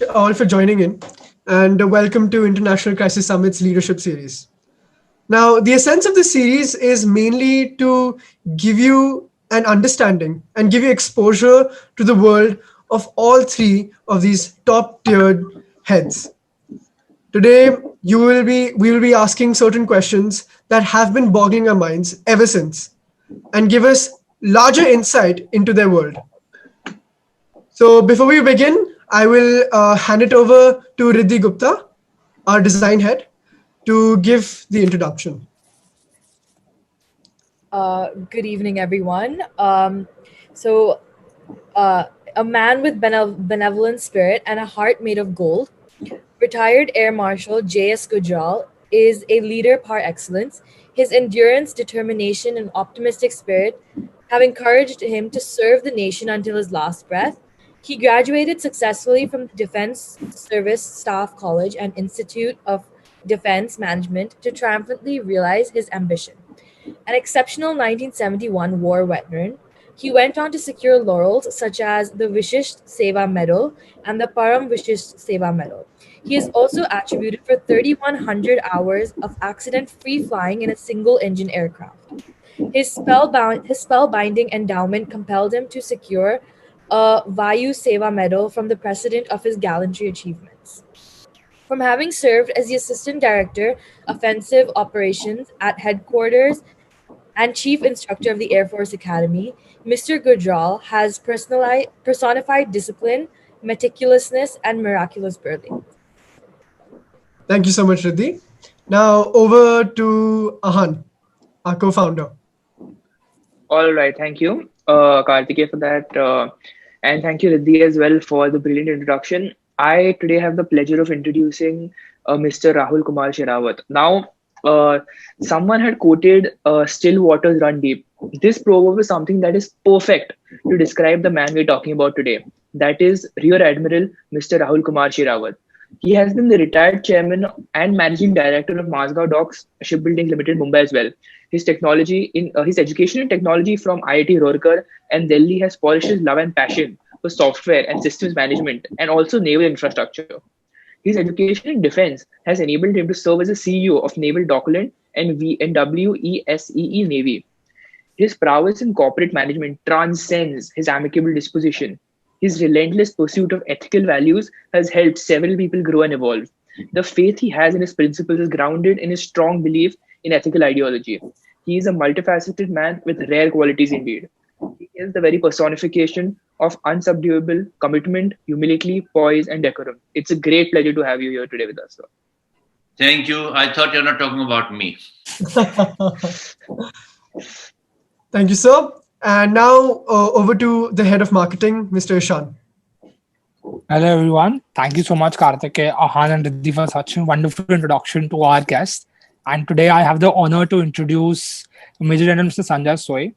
much all for joining in, and welcome to International Crisis Summit's Leadership Series. Now, the essence of this series is mainly to give you an understanding and give you exposure to the world of all three of these top-tiered heads. Today, we will be asking certain questions that have been boggling our minds ever since, and give us larger insight into their world. So before we begin, I will hand it over to Riddhi Gupta, our design head, to give the introduction. Good evening, everyone. So, a man with benevolent spirit and a heart made of gold, retired Air Marshall J.S. Gujral is a leader par excellence. His endurance, determination, and optimistic spirit have encouraged him to serve the nation until his last breath. He graduated successfully from the Defense Service Staff College and Institute of Defense Management to triumphantly realize his ambition. An exceptional 1971 war veteran, he went on to secure laurels such as the Vishisht Seva Medal and the Param Vishisht Seva Medal. He is also attributed for 3,100 hours of accident-free flying in a single-engine aircraft. His spellbinding endowment compelled him to secure a Vayu Seva Medal from the President of his gallantry achievements. From having served as the Assistant Director, Offensive Operations at Headquarters and Chief Instructor of the Air Force Academy, Mr. Gujral has personified discipline, meticulousness, and miraculous birthing. Thank you so much, Riddhi. Now over to Ahan, our co-founder. All right, thank you, Karthikeya, for that. And thank you, Riddhi, as well, for the brilliant introduction. I today have the pleasure of introducing Mr. Rahul Kumar Shrawat. Now, someone had quoted "Still waters run deep." This proverb is something that is perfect to describe the man we're talking about today. That is Rear Admiral Mr. Rahul Kumar Shrawat. He has been the retired chairman and managing director of Mazgaon Docks Shipbuilding Limited, Mumbai as well. His education in technology from IIT Roorkee and Delhi has polished his love and passion for software and systems management and also naval infrastructure. His education in defense has enabled him to serve as a CEO of Naval Dockland and WESEE Navy. His prowess in corporate management transcends his amicable disposition. His relentless pursuit of ethical values has helped several people grow and evolve. The faith he has in his principles is grounded in his strong belief in ethical ideology. He is a multifaceted man with rare qualities indeed. He is the very personification of unsubduable commitment, humility, poise, and decorum. It's a great pleasure to have you here today with us, sir. Thank you. I thought you're not talking about me. Thank you, sir. And now over to the head of marketing, Mr. Ishan. Hello, everyone. Thank you so much, Karthikeya, Ahan, and Riddhi for such a wonderful introduction to our guest. And today I have the honor to introduce Major General Mr. Sanjay Soy.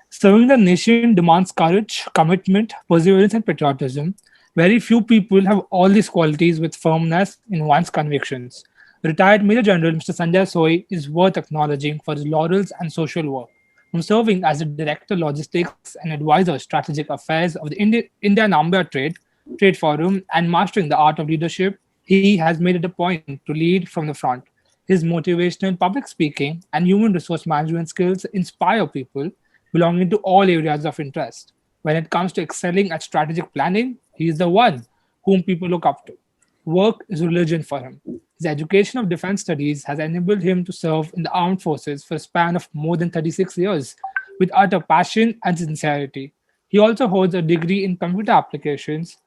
Serving the nation demands courage, commitment, perseverance, and patriotism. Very few people have all these qualities with firmness in one's convictions. Retired Major General Mr. Sanjay Soy is worth acknowledging for his laurels and social work. From serving as the Director Logistics and Advisor Strategic Affairs of the India Nambia Trade Forum and mastering the art of leadership, he has made it a point to lead from the front. His motivational public speaking and human resource management skills inspire people belonging to all areas of interest. When it comes to excelling at strategic planning, he is the one whom people look up to. Work is religion for him. His education of defense studies has enabled him to serve in the armed forces for a span of more than 36 years with utter passion and sincerity. He also holds a degree in computer applications,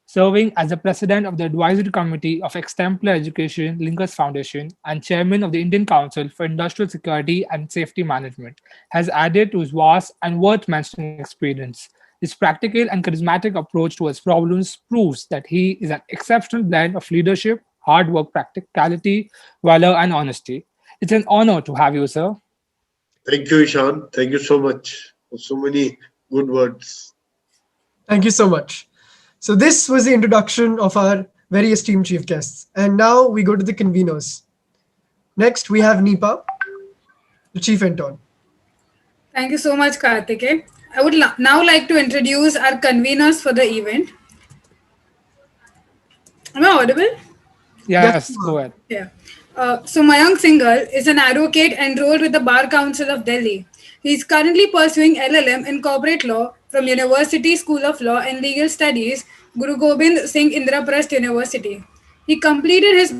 serving as the president of the advisory committee of Exemplar Education Linkers Foundation and chairman of the Indian Council for Industrial Security and Safety Management, has added to his vast and worth mentioning experience. His practical and charismatic approach towards problems proves that he is an exceptional blend of leadership, hard work, practicality, valor, and honesty. It's an honor to have you, sir. Thank you, Ishan. Thank you so much for so many good words. Thank you so much. So this was the introduction of our very esteemed chief guests. And now we go to the conveners. Next, we have Nipa, the chief intern. Thank you so much, Karthikeya. I would now like to introduce our conveners for the event. Am I audible? Yes, you go are. ahead. Yeah. So Mayank Singhal is an advocate enrolled with the Bar Council of Delhi. He is currently pursuing LLM in corporate law from University School of Law and Legal Studies, Guru Gobind Singh Indraprasth University. He completed his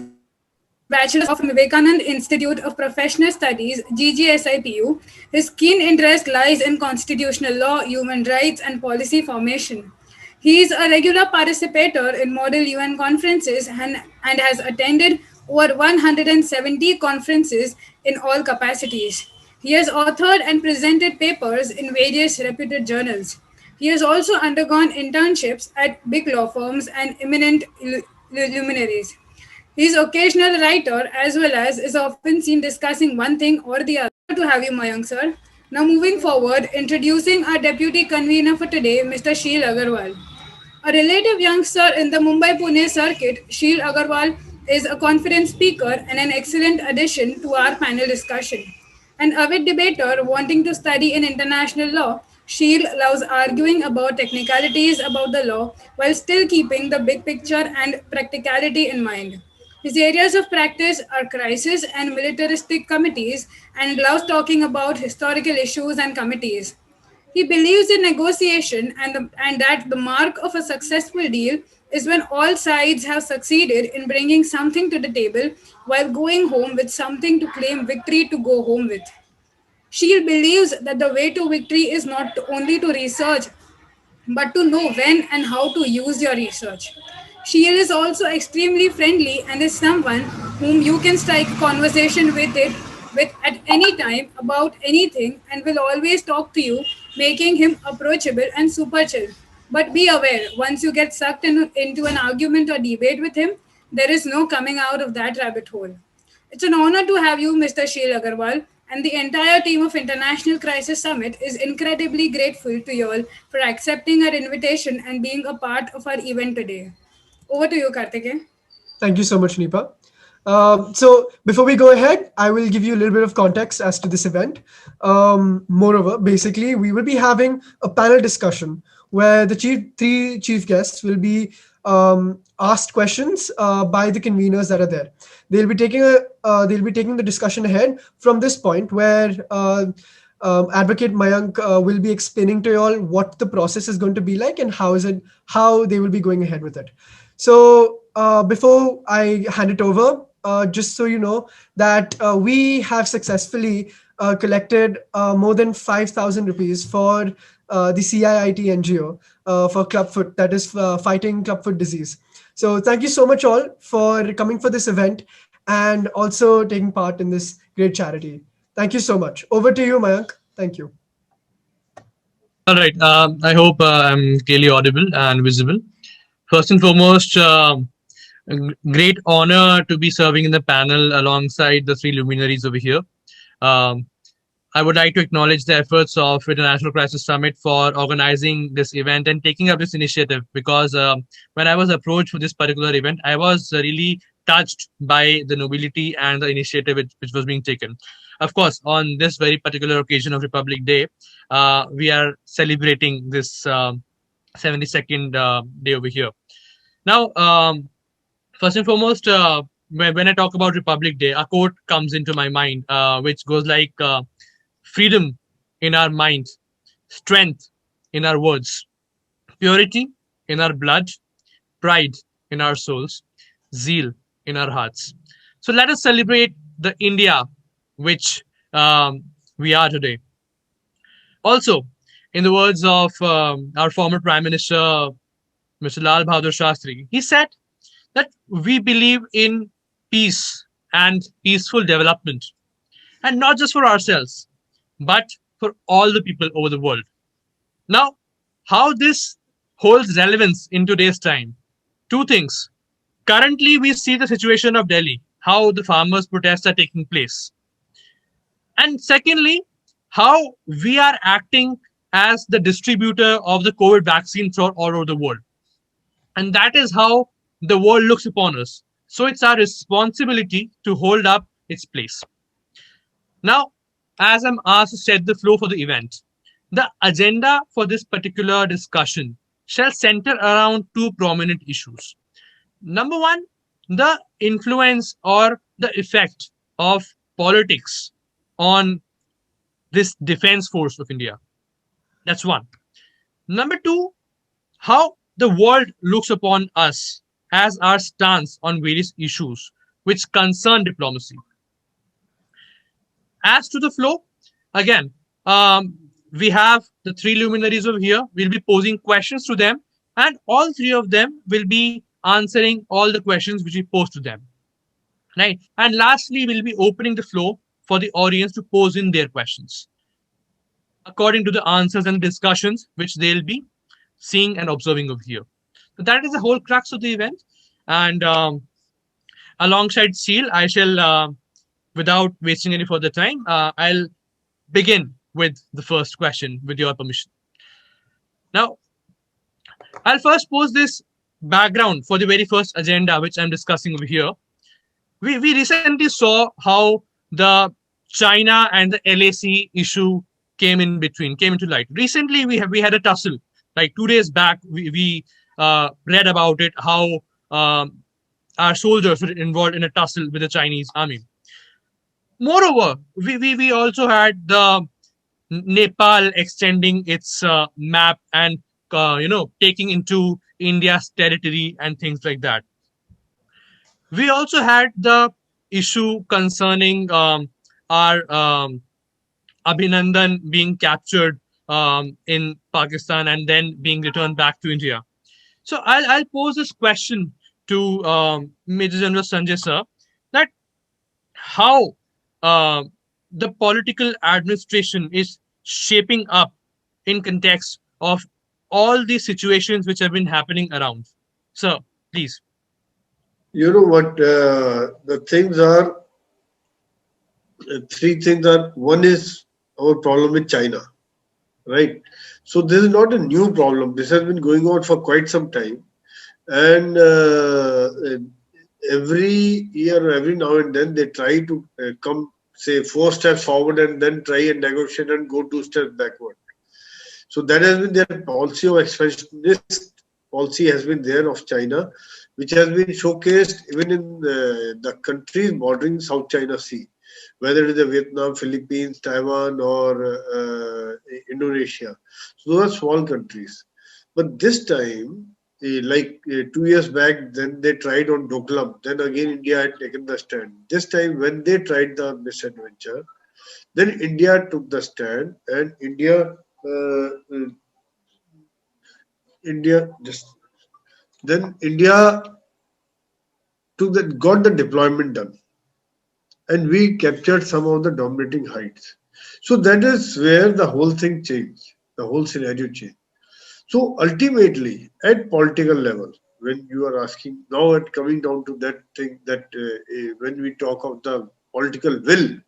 Bachelor's of Law from Vivekanand Institute of Professional Studies, GGSIPU. His keen interest lies in constitutional law, human rights, and policy formation. He is a regular participator in Model UN conferences and has attended over 170 conferences in all capacities. He has authored and presented papers in various reputed journals. He has also undergone internships at big law firms and eminent luminaries. He is occasional writer as well as is often seen discussing one thing or the other. To have you, Mayank sir. Now moving forward, introducing our deputy convener for today, Mr. Sheel Agarwal. A relative youngster in the Mumbai Pune circuit, Sheel Agarwal is a confident speaker and an excellent addition to our panel discussion. An avid debater wanting to study in international law, Sheel loves arguing about technicalities about the law while still keeping the big picture and practicality in mind. His areas of practice are crisis and militaristic committees and loves talking about historical issues and committees. He believes in negotiation and that the mark of a successful deal is when all sides have succeeded in bringing something to the table while going home with something to claim victory to go home with. Shield believes that the way to victory is not only to research but to know when and how to use your research. Shield is also extremely friendly and is someone whom you can strike a conversation with at any time about anything and will always talk to you, making him approachable and super chill. But be aware, once you get sucked into an argument or debate with him, there is no coming out of that rabbit hole. It's an honor to have you, Mr. Sheel Agarwal, and the entire team of International Crisis Summit is incredibly grateful to you all for accepting our invitation and being a part of our event today. Over to you, Kartike. Thank you so much, Nipa. So before we go ahead, I will give you a little bit of context as to this event. Moreover, basically, we will be having a panel discussion where the three chief guests will be asked questions by the conveners that are there. They'll be taking the discussion ahead from this point where Advocate Mayank will be explaining to you all what the process is going to be like and how they will be going ahead with it. So before I hand it over, just so you know that we have successfully collected more than 5,000 rupees for the CIIT NGO for clubfoot, that is fighting clubfoot disease. So thank you so much all for coming for this event and also taking part in this great charity. Thank you so much. Over to you, Mayank. Thank you. All right. I hope I'm clearly audible and visible. First and foremost, great honor to be serving in the panel alongside the three luminaries over here. I would like to acknowledge the efforts of International Crisis Summit for organizing this event and taking up this initiative because when I was approached for this particular event, I was really touched by the nobility and the initiative which was being taken. Of course, on this very particular occasion of Republic Day, we are celebrating this 72nd day over here. Now, first and foremost, when I talk about Republic Day, a quote comes into my mind, which goes like, freedom in our mind, strength in our words, purity in our blood, pride in our souls, zeal in our hearts. So let us celebrate the India which we are today. Also, in the words of our former Prime Minister, Mr. Lal Bahadur Shastri, he said that we believe in peace and peaceful development, and not just for ourselves, but for all the people over the world. Now, how this holds relevance in today's time? Two things. Currently, we see the situation of Delhi, how the farmers' protests are taking place. And secondly, how we are acting as the distributor of the COVID vaccine throughout all over the world. And that is how the world looks upon us. So it's our responsibility to hold up its place. Now, as I'm asked to set the flow for the event, the agenda for this particular discussion shall center around two prominent issues. Number one, the influence or the effect of politics on this defense force of India. That's one. Number two, how the world looks upon us as our stance on various issues which concern diplomacy. As to the flow, again, we have the three luminaries over here. We'll be posing questions to them, and all three of them will be answering all the questions which we pose to them. Right? And lastly, we'll be opening the floor for the audience to pose in their questions according to the answers and discussions which they'll be seeing and observing over here. So that is the whole crux of the event. And alongside Seal, I shall, without wasting any further time, I'll begin with the first question with your permission. Now, I'll first pose this background for the very first agenda which I'm discussing over here. We recently saw how the China and the LAC issue came into light. Recently, we had a tussle. Like 2 days back, we read about it, how our soldiers were involved in a tussle with the Chinese army. Moreover, we also had the Nepal extending its map and taking into India's territory and things like that. We also had the issue concerning our Abhinandan being captured in Pakistan and then being returned back to India. So I'll pose this question to Major General Sanjay sir, that how the political administration is shaping up in context of all these situations which have been happening around. Sir, please. You know what the things are? Three things are. One is our problem with China, right? So this is not a new problem. This has been going on for quite some time, and every year, every now and then, they try to come, say, 4 steps forward and then try and negotiate and go 2 steps backward. So that has been their policy of expansionist policy has been there of China, which has been showcased even in the countries bordering South China Sea, whether it is Vietnam, Philippines, Taiwan, or Indonesia. So those are small countries. But this time, 2 years back, then they tried on Doklam. Then again, India had taken the stand. This time, when they tried the misadventure, then India took the stand, and India got the deployment done, and we captured some of the dominating heights. So that is where the whole thing changed, the whole scenario changed. So ultimately, at political level, when you are asking now, at coming down to that thing, that when we talk of the political will,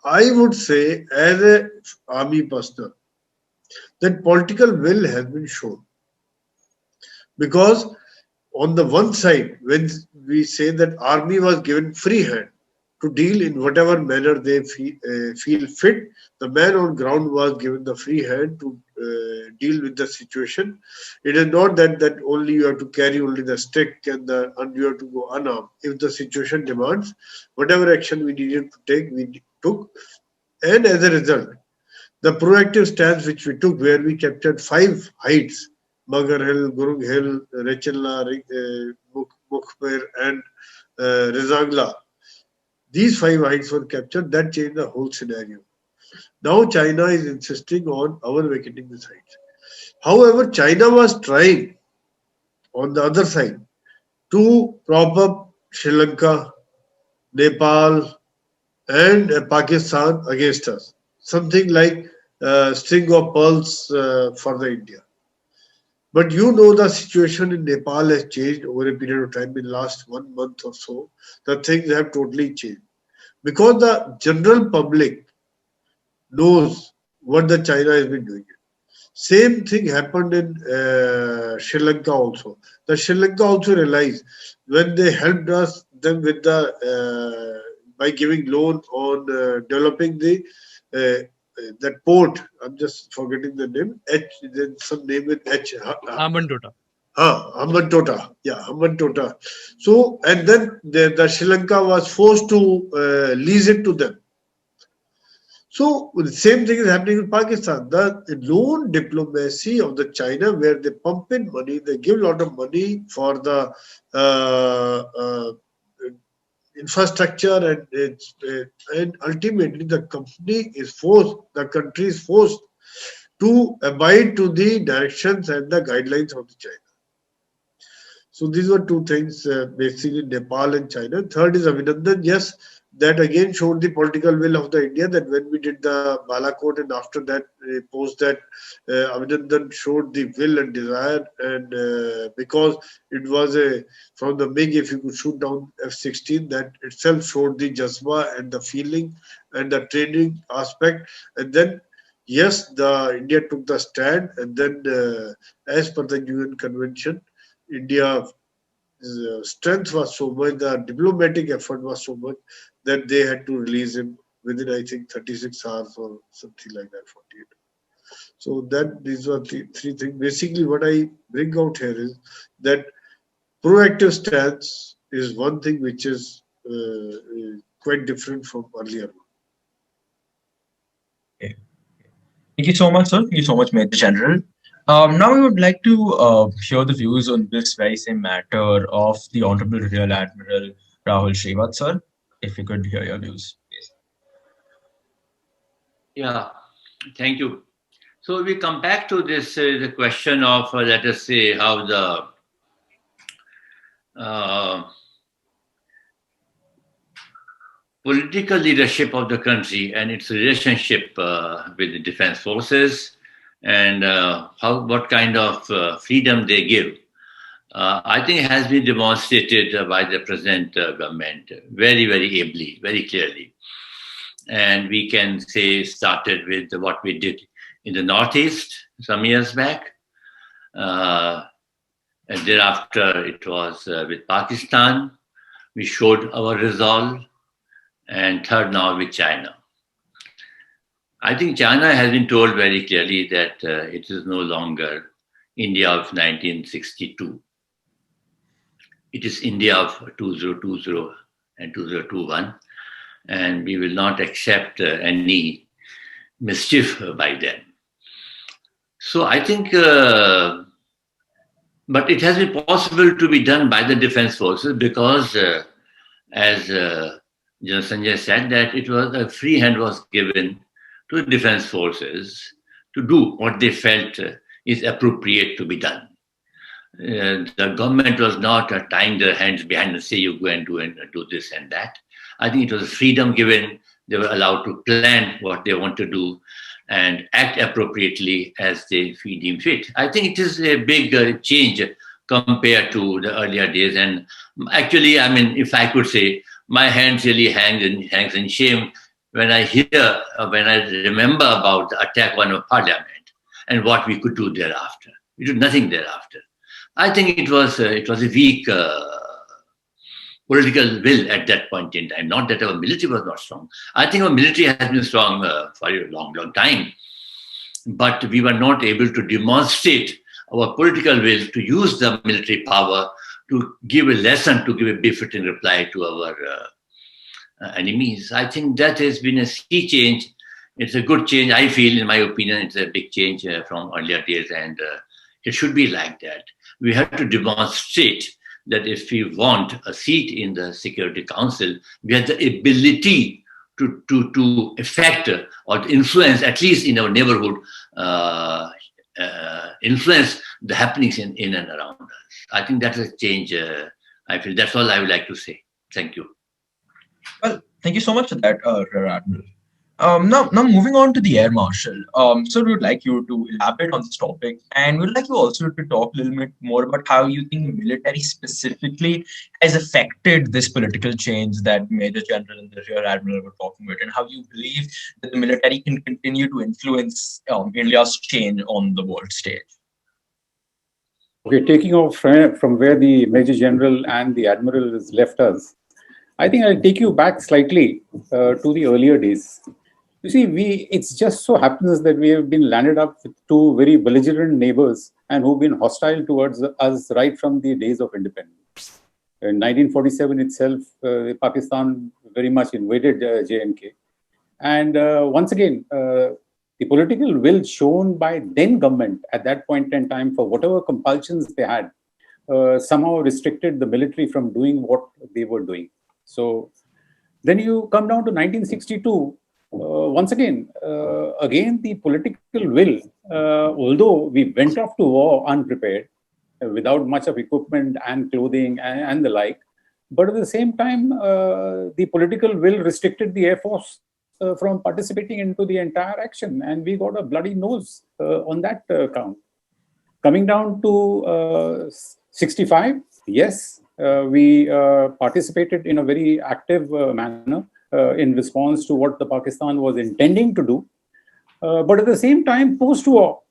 I would say as a army personnel, that political will has been shown. Because on the one side, when we say that army was given free hand to deal in whatever manner they feel fit, the man on ground was given the free hand to deal with the situation. It is not that only you have to carry only the stick and you have to go unarmed. If the situation demands, whatever action we needed to take, we took. And as a result, the proactive stance which we took, where we captured 5 heights, Magar Hill, Gurung Hill, Rechilla, Mukhbir, and Rizangla. These 5 heights were captured. That changed the whole scenario. Now China is insisting on our vacating these heights. However, China was trying on the other side to prop up Sri Lanka, Nepal, and Pakistan against us. Something like string of pearls for the India. But you know the situation in Nepal has changed over a period of time. In the last 1 month or so, the things have totally changed. Because the general public knows what the China has been doing. Same thing happened in Sri Lanka also. The Sri Lanka also realized when they helped them with by giving loan on developing that port. I'm just forgetting the name. There's some name with H. Hambantota. Hambantota. Yeah, Hambantota. So, and then the Sri Lanka was forced to lease it to them. So the same thing is happening in Pakistan. The loan diplomacy of the China, where they pump in money, they give a lot of money for the infrastructure, and ultimately the country is forced to abide to the directions and the guidelines of the China. So these were two things, basically Nepal and China. Third is Abhinandan. Yes, that again showed the political will of the India, that when we did the Balakot and after that, post that, Abhinandan showed the will and desire, and because it was from the MiG, if you could shoot down F-16, that itself showed the Jazba and the feeling and the training aspect. And then, yes, India took the stand, and then as per the UN Convention, India's strength was so much, the diplomatic effort was so much, that they had to release him within, I think, 36 hours or something like that, 48. So these were the three things. Basically, what I bring out here is that proactive stance is one thing which is quite different from earlier. Okay. Thank you so much, sir. Thank you so much, Major General. Now we would like to hear the views on this very same matter of the Honorable Rear Admiral Rahul Shrawat, sir. If you could hear your views, please. Yeah, thank you. So we come back to this the question of let us say how the political leadership of the country and its relationship with the defense forces, and what kind of freedom they give. I think it has been demonstrated by the present government very, very ably, very clearly. And we can say started with what we did in the Northeast some years back. And thereafter it was with Pakistan. We showed our resolve. And third now with China. I think China has been told very clearly that it is no longer India of 1962. It is India of 2020 and 2021, and we will not accept any mischief by them. So I think, but it has been possible to be done by the defense forces because as General Sanjay said, that it was a free hand was given to the defense forces to do what they felt is appropriate to be done. The government was not tying their hands behind and say you go and do this and that. I think it was freedom given. They were allowed to plan what they want to do and act appropriately as they deem fit. I think it is a big change compared to the earlier days. And actually, I mean, if I could say, my hands really hangs in shame when I remember about the attack on a parliament and what we could do thereafter. We did nothing thereafter. I think it was a weak political will at that point in time. Not that our military was not strong. I think our military has been strong for a long, long time. But we were not able to demonstrate our political will to use the military power to give a lesson, to give a befitting reply to our enemies. I think that has been a sea change. It's a good change. I feel, in my opinion, it's a big change from earlier days, and it should be like that. We have to demonstrate that if we want a seat in the Security Council, we have the ability to affect or influence, at least in our neighborhood, influence the happenings in and around us. I think that's a change. I feel that's all I would like to say. Thank you. Well, thank you so much for that, Admiral. Now moving on to the Air Marshal. So we would like you to elaborate on this topic, and we'd like you also to talk a little bit more about how you think the military specifically has affected this political change that Major General and the Rear Admiral were talking about, and how you believe that the military can continue to influence India's change on the world stage. Okay, taking off from where the Major General and the Admiral has left us, I think I'll take you back slightly to the earlier days. You see, it's just so happens that we have been landed up with two very belligerent neighbors and who've been hostile towards us right from the days of independence. In 1947 itself, Pakistan very much invaded J&K. And once again, the political will shown by then government at that point in time for whatever compulsions they had somehow restricted the military from doing what they were doing. So then you come down to 1962. Once again, the political will, although we went off to war unprepared, without much of equipment and clothing and the like, but at the same time, the political will restricted the Air Force from participating into the entire action, and we got a bloody nose on that count. Coming down to 65, yes, we participated in a very active manner in response to what the Pakistan was intending to do. But at the same time, post-war,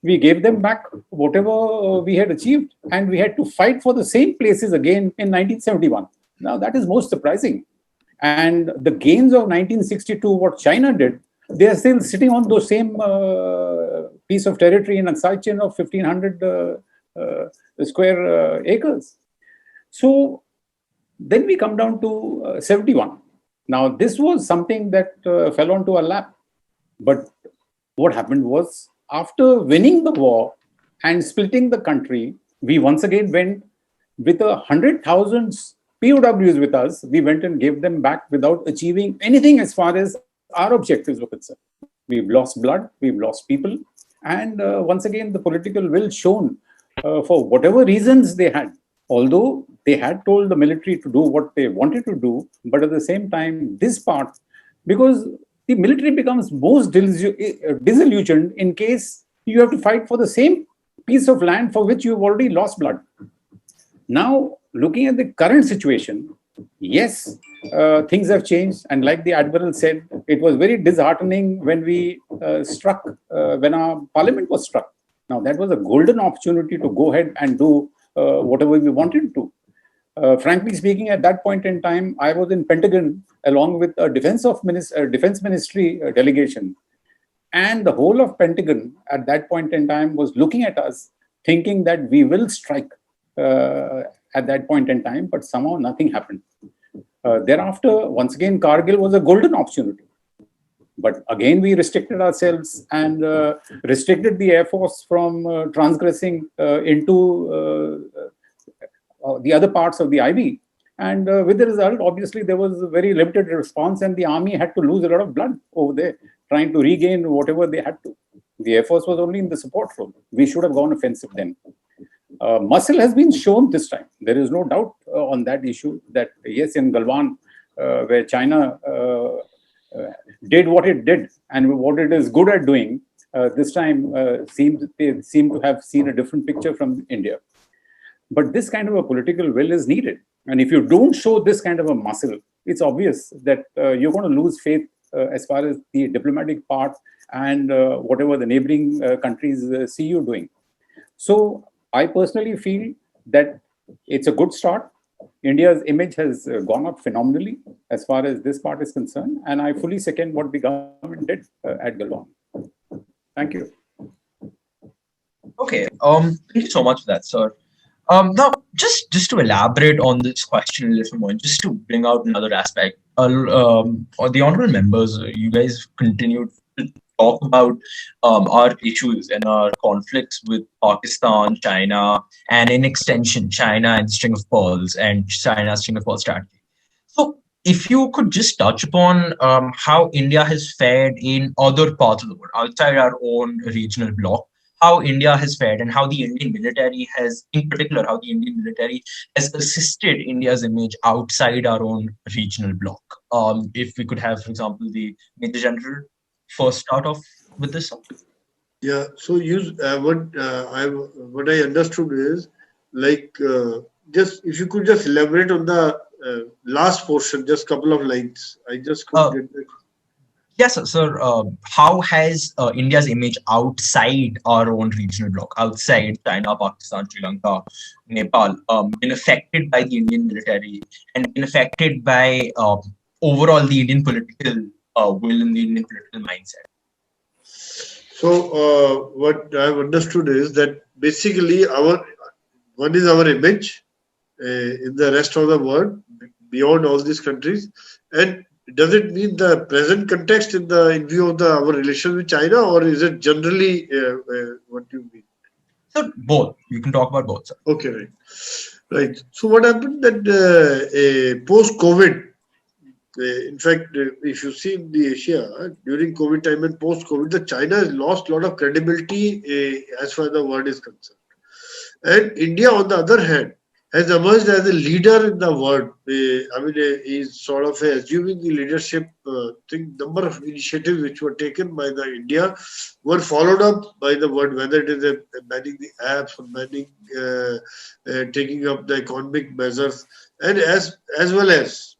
we gave them back whatever we had achieved, and we had to fight for the same places again in 1971. Now, that is most surprising. And the gains of 1962, what China did, they are still sitting on those same piece of territory in Aksai Chin of 1,500 square acres. So then we come down to 71. Now, this was something that fell onto our lap. But what happened was, after winning the war and splitting the country, we once again went with 100,000 POWs with us. We went and gave them back without achieving anything as far as our objectives were concerned. We've lost blood, we've lost people. And once again, the political will shown for whatever reasons they had. Although they had told the military to do what they wanted to do, but at the same time, this part, because the military becomes most disillusioned in case you have to fight for the same piece of land for which you've already lost blood. Now, looking at the current situation, yes, things have changed. And like the Admiral said, it was very disheartening when we when our parliament was struck. Now, that was a golden opportunity to go ahead and do whatever we wanted to. Frankly speaking, at that point in time, I was in Pentagon along with a Defense Ministry delegation. And the whole of Pentagon at that point in time was looking at us, thinking that we will strike at that point in time, but somehow nothing happened. Thereafter, once again, Kargil was a golden opportunity. But again, we restricted ourselves and restricted the Air Force from transgressing into the other parts of the IB. And with the result, obviously, there was a very limited response, and the army had to lose a lot of blood over there, trying to regain whatever they had to. The Air Force was only in the support role. We should have gone offensive then. Muscle has been shown this time. There is no doubt on that issue that, yes, in Galwan, where China did what it did and what it is good at doing, this time they seem to have seen a different picture from India. But this kind of a political will is needed. And if you don't show this kind of a muscle, it's obvious that you're going to lose faith as far as the diplomatic part and whatever the neighboring countries see you doing. So I personally feel that it's a good start. India's image has gone up phenomenally as far as this part is concerned. And I fully second what the government did at Galwan. Thank you. Okay. Thank you so much for that, sir. Now, just to elaborate on this question a little more, just to bring out another aspect, the honorable members, you guys continued to talk about our issues and our conflicts with Pakistan, China, and in extension, China and string of pearls and China's string of pearls strategy. So, if you could just touch upon how India has fared in other parts of the world, outside our own regional bloc, how India has fared and how the Indian military has, in particular, how the Indian military has assisted India's image outside our own regional bloc. If we could have, for example, the Major General first start off with this. Yeah. So what I understood is like just if you could just elaborate on the last portion, just couple of lines. I just couldn't get that. Yes, sir. How has India's image outside our own regional bloc, outside China, Pakistan, Sri Lanka, Nepal, been affected by the Indian military and been affected by overall the Indian political will in the Indian political mindset? So what I've understood is that basically one is our image in the rest of the world beyond all these countries, and does it mean the present context in view of our relation with China, or is it generally what do you mean? So both. You can talk about both, sir. Okay, right. So what happened that post-COVID, in fact, if you see in the Asia during COVID time and post-COVID, the China has lost a lot of credibility as far as the world is concerned, and India, on the other hand, has emerged as a leader in the world. Is sort of assuming the leadership. Number of initiatives which were taken by the India were followed up by the world, whether it is banning the apps or banning, taking up the economic measures, and as well as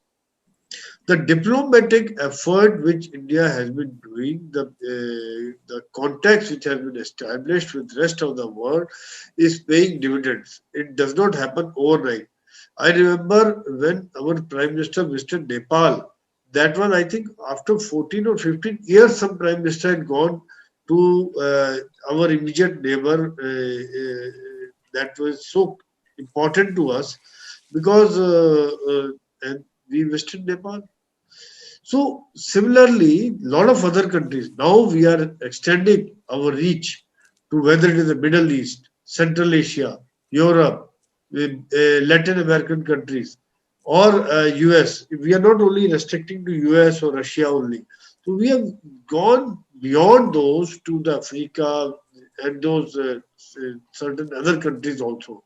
the diplomatic effort which India has been doing, the context which has been established with the rest of the world is paying dividends. It does not happen overnight. I remember when our Prime Minister visited Nepal, that was, I think, after 14 or 15 years, some Prime Minister had gone to our immediate neighbor. That was so important to us because and we visited Nepal. So similarly, a lot of other countries, now we are extending our reach to whether it is the Middle East, Central Asia, Europe, Latin American countries, or US. We are not only restricting to US or Russia only. So we have gone beyond those to the Africa and those certain other countries also.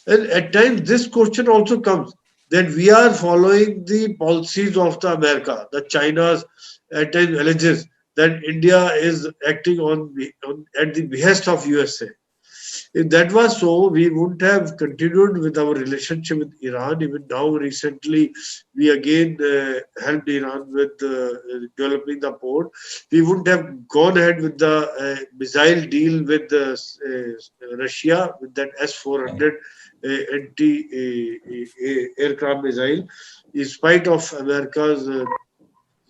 And at times this question also comes that we are following the policies of the America, the China's at times alleges that India is acting at the behest of USA. If that was so, we wouldn't have continued with our relationship with Iran. Even now, recently, we again helped Iran with developing the port. We wouldn't have gone ahead with the missile deal with Russia, with that S-400 anti-aircraft missile, in spite of America's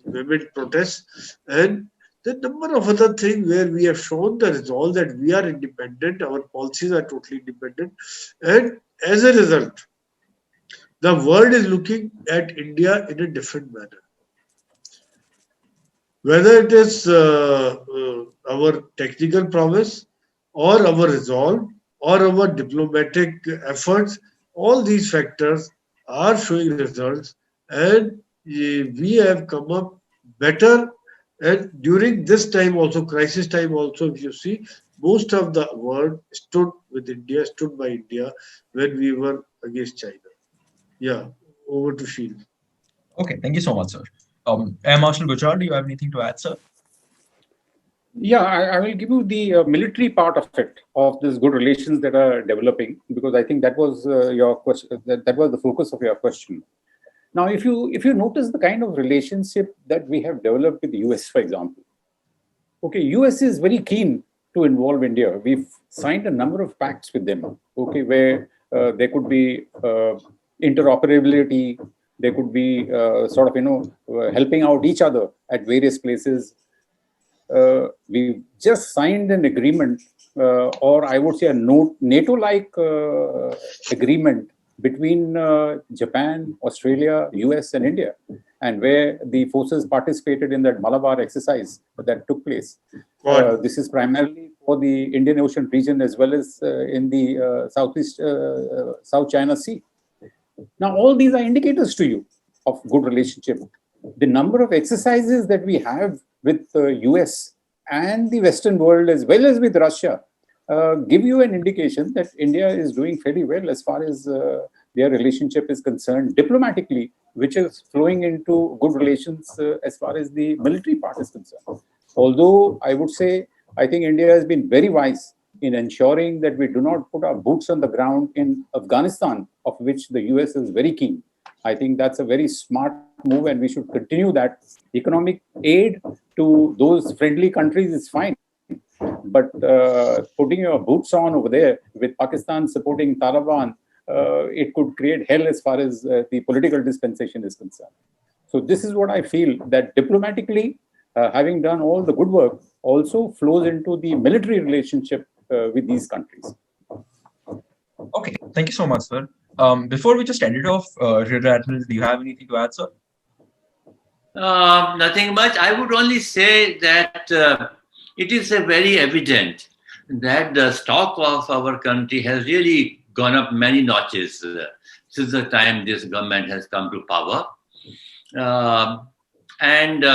vehement protests. And the number of other things where we have shown the resolve that we are independent, our policies are totally independent, and as a result, the world is looking at India in a different manner. Whether it is our technical prowess or our resolve or our diplomatic efforts, all these factors are showing results, and we have come up better. And during this time also, crisis time also, if you see, most of the world stood by India when we were against China. Yeah, over to Sheil. Okay, thank you so much, sir. Air Marshal Gujral, do you have anything to add, sir? Yeah, I will give you the military part of it, of this good relations that are developing, because I think that was your question. That was the focus of your question. Now, if you notice the kind of relationship that we have developed with the US, for example, okay, US is very keen to involve India. We've signed a number of pacts with them, okay, where there could be interoperability, there could be helping out each other at various places. We just signed an agreement, or I would say a NATO-like agreement between Japan, Australia, US, and India, and where the forces participated in that Malabar exercise that took place. This is primarily for the Indian Ocean region as well as in the South China Sea. Now, all these are indicators to you of good relationship. The number of exercises that we have with the US and the Western world as well as with Russia give you an indication that India is doing fairly well as far as their relationship is concerned diplomatically, which is flowing into good relations as far as the military part is concerned. Although I would say, I think India has been very wise in ensuring that we do not put our boots on the ground in Afghanistan, of which the US is very keen. I think that's a very smart move, and we should continue that. Economic aid to those friendly countries is fine, but putting your boots on over there with Pakistan supporting Taliban, it could create hell as far as the political dispensation is concerned. So this is what I feel, that diplomatically, having done all the good work, also flows into the military relationship with these countries. Okay, thank you so much, sir. Before we just end it off, Retd Admiral, do you have anything to add, sir? Nothing much. I would only say that it is very evident that the stock of our country has really gone up many notches since the time this government has come to power. And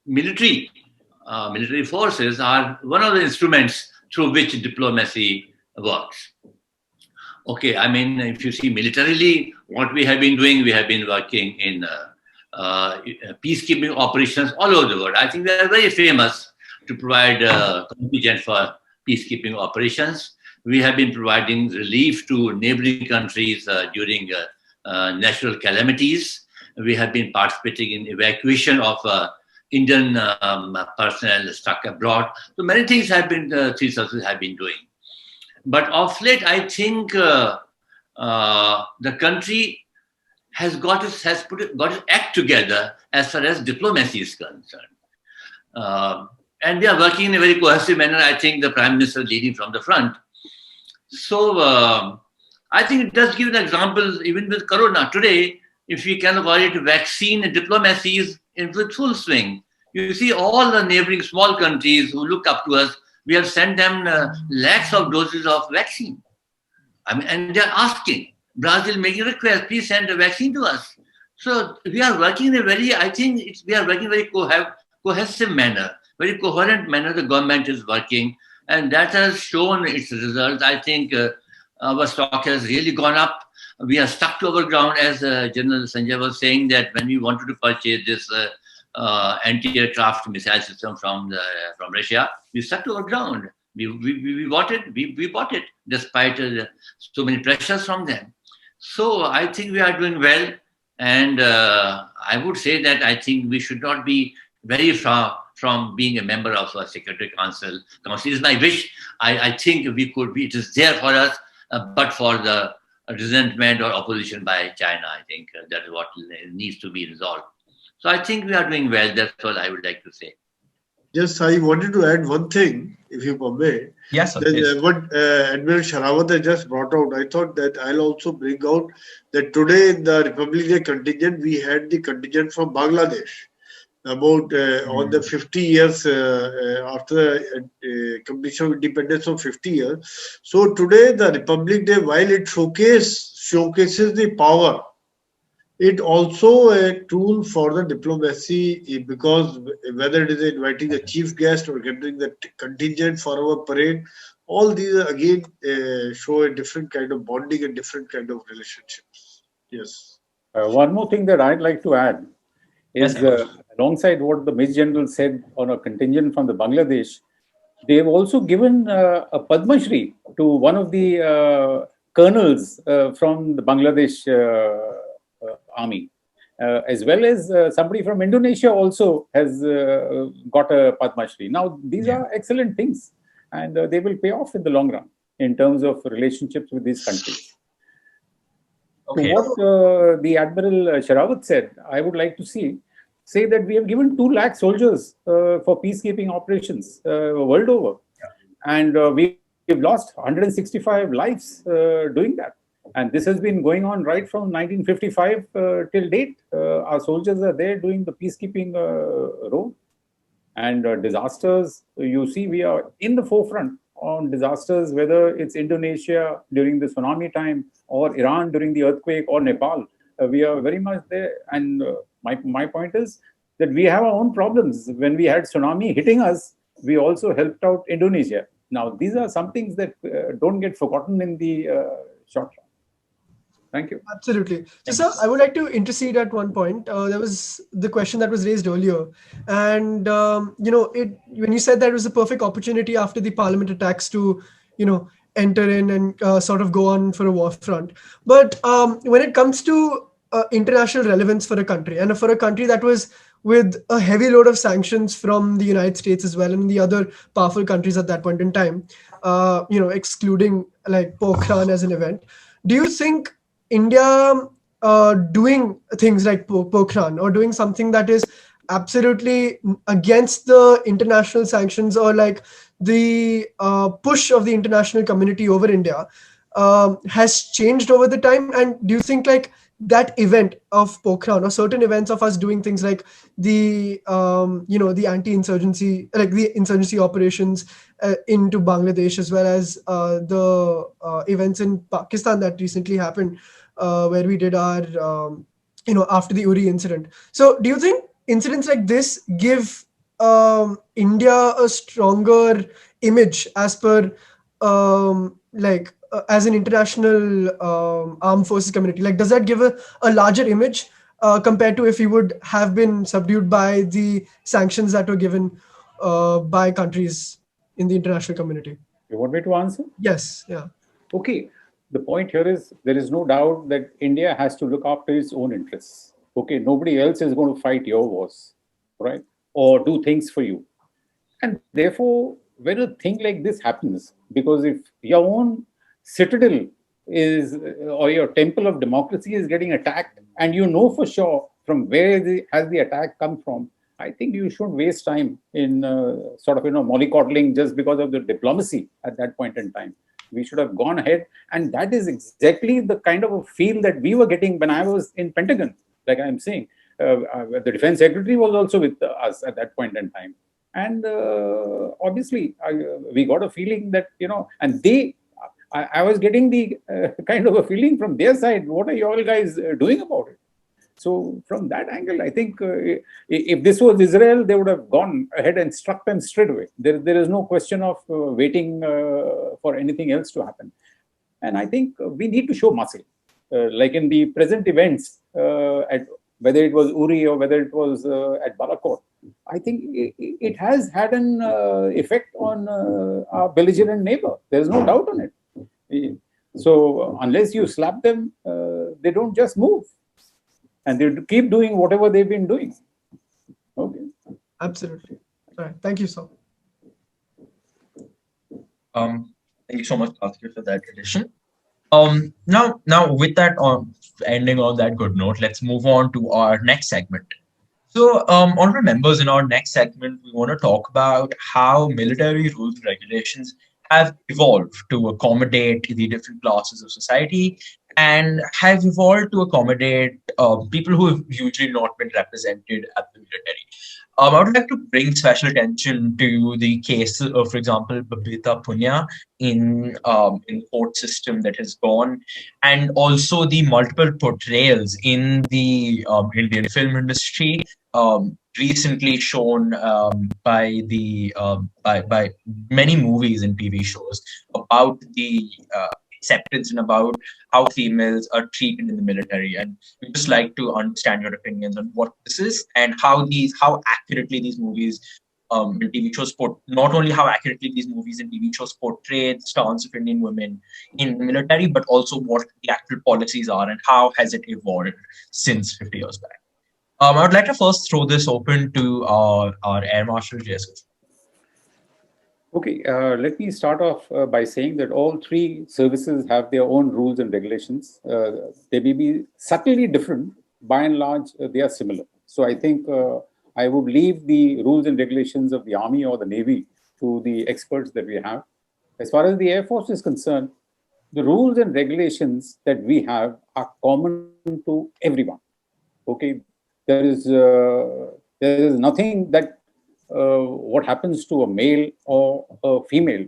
military forces are one of the instruments through which diplomacy works. Okay, I mean, if you see militarily, what we have been doing, we have been working in peacekeeping operations all over the world. I think we are very famous to provide contingent for peacekeeping operations. We have been providing relief to neighboring countries during natural calamities. We have been participating in evacuation of Indian personnel stuck abroad. So many things have been, three services have been doing. But of late, I think the country has got its act together as far as diplomacy is concerned. And we are working in a very cohesive manner. I think the Prime Minister is leading from the front. So I think it does give an example, even with Corona. Today, if we can call it vaccine diplomacy is in full swing. You see all the neighboring small countries who look up to us, we have sent them lakhs of doses of vaccine. I mean, and they're asking, Brazil making a request, please send a vaccine to us. So we are working in a very, we are working in a very cohesive manner, very coherent manner. The government is working, and that has shown its results. I think our stock has really gone up. We are stuck to our ground, as General Sanjay was saying, that when we wanted to purchase this anti-aircraft missile system from Russia, we stuck to our ground. We bought it. We bought it despite so many pressures from them. So I think we are doing well, and I would say that I think we should not be very far from being a member of a Security Council. It is my wish. I think we could be. It is there for us, but for the resentment or opposition by China, I think that is what needs to be resolved. So I think we are doing well. That's all I would like to say. Yes, I wanted to add one thing, if you permit. Yes, sir. Yes. What Admiral Shrawat has just brought out, I thought that I'll also bring out that today in the Republic Day contingent, we had the contingent from Bangladesh. About on the 50 years after completion of independence of 50 years. So today the Republic Day, while it showcases the power, it also a tool for the diplomacy, because whether it is inviting a chief guest or getting the contingent for our parade, all these again show a different kind of bonding and different kind of relationships. Yes. One more thing that I'd like to add is alongside what the Major General said on a contingent from the Bangladesh, they've also given a Padma Shri to one of the colonels from the Bangladesh army, as well as somebody from Indonesia also has got a Padma Shri. Now, these are excellent things, and they will pay off in the long run in terms of relationships with these countries. Okay. To what the Admiral Shrawat said, I would like to say that we have given 2 lakh soldiers for peacekeeping operations world over. And we've lost 165 lives doing that. And this has been going on right from 1955 till date. Our soldiers are there doing the peacekeeping role. And disasters, you see, we are in the forefront on disasters, whether it's Indonesia during the tsunami time or Iran during the earthquake or Nepal. We are very much there. And my point is that we have our own problems. When we had tsunami hitting us, we also helped out Indonesia. Now, these are some things that don't get forgotten in the short run. Thank you. Absolutely. So, sir, I would like to intercede at one point. There was the question that was raised earlier. And, when you said that it was a perfect opportunity after the parliament attacks to, enter in and sort of go on for a war front. But when it comes to international relevance for a country, and for a country that was with a heavy load of sanctions from the United States as well and the other powerful countries at that point in time, excluding like Pokhran as an event, do you think India doing things like Pokhran or doing something that is absolutely against the international sanctions or like the push of the international community over India has changed over the time? And do you think like that event of Pokhran or certain events of us doing things like the the anti-insurgency, like the insurgency operations into Bangladesh, as well as the events in Pakistan that recently happened, where we did our after the Uri incident. So do you think incidents like this give India a stronger image as per as an international armed forces community? Like, does that give a larger image compared to if we would have been subdued by the sanctions that were given by countries in the international community? You want me to answer? Yes. Yeah. Okay. The point here is there is no doubt that India has to look after its own interests. Okay. Nobody else is going to fight your wars, right? Or do things for you. And therefore, when a thing like this happens, because if your own citadel is, or your temple of democracy is getting attacked, and you know for sure from where has the attack come from, I think you shouldn't waste time in mollycoddling just because of the diplomacy at that point in time. We should have gone ahead, and that is exactly the kind of a feel that we were getting when I was in Pentagon. Like I'm saying, the defense secretary was also with us at that point in time. And obviously, we got a feeling that, and I was getting the kind of a feeling from their side, what are you all guys doing about it? So from that angle, I think if this was Israel, they would have gone ahead and struck them straight away. There is no question of waiting for anything else to happen. And I think we need to show muscle. Like in the present events, whether it was Uri or whether it was at Balakot, I think it has had an effect on our belligerent neighbor. There's no doubt on it. So unless you slap them, they don't just move. And they keep doing whatever they've been doing. Okay. Absolutely. All right. Thank you, sir. Thank you so much, Karthik, for that addition. Now with that ending on that good note, let's move on to our next segment. So, honorable members, in our next segment, we want to talk about how military rules and regulations have evolved to accommodate the different classes of society and have evolved to accommodate people who have usually not been represented at the military. I would like to bring special attention to the case of, for example, Babita Punya in court system that has gone, and also the multiple portrayals in the Indian film industry, recently shown by many movies and TV shows about the acceptance and about how females are treated in the military. And we'd just like to understand your opinions on what this is and how accurately these movies and TV shows not only how accurately these movies and TV shows portray the stance of Indian women in the military, but also what the actual policies are and how has it evolved since 50 years back. I would like to first throw this open to our Air Marshal J.S. Okay, let me start off by saying that all three services have their own rules and regulations. They may be subtly different. By and large, they are similar. So I think I would leave the rules and regulations of the Army or the Navy to the experts that we have. As far as the Air Force is concerned, the rules and regulations that we have are common to everyone. Okay, there is nothing that what happens to a male or a female,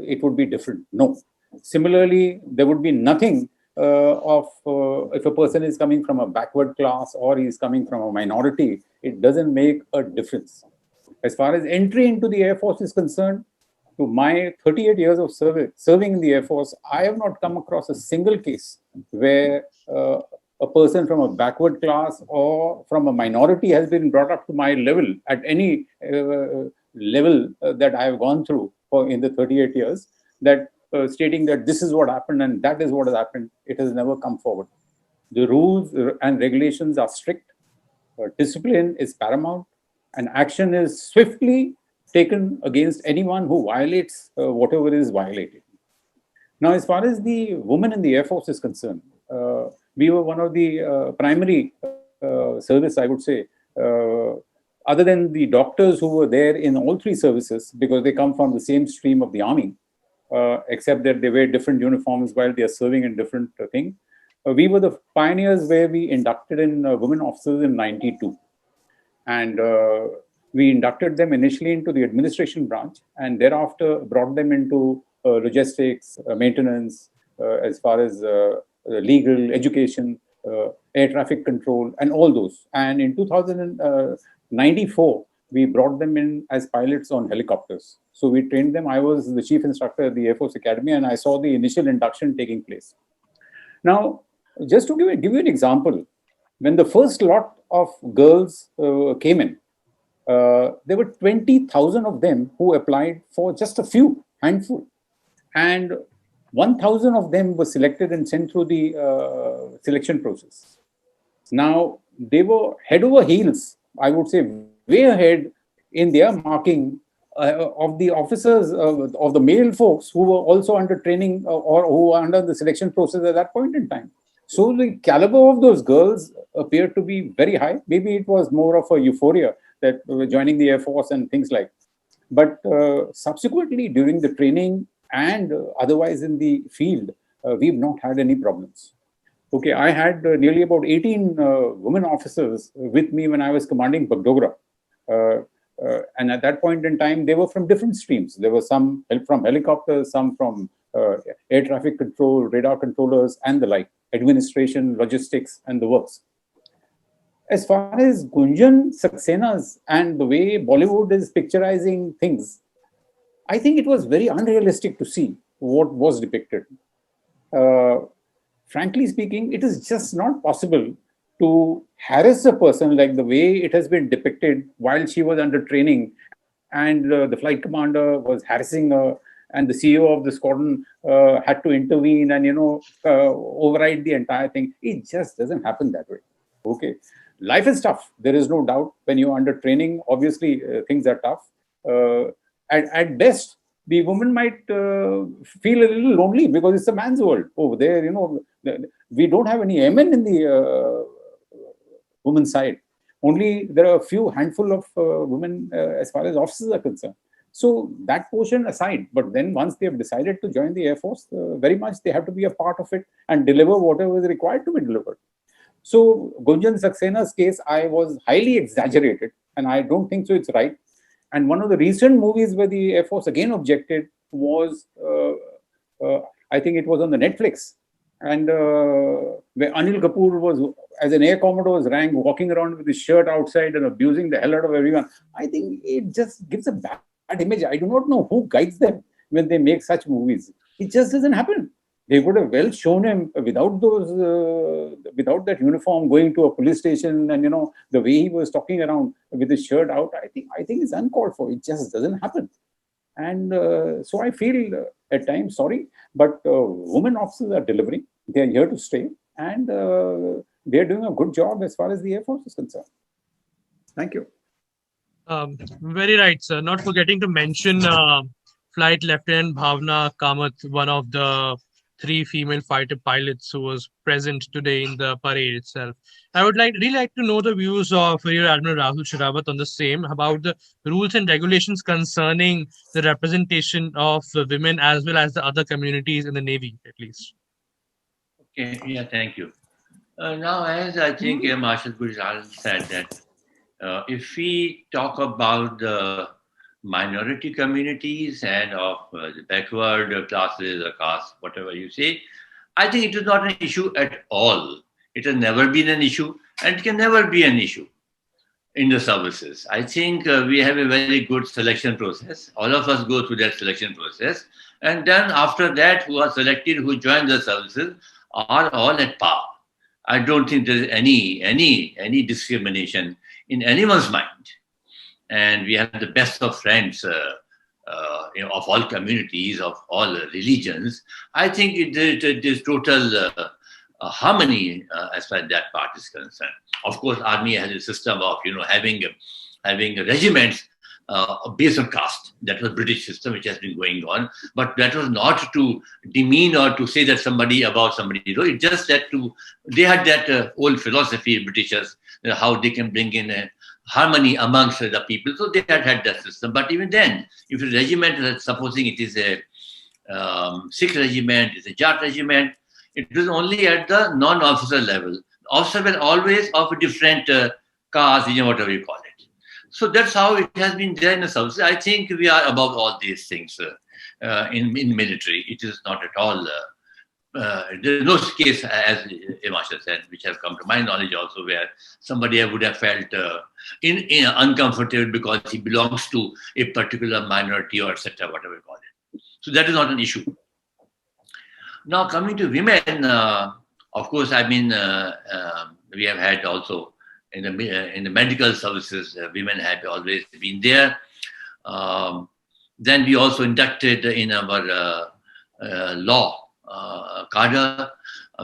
it would be different. No. Similarly, there would be nothing if a person is coming from a backward class or he's coming from a minority, it doesn't make a difference. As far as entry into the Air Force is concerned, to my 38 years of serving in the Air Force, I have not come across a single case where a person from a backward class or from a minority has been brought up to my level at any level that I have gone through in the 38 years, that stating that this is what happened and that is what has happened. It has never come forward. The rules and regulations are strict. Discipline is paramount, and action is swiftly taken against anyone who violates whatever is violated. Now, as far as the woman in the Air Force is concerned, We were one of the primary service, I would say, other than the doctors who were there in all three services, because they come from the same stream of the army, except that they wear different uniforms while they are serving in different things. We were the pioneers where we inducted in women officers in 92. And we inducted them initially into the administration branch and thereafter brought them into logistics, maintenance, as far as legal, education, air traffic control, and all those. And in 1994, we brought them in as pilots on helicopters. So we trained them. I was the chief instructor at the Air Force Academy, and I saw the initial induction taking place. Now, just to give you an example, when the first lot of girls came in, there were 20,000 of them who applied for just a few, handful. And 1,000 of them were selected and sent through the selection process. Now, they were head over heels, I would say, way ahead in their marking of the officers, of the male folks who were also under training or who were under the selection process at that point in time. So the caliber of those girls appeared to be very high. Maybe it was more of a euphoria that joining the Air Force and things like. But subsequently, during the training and otherwise in the field, we've not had any problems. Okay, I had nearly about 18 women officers with me when I was commanding Bagdogra. And at that point in time, they were from different streams. There were some from helicopters, some from air traffic control, radar controllers, and the like, administration, logistics, and the works. As far as Gunjan Saxena's and the way Bollywood is picturizing things, I think it was very unrealistic to see what was depicted. Frankly speaking, it is just not possible to harass a person like the way it has been depicted while she was under training, and the flight commander was harassing her, and the CEO of the squadron had to intervene and override the entire thing. It just doesn't happen that way. Okay, life is tough. There is no doubt. When you're under training, obviously things are tough. At best, the woman might feel a little lonely because it's a man's world over there. We don't have any men in the women's side. Only there are a few handful of women as far as officers are concerned. So that portion aside, but then once they have decided to join the Air Force, very much they have to be a part of it and deliver whatever is required to be delivered. So Gunjan Saxena's case, I was highly exaggerated, and I don't think so it's right. And one of the recent movies where the Air Force again objected was, I think it was on the Netflix, and where Anil Kapoor was, as an Air Commodore's rank, walking around with his shirt outside and abusing the hell out of everyone. I think it just gives a bad image. I do not know who guides them when they make such movies. It just doesn't happen. They would have well shown him without those, without that uniform, going to a police station, and the way he was talking around with his shirt out. I think it's uncalled for. It just doesn't happen. And so I feel at times sorry, but women officers are delivering. They are here to stay, and they are doing a good job as far as the Air Force is concerned. Thank you. Very right, sir. Not forgetting to mention Flight Lieutenant Bhavna Kamath, one of the 3 female fighter pilots who was present today in the parade itself. I would really like to know the views of Rear Admiral Rahul Shrawat on the same, about the rules and regulations concerning the representation of women as well as the other communities in the Navy, at least. Okay, yeah, thank you. Now, as I think Air Marshal Gujral said that if we talk about the minority communities and of the backward classes or castes, whatever you say, I think it is not an issue at all. It has never been an issue, and it can never be an issue in the services. I think we have a very good selection process. All of us go through that selection process, and then after that, who are selected, who join the services, are all at par. I don't think there is any discrimination in anyone's mind. And we have the best of friends of all communities, of all religions. I think there's total harmony as far as that part is concerned. Of course, Army has a system of having regiments, based on caste. That was British system which has been going on, but that was not to demean or to say that somebody above somebody. It's just that they had that old philosophy, Britishers, how they can bring in harmony amongst the people. So they had that system. But even then, if a regiment, supposing it is a Sikh regiment, it's a Jat regiment, it was only at the non-officer level. Officer were always of a different caste, whatever you call it. So that's how it has been there in the service. I think we are above all these things in military. It is not at all. There is no case, as Marshall said, which has come to my knowledge also, where somebody would have felt uncomfortable because he belongs to a particular minority or etc., whatever you call it. So that is not an issue. Now coming to women, of course, I mean, we have had also in the medical services, women have always been there. Then we also inducted in our law cadre.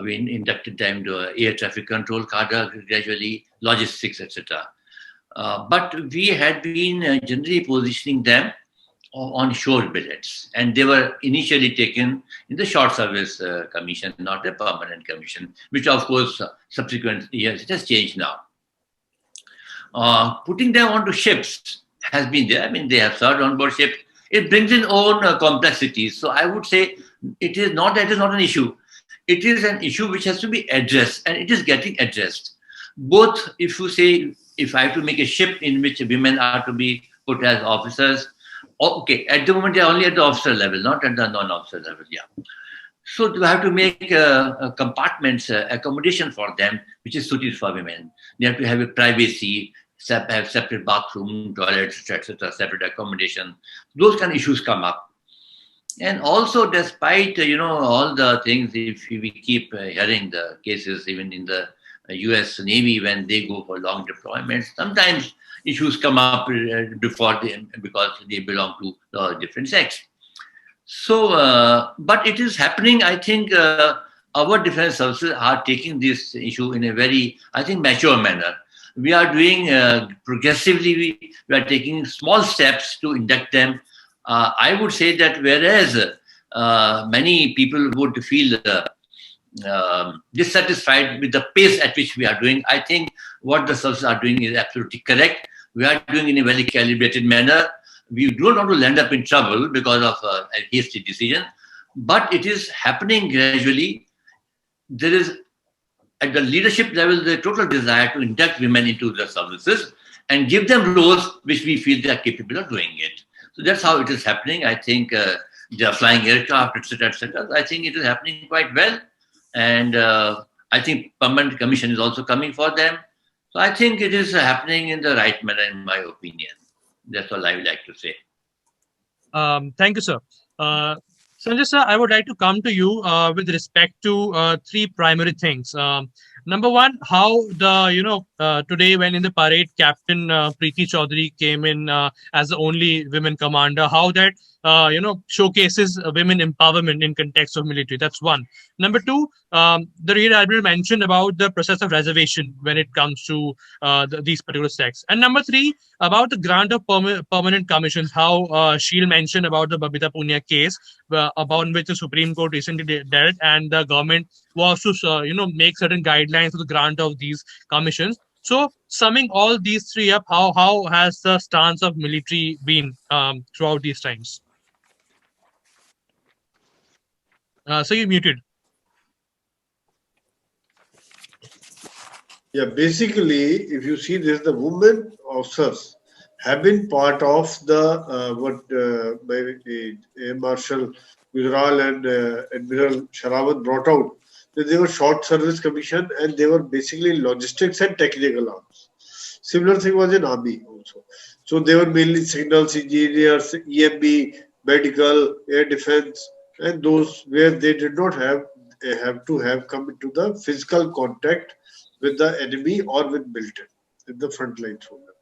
We inducted them to air traffic control cadre gradually, logistics, etc. But we had been generally positioning them on short billets, and they were initially taken in the short service commission, not the permanent commission, which of course subsequent years it has changed now. Putting them onto ships has been there. I mean, they have served on board ships. It brings in own complexities. So I would say it is not an issue. It is an issue which has to be addressed, and it is getting addressed. Both, if you say, if I have to make a ship in which women are to be put as officers, okay, at the moment they are only at the officer level, not at the non-officer level, yeah. So you have to make compartments, accommodation for them, which is suited for women. They have to have a privacy, have separate bathroom, toilets, etc., separate accommodation. Those kind of issues come up. And also, despite all the things, if we keep hearing the cases, even in the U.S. Navy when they go for long deployments, sometimes issues come up before them because they belong to the different sex. So, but it is happening. I think our defense services are taking this issue in a very, I think, mature manner. We are doing progressively. We are taking small steps to induct them. I would say that whereas many people would feel dissatisfied with the pace at which we are doing, I think what the services are doing is absolutely correct. We are doing in a very calibrated manner. We don't want to land up in trouble because of a hasty decision, but it is happening gradually. There is, at the leadership level, the total desire to induct women into the services and give them roles which we feel they are capable of doing it. So that's how it is happening. I think they are flying aircraft, etc., etc. I think it is happening quite well. And I think permanent commission is also coming for them. So I think it is happening in the right manner, in my opinion. That's all I would like to say. Thank you, sir. Sanjay sir, I would like to come to you with respect to three primary things. Number one, how the today when in the parade, Captain Preeti Chaudhary came in as the only women commander, how that showcases women empowerment in context of military. That's one. Number two, the Rear Admiral mentioned about the process of reservation when it comes to these particular sects. And number three, about the grant of permanent commissions, how Sheil mentioned about the Babita Punia case, about which the Supreme Court recently dealt, and the government was to make certain guidelines for the grant of these commissions. So, summing all these three up, how has the stance of military been throughout these times? So you muted. Yeah, basically, if you see this, the women officers have been part of the Air Marshall Gujral and Admiral Shrawat brought out. They were short service commission and they were basically logistics and technical arms. Similar thing was in Army also. So they were mainly signals engineers, EMB, medical, air defense, and those where they did not have to have come into the physical contact with the enemy or with military in the front lines for them.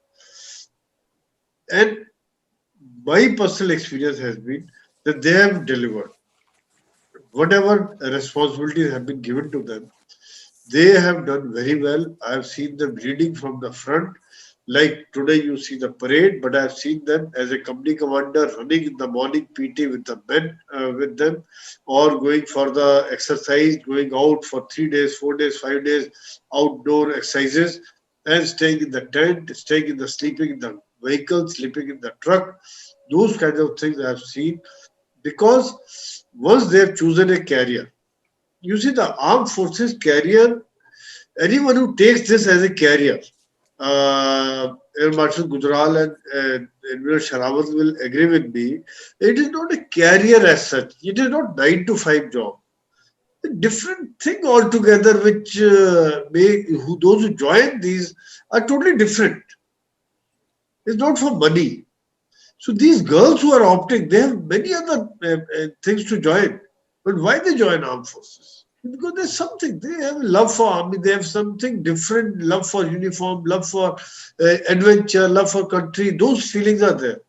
And my personal experience has been that they have delivered. Whatever responsibilities have been given to them, they have done very well. I have seen them leading from the front. Like today you see the parade, but I've seen them as a company commander running in the morning PT with the men with them, or going for the exercise, going out for 3 days, 4 days, 5 days, outdoor exercises, and staying in the tent, staying in the sleeping in the vehicle, sleeping in the truck. Those kinds of things I've seen, because once they've chosen a career, you see the armed forces career, anyone who takes this as a career, Air Marshal Gujral and Admiral Shrawat will agree with me. It is not a career as such. It is not 9 to 5 job. A different thing altogether, which those who join these are totally different. It's not for money. So these girls who are opting, they have many other things to join. But why they join armed forces? Because there's something. They have a love for army. They have something different. Love for uniform. Love for adventure. Love for country. Those feelings are there.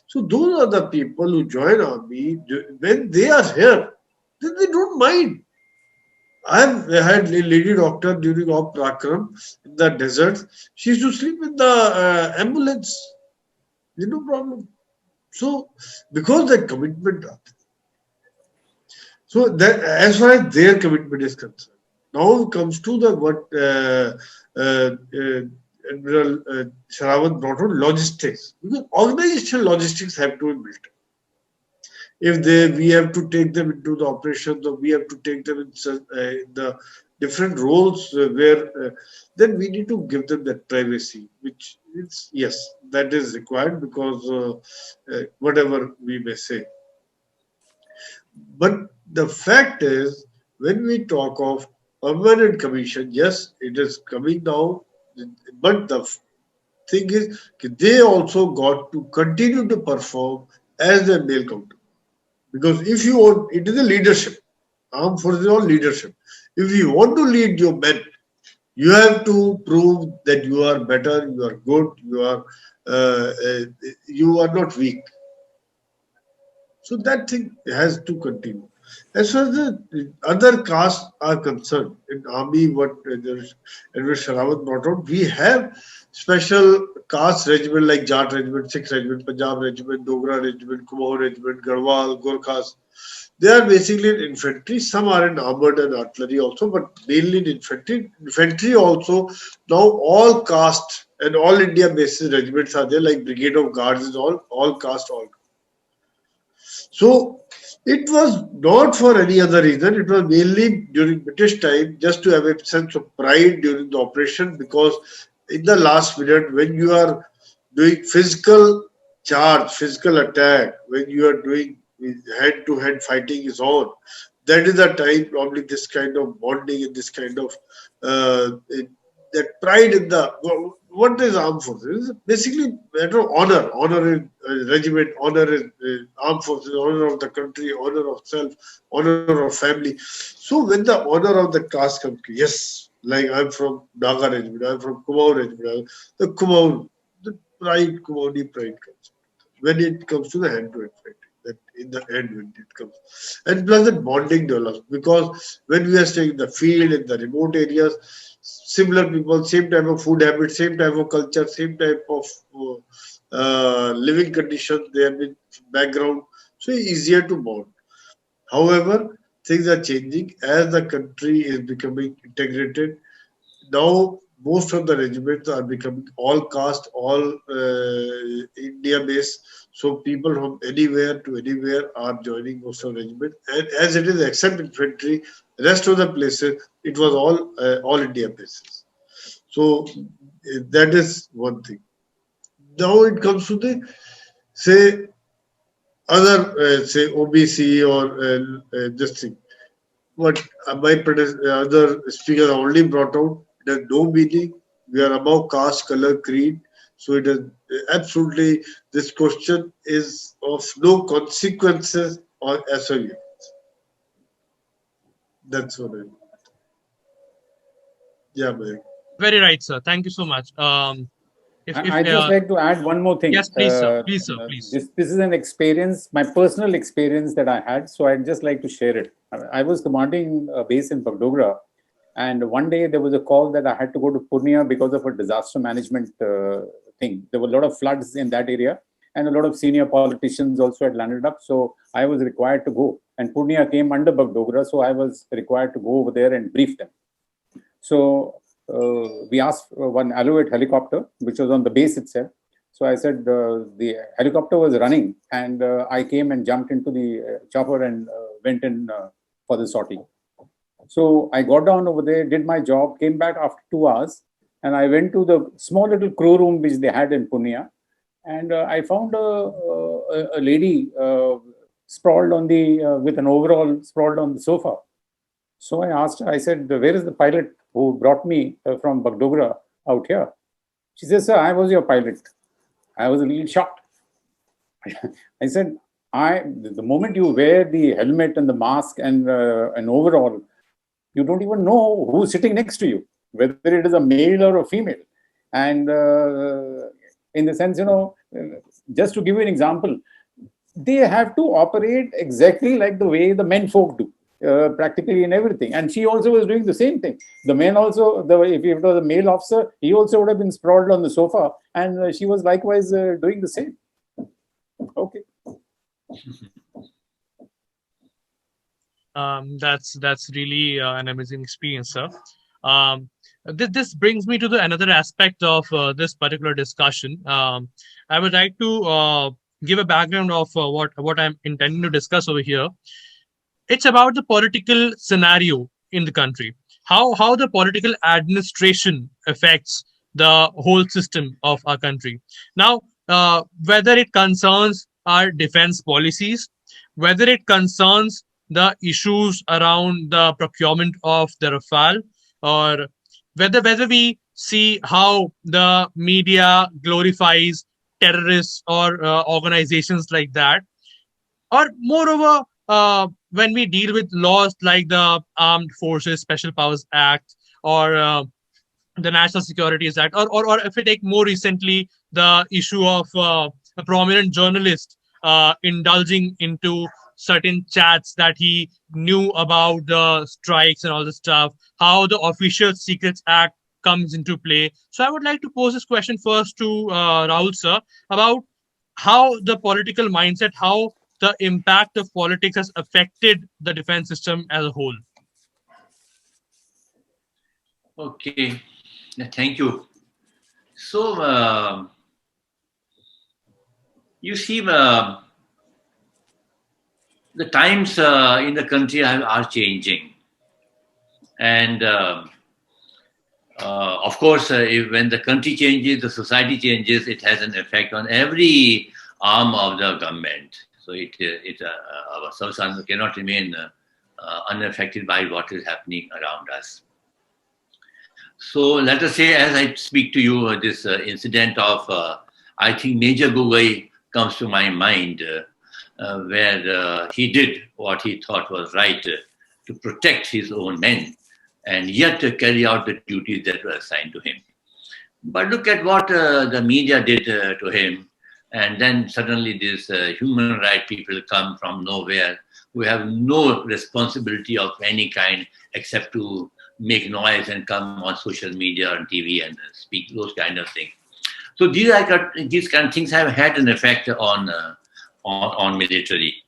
So those are the people who join army. When they are here, then they don't mind. I've had a lady doctor during Op Prakram in the desert. She used to sleep in the ambulance. There's no problem. So, because that commitment, so that as far as their commitment is concerned, now it comes to the what Admiral Shrawat brought on logistics. Because organizational logistics have to be built. If we have to take them into the operations, or we have to take them in the different roles then we need to give them that privacy, which is, yes, that is required, because whatever we may say. But the fact is, when we talk of permanent commission, yes, it is coming down, but the thing is, they also got to continue to perform as their male counterpart. Because if you want, it is a leadership. Armed forces or leadership. If you want to lead your men, you have to prove that you are better, you are good, you are not weak. So that thing has to continue. As far as the other castes are concerned, in army, what Admiral Shrawat brought out, we have special caste regiment like Jat regiment, Sikh regiment, Punjab regiment, Dogra regiment, Kumaon regiment, Garhwal, Gorkhas. They are basically in infantry. Some are in armored and artillery also, but mainly in infantry. Infantry also, now all caste and all India basis regiments are there, like Brigade of Guards is all caste, all. So it was not for any other reason. It was mainly during British time, just to have a sense of pride during the operation, because in the last minute, when you are doing physical charge, physical attack, when you are doing hand-to-hand fighting is on, that is the time probably this kind of bonding and this kind of that pride in the what is armed forces? It's basically matter of honor. Honor is regiment, honor is armed forces, honor of the country, honor of self, honor of family. So when the honor of the caste comes, yes, like I'm from Naga regiment, I'm from Kumaon regiment, the Kumaon, the pride, Kumaoni pride comes when it comes to the hand-to-hand fighting. That in the end when it comes, and plus that bonding develops, because when we are staying in the field, in the remote areas, similar people, same type of food habits, same type of culture, same type of living conditions, they have been background, so it's easier to bond. However, things are changing as the country is becoming integrated. Now most of the regiments are becoming all caste, all India based. So people from anywhere to anywhere are joining most of the regiment. And as it is, except infantry, rest of the places, it was all India bases. So that is one thing. Now it comes to the, say, other, say, OBC or this thing. What my other speakers only brought out, it has no meaning. We are above caste, color, creed. So it is absolutely, this question is of no consequences or SOU. That's what I mean. Yeah, man. Very right, sir. Thank you so much. I'd just like to add one more thing. Yes, please, sir. Please, sir. Please. This is an experience, my personal experience that I had. So I'd just like to share it. I was commanding a base in Bagdogra. And one day there was a call that I had to go to Purnia because of a disaster management thing. There were a lot of floods in that area, and a lot of senior politicians also had landed up. So I was required to go. And Purnia came under Bagdogra, so I was required to go over there and brief them. So we asked one Alouette helicopter, which was on the base itself. So I said the helicopter was running, and I came and jumped into the chopper and went in for the sortie. So I got down over there, did my job, came back after 2 hours, and I went to the small little crew room which they had in Pune, and I found a lady sprawled on the with an overall sprawled on the sofa. So I asked her, I said, "Where is the pilot who brought me from Bagdogra out here?" She says, "Sir, I was your pilot." I was a little shocked. I said, the moment you wear the helmet and the mask and an overall, you don't even know who's sitting next to you, whether it is a male or a female. And in the sense, just to give you an example, they have to operate exactly like the way the men folk do. Practically in everything. And she also was doing the same thing. The men also, if it was a male officer, he also would have been sprawled on the sofa, and she was likewise doing the same. Okay. That's really an amazing experience, sir. This brings me to another aspect of this particular discussion. I would like to give a background of what I'm intending to discuss over here. It's about the political scenario in the country, how the political administration affects the whole system of our country. Now, whether it concerns our defense policies, whether it concerns the issues around the procurement of the Rafale, or whether we see how the media glorifies terrorists or organizations like that, or moreover, when we deal with laws like the Armed Forces Special Powers Act or the National Securities Act, or if we take more recently the issue of a prominent journalist indulging into certain chats that he knew about the strikes and all this stuff, how the Official Secrets Act comes into play. So I would like to pose this question first to Rahul sir about how the political mindset, how the impact of politics has affected the defense system as a whole. Okay, thank you. So, you see, the times in the country are changing. And of course, when the country changes, the society changes, it has an effect on every arm of the government. So our service cannot remain unaffected by what is happening around us. So let us say, as I speak to you, this incident of, I think Major Gogoi comes to my mind, where he did what he thought was right to protect his own men and yet to carry out the duties that were assigned to him. But look at what the media did to him. And then suddenly these human rights people come from nowhere who have no responsibility of any kind except to make noise and come on social media and TV and speak those kind of things. So these kind of things have had an effect on military.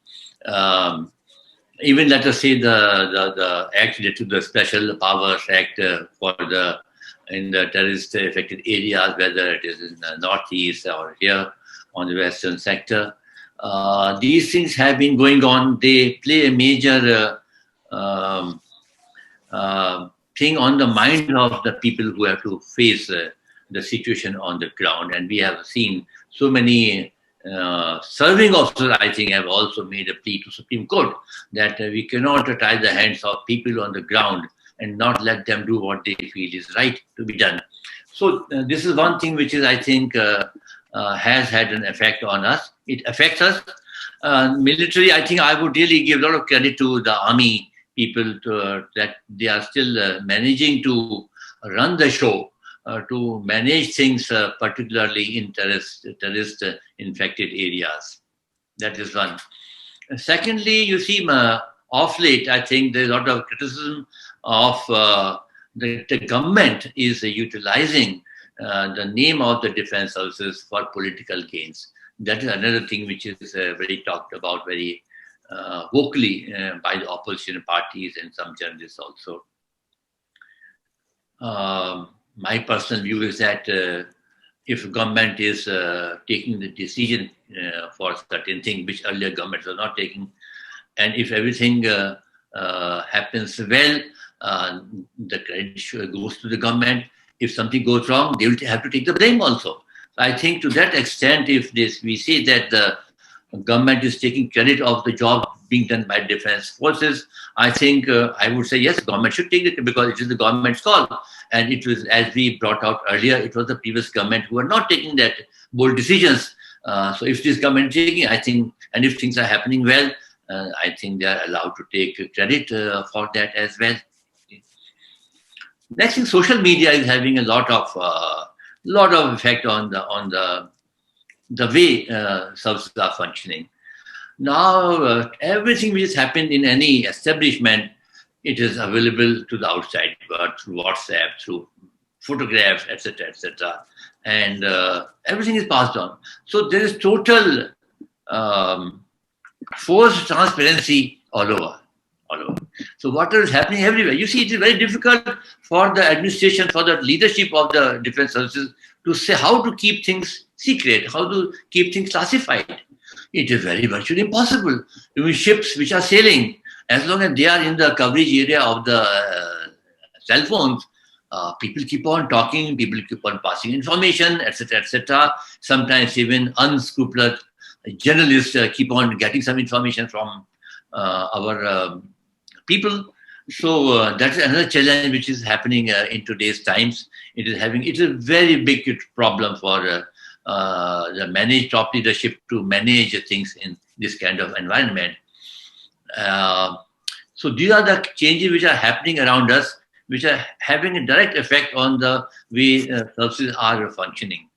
Even let us say the act related to the Special Powers Act in the terrorist affected areas, whether it is in the northeast or here on the western sector. These things have been going on. They play a major thing on the mind of the people who have to face the situation on the ground. And we have seen so many serving officers, I think, have also made a plea to Supreme Court that we cannot tie the hands of people on the ground and not let them do what they feel is right to be done. So this is one thing which is, I think, has had an effect on us. It affects us. Military, I think I would really give a lot of credit to the army people that they are still managing to run the show, to manage things, particularly in terrorist infected areas. That is one. Secondly, you see, of late, I think there's a lot of criticism of the government is utilizing the name of the defense services for political gains. That is another thing which is very talked about very vocally by the opposition parties and some journalists also. My personal view is that if government is taking the decision for certain things which earlier governments were not taking, and if everything happens well, the credit goes to the government. If something goes wrong, they will have to take the blame also. I think to that extent, if we say that the government is taking credit of the job being done by defense forces, I think I would say yes, government should take it because it is the government's call. And it was, as we brought out earlier, it was the previous government who were not taking that bold decisions. So if this government is taking, I think, and if things are happening well, I think they are allowed to take credit for that as well. Next thing, social media is having a lot of effect on the way services are functioning. Now, everything which has happened in any establishment, it is available to the outside world through WhatsApp, through photographs, etc., and everything is passed on. So there is total forced transparency all over. So what is happening everywhere? You see, it is very difficult for the administration, for the leadership of the defense services to say how to keep things secret, how to keep things classified. It is very virtually impossible. Even ships which are sailing, as long as they are in the coverage area of the cell phones, people keep on talking, people keep on passing information, etc. Sometimes even unscrupulous journalists keep on getting some information from our people. So that's another challenge which is happening in today's times. It is a very big problem for the top leadership to manage things in this kind of environment. So these are the changes which are happening around us, which are having a direct effect on the way services are functioning.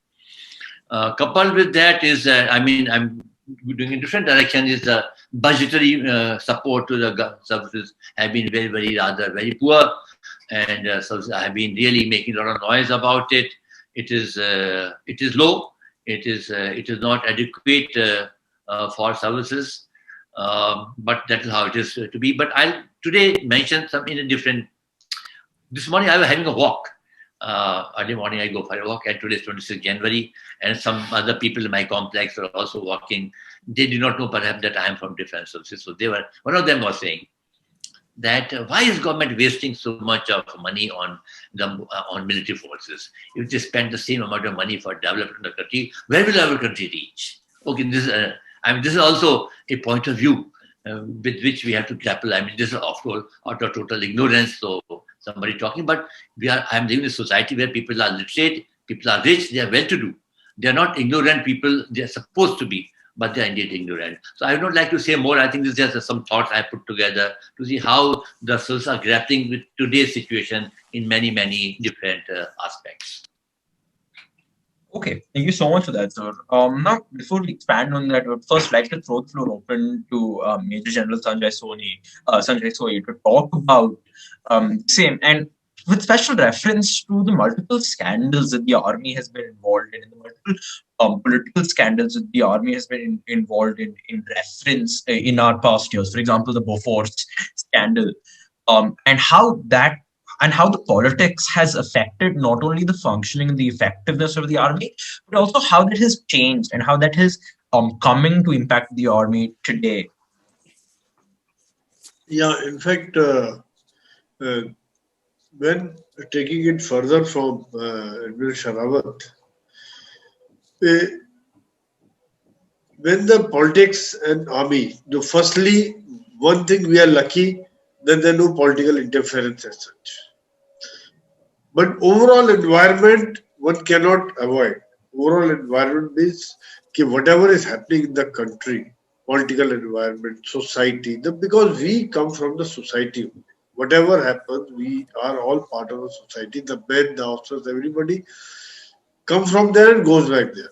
Coupled with that is, I'm doing in different direction, is the budgetary support to the services have been very poor, and services have been really making a lot of noise about it. It is low. It is not adequate for services, but that is how it is to be. But I'll today mention some in a different. This morning I was having a walk. Early morning I go for a walk, and today is 26th January, and some other people in my complex are also walking. They did not know perhaps that I am from defense services. So one of them was saying that why is government wasting so much of money on military forces? If they spend the same amount of money for development of the country, where will our country reach? Okay, this is also a point of view with which we have to grapple. This is out of total ignorance. So somebody talking, but I'm living in a society where people are literate, people are rich, they are well-to-do. They are not ignorant people. They are supposed to be, but they are indeed ignorant. So I would not like to say more. I think this is just some thoughts I put together to see how the services are grappling with today's situation in many different aspects. Okay, thank you so much for that, sir. Now, before we expand on that, I would first like to throw the floor open to Major General Sanjay Soi to talk about same, and with special reference to the multiple scandals that the army has been involved in the multiple political scandals that the army has been involved in reference in our past years. For example, the Bofors scandal, and how the politics has affected not only the functioning and the effectiveness of the army, but also how that has changed and how that has coming to impact the army today. Yeah, in fact, when taking it further from Admiral Shrawat, when the politics and army, firstly, one thing we are lucky that there is no political interference as such. But overall environment, one cannot avoid. Overall environment means whatever is happening in the country, political environment, society, because we come from the society. Whatever happens, we are all part of the society. The men, the officers, everybody come from there and goes back there.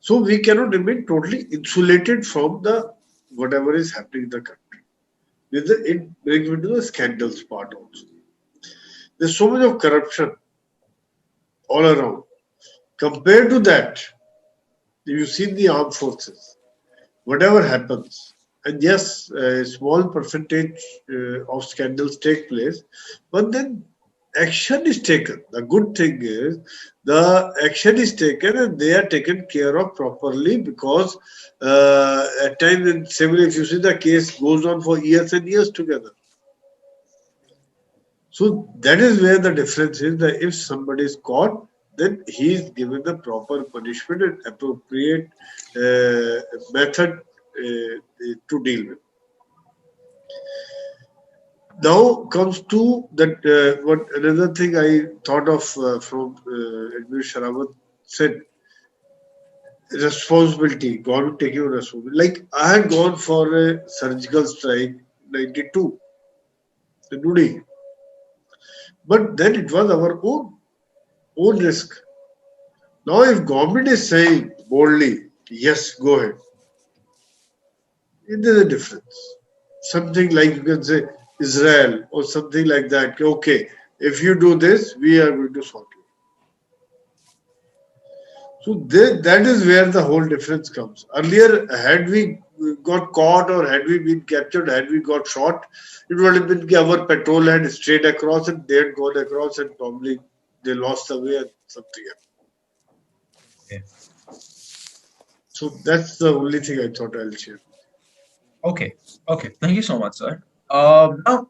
So we cannot remain totally insulated from the whatever is happening in the country. It brings me to the scandals part also. There's so much of corruption all around. Compared to that, you see the armed forces, whatever happens, and yes, a small percentage of scandals take place, but then action is taken. The good thing is the action is taken and they are taken care of properly, because at times in civil, if you see, the case goes on for years and years together. So that is where the difference is, that if somebody is caught, then he is given the proper punishment and appropriate method to deal with. Now comes to that what another thing I thought of from Admiral Shrawat said, responsibility, government taking responsibility. Like I had gone for a surgical strike 92 in Nudi, but then it was our own risk. Now if government is saying boldly, yes, go ahead, it is a difference. Something like you can say Israel or something like that. Okay, if you do this, we are going to sort you. So that is where the whole difference comes. Earlier, had we got caught or had we been captured, had we got shot, it would have been our patrol had strayed across and they had gone across and probably they lost the way and something else. Okay. So that's the only thing I thought I'll share. Okay. Thank you so much, sir. Now,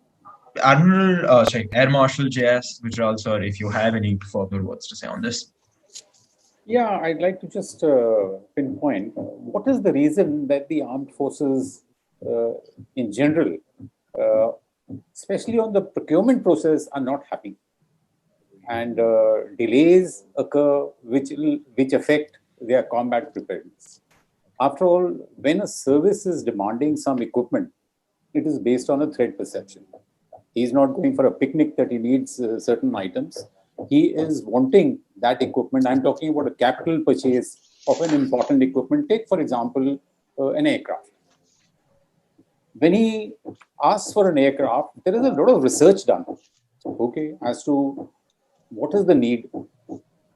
Admiral, Air Marshall J.S. Gujral, sir, if you have any further words to say on this. Yeah, I'd like to just pinpoint what is the reason that the armed forces in general, especially on the procurement process, are not happy. And delays occur which affect their combat preparedness. After all, when a service is demanding some equipment, it is based on a threat perception. He's not going for a picnic that he needs certain items. He is wanting that equipment. I'm talking about a capital purchase of an important equipment. Take, for example, an aircraft. When he asks for an aircraft, there is a lot of research done, okay, as to what is the need,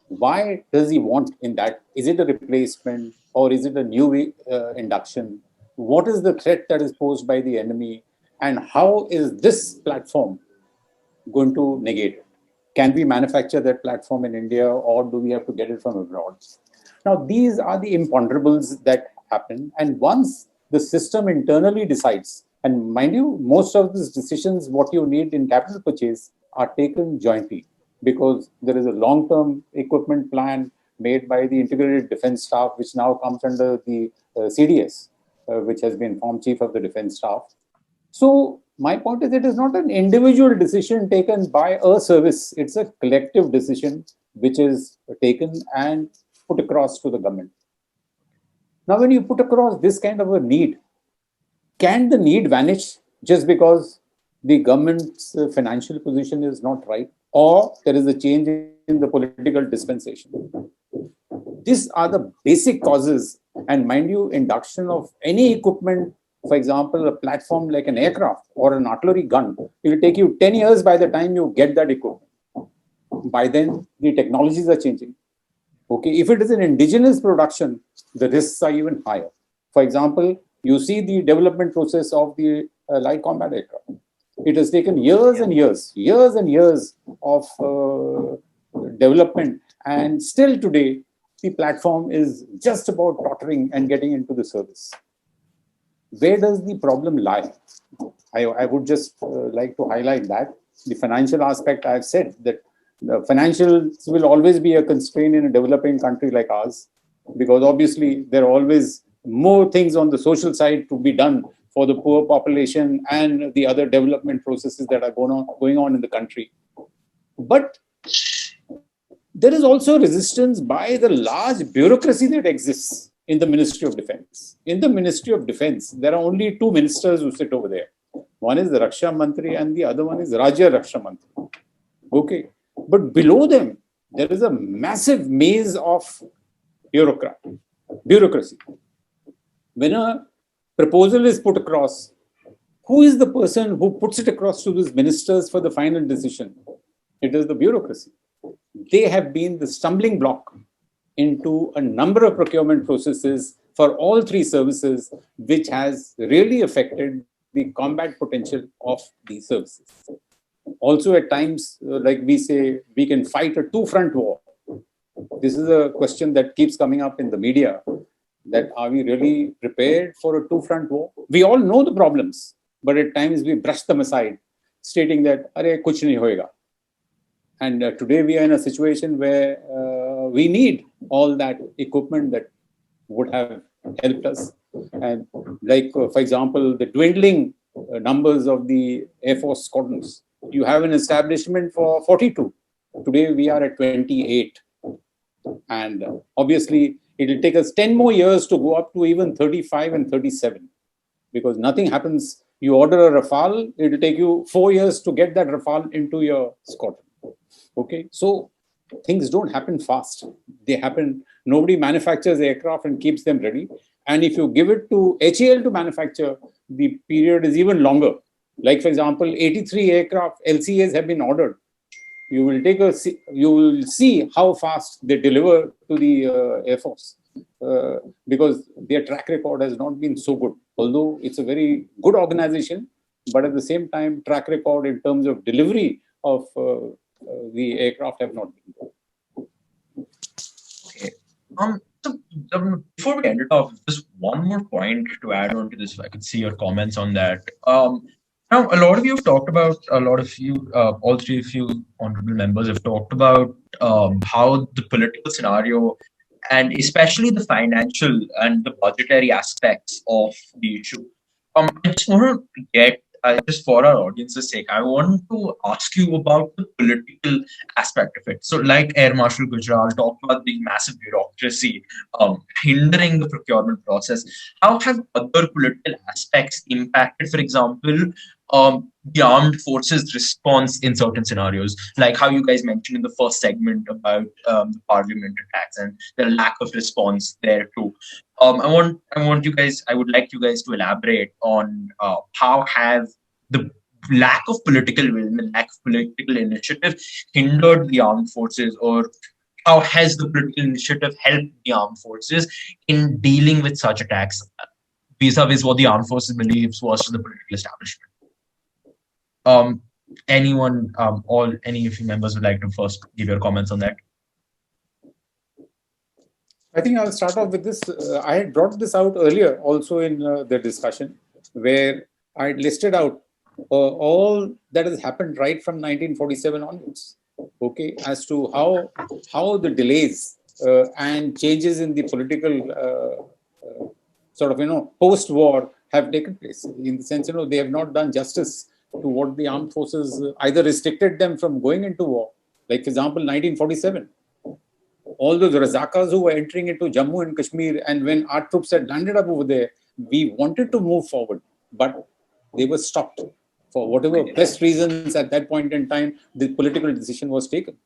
why does he want in that? Is it a replacement or is it a new induction? What is the threat that is posed by the enemy? And how is this platform going to negate it? Can we manufacture that platform in India or do we have to get it from abroad? Now, these are the imponderables that happen. And once the system internally decides, and mind you, most of these decisions, what you need in capital purchase are taken jointly, because there is a long-term equipment plan made by the Integrated Defense Staff, which now comes under the CDS, which has been formed Chief of the Defense Staff. So my point is, it is not an individual decision taken by a service. It's a collective decision which is taken and put across to the government. Now, when you put across this kind of a need, can the need vanish just because the government's financial position is not right, or there is a change in the political dispensation? These are the basic causes. And mind you, induction of any equipment, for example, a platform like an aircraft or an artillery gun, it will take you 10 years by the time you get that equipment. By then, the technologies are changing. Okay, if it is an indigenous production, the risks are even higher. For example, you see the development process of the light combat aircraft. It has taken years and years of development, and still today, the platform is just about tottering and getting into the service. Where does the problem lie? I would just like to highlight that. The financial aspect, I've said that the financials will always be a constraint in a developing country like ours, because obviously there are always more things on the social side to be done for the poor population and the other development processes that are going on in the country. But there is also resistance by the large bureaucracy that exists in the Ministry of Defense. In the Ministry of Defense, there are only two ministers who sit over there. One is the Raksha Mantri and the other one is Rajya Raksha Mantri. Okay. But below them, there is a massive maze of bureaucracy. When a proposal is put across, who is the person who puts it across to these ministers for the final decision? It is the bureaucracy. they have been the stumbling block into a number of procurement processes for all three services, which has really affected the combat potential of these services. Also, at times, like we say, we can fight a two-front war. This is a question that keeps coming up in the media, that are we really prepared for a two-front war? We all know the problems, but at times we brush them aside, stating that, "Arey, kuch nahi hoega." And today we are in a situation where we need all that equipment that would have helped us. And like, for example, the dwindling numbers of the Air Force squadrons. You have an establishment for 42. Today we are at 28. And obviously, it will take us 10 more years to go up to even 35 and 37. Because nothing happens. You order a Rafale, it will take you 4 years to get that Rafale into your squadron. Okay, so things don't happen fast. They happen, nobody manufactures aircraft and keeps them ready. And if you give it to HAL to manufacture, the period is even longer. Like, for example, 83 aircraft LCAs have been ordered. You will see how fast they deliver to the Air Force, because their track record has not been so good. Although it's a very good organization, but at the same time, track record in terms of delivery of the aircraft have not been good. Okay. So before we end it off, just one more point to add on to this. If I could see your comments on that. Now, a lot of you have talked about, all three of you honorable members have talked about how the political scenario and especially the financial and the budgetary aspects of the issue. I just want to get, just for our audience's sake, I want to ask you about the political aspect of it. So, like Air Marshal Gujral talked about the massive bureaucracy hindering the procurement process. How have other political aspects impacted, for example, the armed forces response in certain scenarios, like how you guys mentioned in the first segment about the parliament attacks and the lack of response there too. I would like you guys to elaborate on how have the lack of political will and the lack of political initiative hindered the armed forces, or how has the political initiative helped the armed forces in dealing with such attacks vis-a-vis what the armed forces believes was the political establishment? Any of you members would like to first give your comments on that? I think I'll start off with this. I had brought this out earlier also in the discussion, where I had listed out all that has happened right from 1947 onwards. Okay, as to how the delays and changes in the political post-war have taken place. In the sense, they have not done justice to what the armed forces either restricted them from going into war. Like, for example, 1947. All those Razakas who were entering into Jammu and Kashmir, and when our troops had landed up over there, we wanted to move forward, but they were stopped for whatever best reasons at that point in time. The political decision was taken.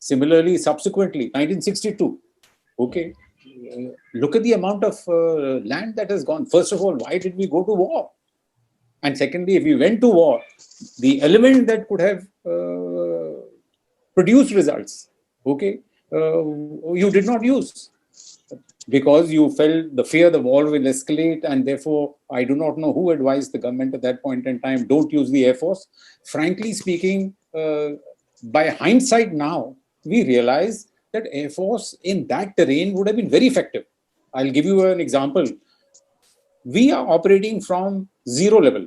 Similarly, subsequently, 1962. Okay, look at the amount of land that has gone. First of all, why did we go to war? And secondly, if we went to war, the element that could have produced results, okay, you did not use, because you felt the fear the war will escalate, and therefore I do not know who advised the government at that point in time, don't use the Air Force. Frankly speaking, by hindsight now, we realize that Air Force in that terrain would have been very effective. I'll give you an example. We are operating from zero level.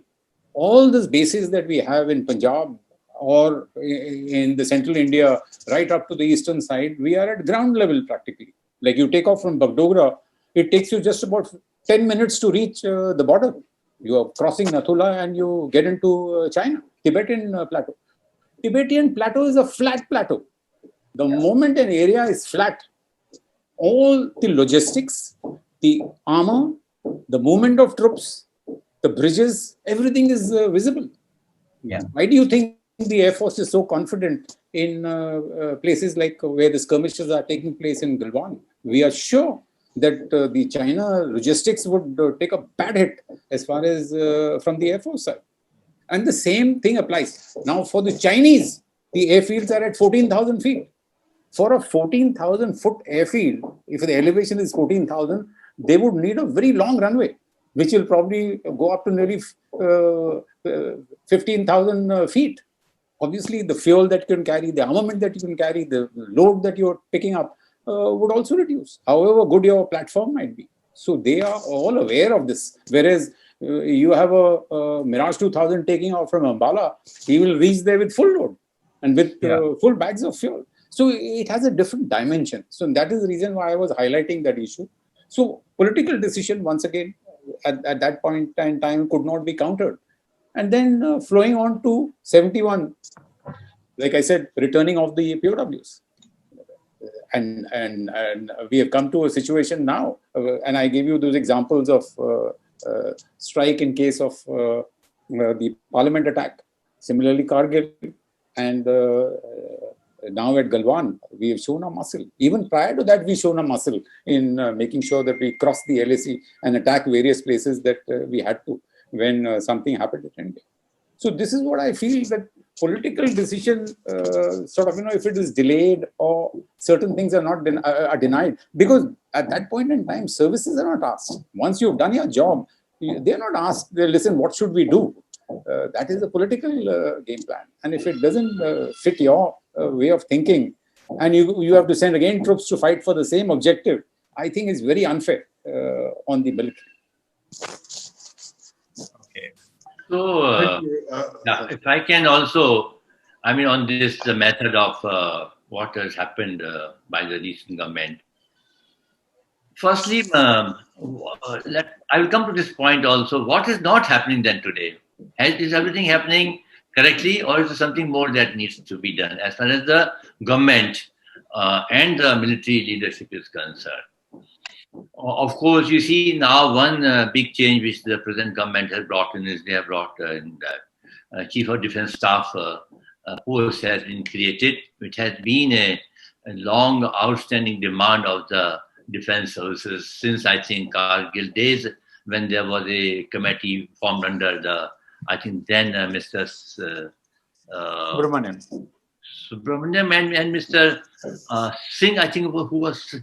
All these bases that we have in Punjab or in the central India, right up to the eastern side, we are at ground level practically. Like, you take off from Bagdogra, it takes you just about 10 minutes to reach the border. You are crossing Nathula and you get into China, Tibetan plateau. Tibetan plateau is a flat plateau. The moment an area is flat, all the logistics, the armor, the movement of troops, the bridges, everything is visible. Yeah. Why do you think the Air Force is so confident in places like where the skirmishes are taking place in Galwan? We are sure that the China logistics would take a bad hit as far as from the Air Force side. And the same thing applies. Now, for the Chinese, the airfields are at 14,000 feet. For a 14,000-foot airfield, if the elevation is 14,000, they would need a very long runway, which will probably go up to nearly 15,000 feet. Obviously, the fuel that you can carry, the armament that you can carry, the load that you're picking up would also reduce, however good your platform might be. So they are all aware of this. Whereas you have a Mirage 2000 taking off from Ambala, he will reach there with full load and with full bags of fuel. So it has a different dimension. So that is the reason why I was highlighting that issue. So political decision, once again, at that point in time could not be countered. And then flowing on to 71, like I said, returning of the POWs. And we have come to a situation now, and I gave you those examples of strike in case of the parliament attack. Similarly, Kargil, and now at Galwan, we have shown a muscle. Even prior to that, we shown a muscle in making sure that we cross the LAC and attack various places that we had to when something happened at India. So this is what I feel, that political decision, if it is delayed or certain things are not are denied, because at that point in time, services are not asked. Once you've done your job, they're not asked, listen, what should we do? That is a political game plan. And if it doesn't fit your way of thinking, and you have to send again troops to fight for the same objective, I think it's very unfair on the military. Okay. So, if I can also, on this, the method of what has happened by the recent government. Firstly, I will come to this point also. What is not happening then today? Is everything happening correctly, or is there something more that needs to be done as far as the government and the military leadership is concerned? Of course, you see now one big change which the present government has brought in is they have brought in the Chief of Defence Staff post has been created, which has been a long outstanding demand of the defence services since, I think, Kargil days, when there was a committee formed under the, I think then Mr. Subramaniam and Mr. Singh, I think, who was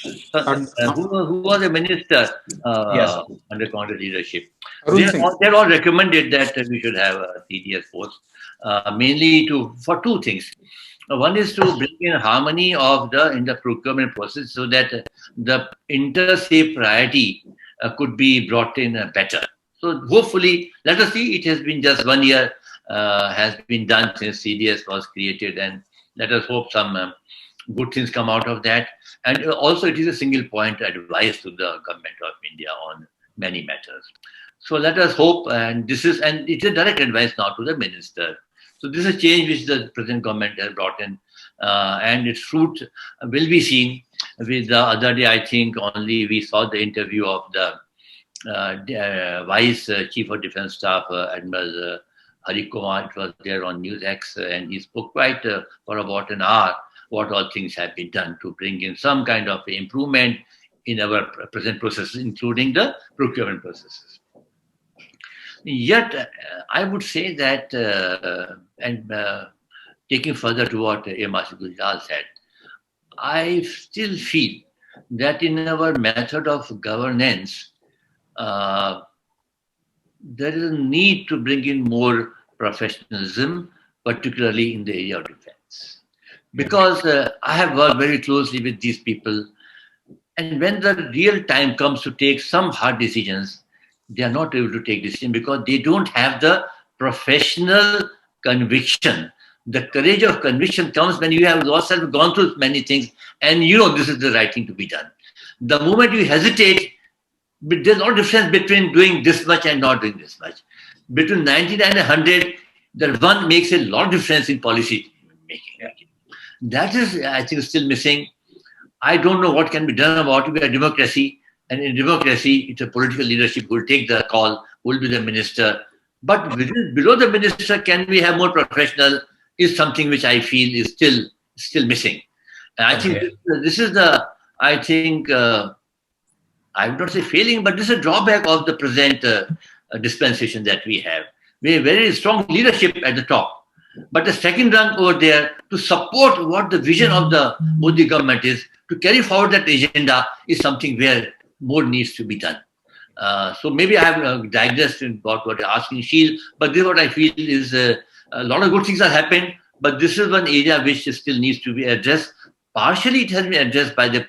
who was a minister under Congress leadership. They all recommended that we should have a CDS post, mainly for two things. One is to bring in harmony in the procurement process so that the inter-state priority could be brought in better. So hopefully, let us see, it has been just 1 year has been done since CDS was created, and let us hope some good things come out of that. And also it is a single point advice to the government of India on many matters. So let us hope, and it's a direct advice now to the minister. So this is a change which the present government has brought in, and its fruit will be seen. With the other day, I think only we saw the interview of the Vice Chief of Defence Staff, Admiral Hari Kumar. It was there on NewsX, and he spoke quite for about an hour what all things have been done to bring in some kind of improvement in our present processes, including the procurement processes. Yet, I would say that, taking further to what Air Marshal Gujral said, I still feel that in our method of governance, there is a need to bring in more professionalism, particularly in the area of defense. Because I have worked very closely with these people, and when the real time comes to take some hard decisions, they are not able to take decisions because they don't have the professional conviction. The courage of conviction comes when you have yourself gone through many things and you know this is the right thing to be done. The moment you hesitate, there's no difference between doing this much and not doing this much. Between 99 and 100, the one makes a lot of difference in policy making. That is, I think, still missing. I don't know what can be done about it. We are a democracy, and in democracy, it's a political leadership who will take the call, who will be the minister. But below the minister, can we have more professional? Is something which I feel is still missing. And I think this is the, I think, I would not say failing, but this is a drawback of the present dispensation that we have. We have very strong leadership at the top, But the second rung over there to support what the vision of the Modi government is, to carry forward that agenda is something where more needs to be done. So maybe I have digressed about what you're asking, Sheel, but this is what I feel is a lot of good things have happened, but this is one area which still needs to be addressed. Partially, it has been addressed by the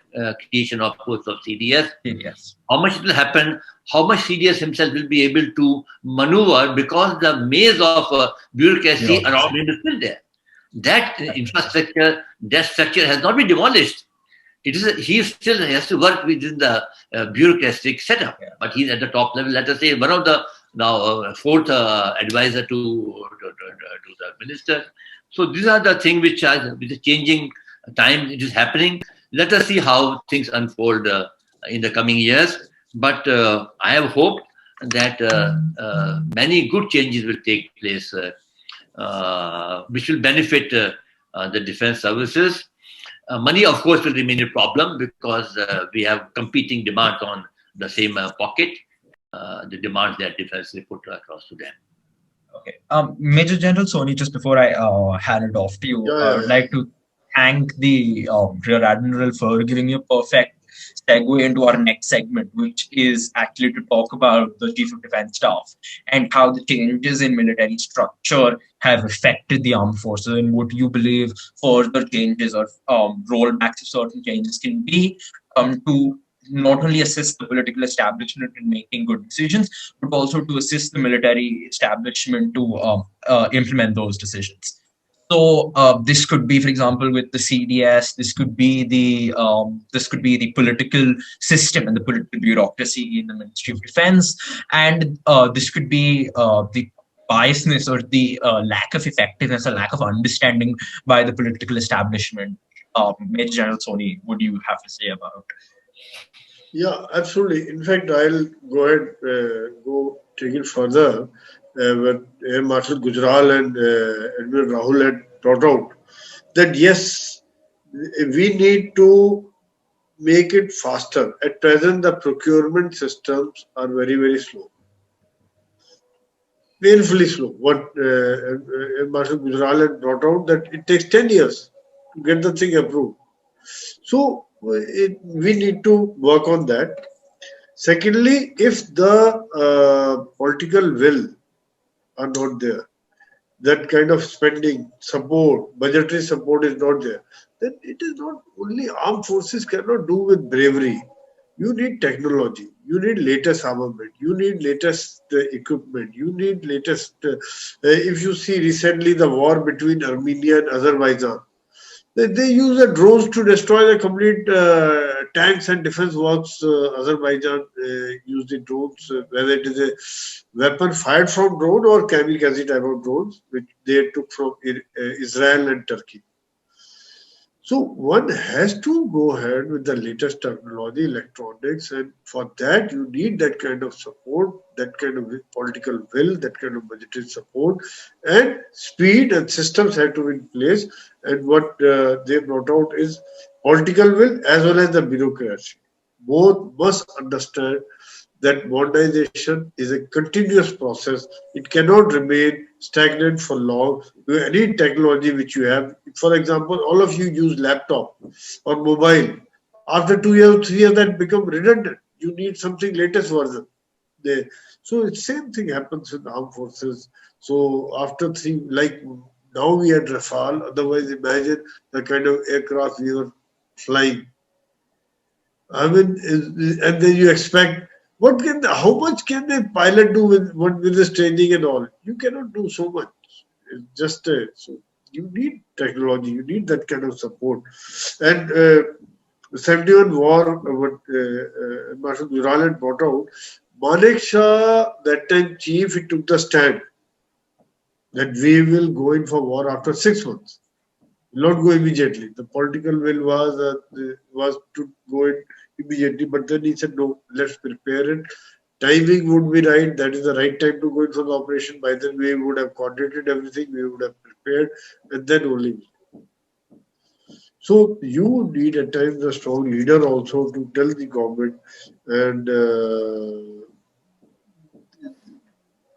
creation of posts of CDS. Yes. How much it will happen, how much CDS himself will be able to maneuver because the maze of bureaucracy around him is still there. That infrastructure, that structure has not been demolished. He still has to work within the bureaucratic setup, but he's at the top level. Let us say one of the now fourth advisor to the minister. So these are the things which are with the changing time it is happening. Let us see how things unfold in the coming years. But I have hope that many good changes will take place, which will benefit the defense services. Money, of course, will remain a problem because we have competing demands on the same pocket, the demands that defense will put across to them. Okay. Major General Soni, just before I hand it off to you, I would like to thank the Rear Admiral for giving you a perfect segue into our next segment, which is actually to talk about the Chief of Defense Staff and how the changes in military structure have affected the armed forces and what you believe further changes or rollbacks of certain changes can be to not only assist the political establishment in making good decisions, but also to assist the military establishment to implement those decisions. So this could be, for example, with the CDS. This could be the political system and the political bureaucracy in the Ministry of Defense, and this could be the biasness or the lack of effectiveness or lack of understanding by the political establishment. Major General Soni, what do you have to say about? Yeah, absolutely. In fact, I'll go ahead, take it further. What Air Marshal Gujral and Admiral Rahul had brought out, that yes, we need to make it faster. At present, the procurement systems are very, very slow. Painfully slow. What Air Marshal Gujral had brought out, that it takes 10 years to get the thing approved. So we need to work on that. Secondly, if the political will are not there, that kind of spending, support, budgetary support is not there, then it is not only armed forces cannot do with bravery. You need technology, you need latest armament, you need latest equipment, you need latest. If you see recently the war between Armenia and Azerbaijan, they use the drones to destroy the complete tanks and defense works. Azerbaijan use the drones, whether it is a weapon fired from drone or kamikaze type of drones, which they took from Israel and Turkey. So one has to go ahead with the latest technology, electronics, and for that you need that kind of support, that kind of political will, that kind of budgetary support, and speed and systems have to be in place. And what they brought out is political will as well as the bureaucracy. Both must understand that modernization is a continuous process. It cannot remain stagnant for long. Any technology which you have, for example, all of you use laptop or mobile. After 2 years, 3 years, that become redundant. You need something latest version. So the same thing happens with armed forces. So after like now we had Rafale. Otherwise, imagine the kind of aircraft we were flying. I mean, and then you expect. How much can the pilot do with this training and all? You cannot do so much. It's just so you need technology. You need that kind of support. And 71 war, what Marshal Gujral had brought out, Manek Shah, that time chief, he took the stand that we will go in for war after 6 months. Not go immediately. The political will was to go in immediately, but then he said, no, let's prepare it. Timing would be right. That is the right time to go in for the operation. By then we would have coordinated everything. We would have prepared, and then only. So you need at times a strong leader also to tell the government, and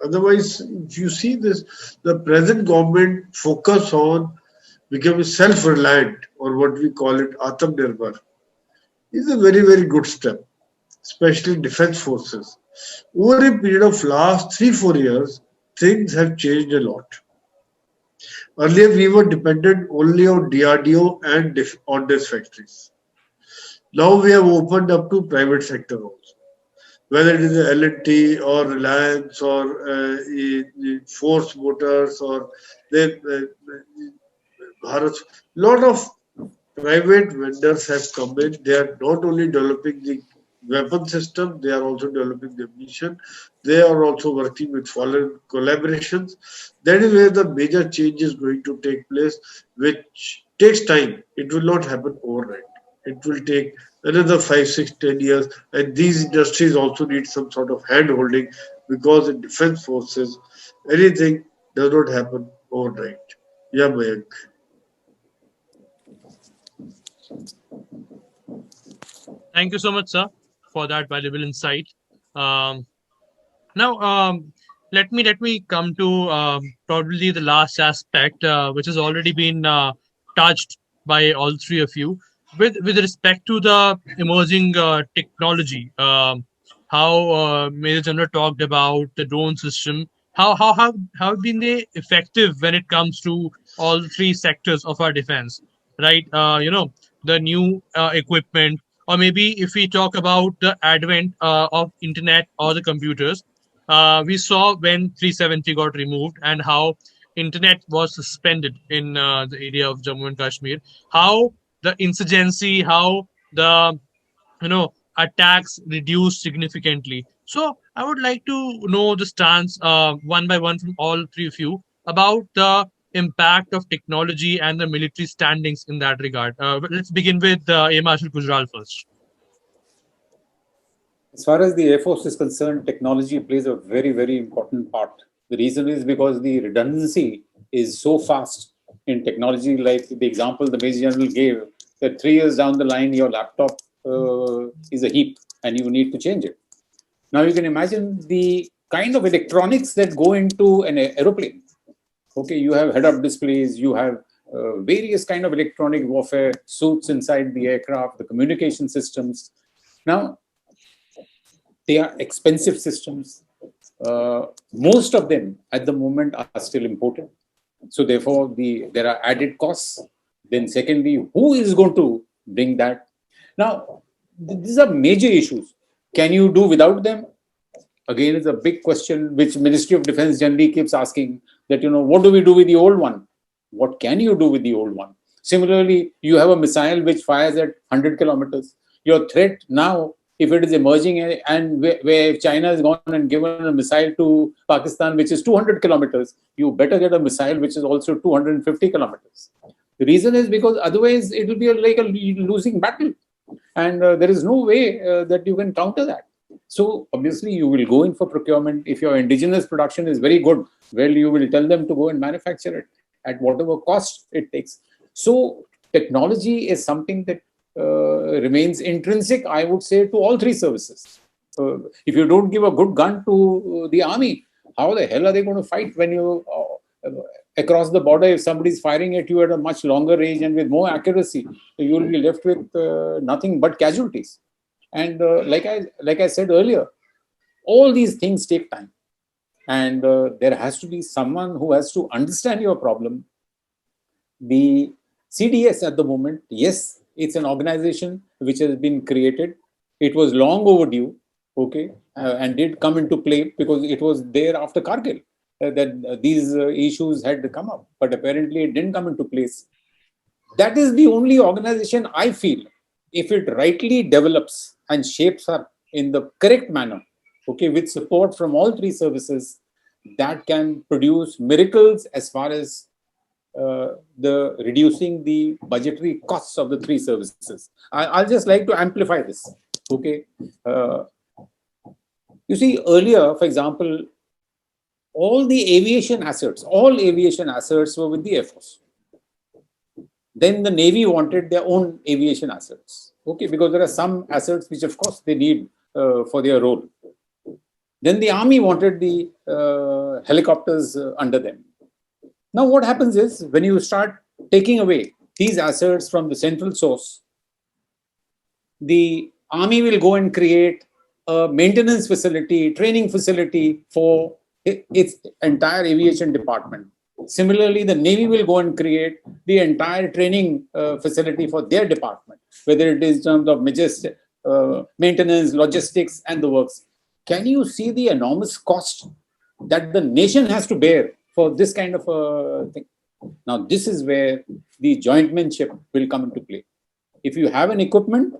Otherwise, if you see this, the present government focus on becoming self-reliant, or what we call it Atmanirbhar, is a very, very good step, especially defense forces. Over a period of last 3-4 years, things have changed a lot. Earlier, we were dependent only on DRDO and ordnance factories. Now we have opened up to private sector also, whether it is the L&T or Reliance or Force Motors or the Bharat. Lot of private vendors have come in. They are not only developing the weapon system, they are also developing the munition. They are also working with foreign collaborations. That is where the major change is going to take place, which takes time. It will not happen overnight. It will take another 5, 6, 10 years. And these industries also need some sort of hand holding, because in defense forces, anything does not happen overnight. Yeah, Mayank. Thank you so much, sir, for that valuable insight. Um, now, let me come to probably the last aspect, which has already been touched by all three of you, with respect to the emerging technology. How Major General talked about the drone system. How have been they effective when it comes to all three sectors of our defense? Right, the new equipment, or maybe if we talk about the advent of internet or the computers, we saw when 370 got removed and how internet was suspended in the area of Jammu and Kashmir, how the insurgency, how the attacks reduced significantly. So I would like to know the stance one by one from all three of you about the impact of technology and the military standings in that regard. But let's begin with Air Marshal Gujral first. As far as the Air Force is concerned, technology plays a very, very important part. The reason is because the redundancy is so fast in technology, like the example the Major General gave, that 3 years down the line, your laptop is a heap and you need to change it. Now you can imagine the kind of electronics that go into an aeroplane. Okay, you have head-up displays, you have various kind of electronic warfare suits inside the aircraft, the communication systems. Now, they are expensive systems. Most of them at the moment are still imported. So therefore, there are added costs. Then secondly, who is going to bring that? Now, these are major issues. Can you do without them? Again, it's a big question which Ministry of Defense generally keeps asking, that, what do we do with the old one? What can you do with the old one? Similarly, you have a missile which fires at 100 kilometers. Your threat now, if it is emerging and where China has gone and given a missile to Pakistan, which is 200 kilometers, you better get a missile which is also 250 kilometers. The reason is because otherwise it will be like a losing battle. And there is no way that you can counter that. So obviously you will go in for procurement. If your indigenous production is very good, well, you will tell them to go and manufacture it at whatever cost it takes. So technology is something that remains intrinsic, I would say, to all three services. If you don't give a good gun to the army, how the hell are they going to fight when you across the border? If somebody is firing at you at a much longer range and with more accuracy, you will be left with nothing but casualties. And like I said earlier, all these things take time, and there has to be someone who has to understand your problem. The CDS at the moment, yes, it's an organization which has been created. It was long overdue, okay, and did come into play because it was there after Kargil that these issues had to come up, but apparently it didn't come into place. That is the only organization I feel, if it rightly develops and shapes up in the correct manner, okay, with support from all three services, that can produce miracles as far as the reducing the budgetary costs of the three services. I'll just like to amplify this. Okay, you see, earlier, for example, all aviation assets were with the Air Force. Then the Navy wanted their own aviation assets. Okay, because there are some assets which, of course, they need for their role. Then the army wanted the helicopters under them. Now what happens is, when you start taking away these assets from the central source, the army will go and create a maintenance facility, training facility for its entire aviation department. Similarly, the Navy will go and create the entire training facility for their department, whether it is in terms of maintenance, logistics, and the works. Can you see the enormous cost that the nation has to bear for this kind of a thing? Now, this is where the jointmanship will come into play. If you have an equipment,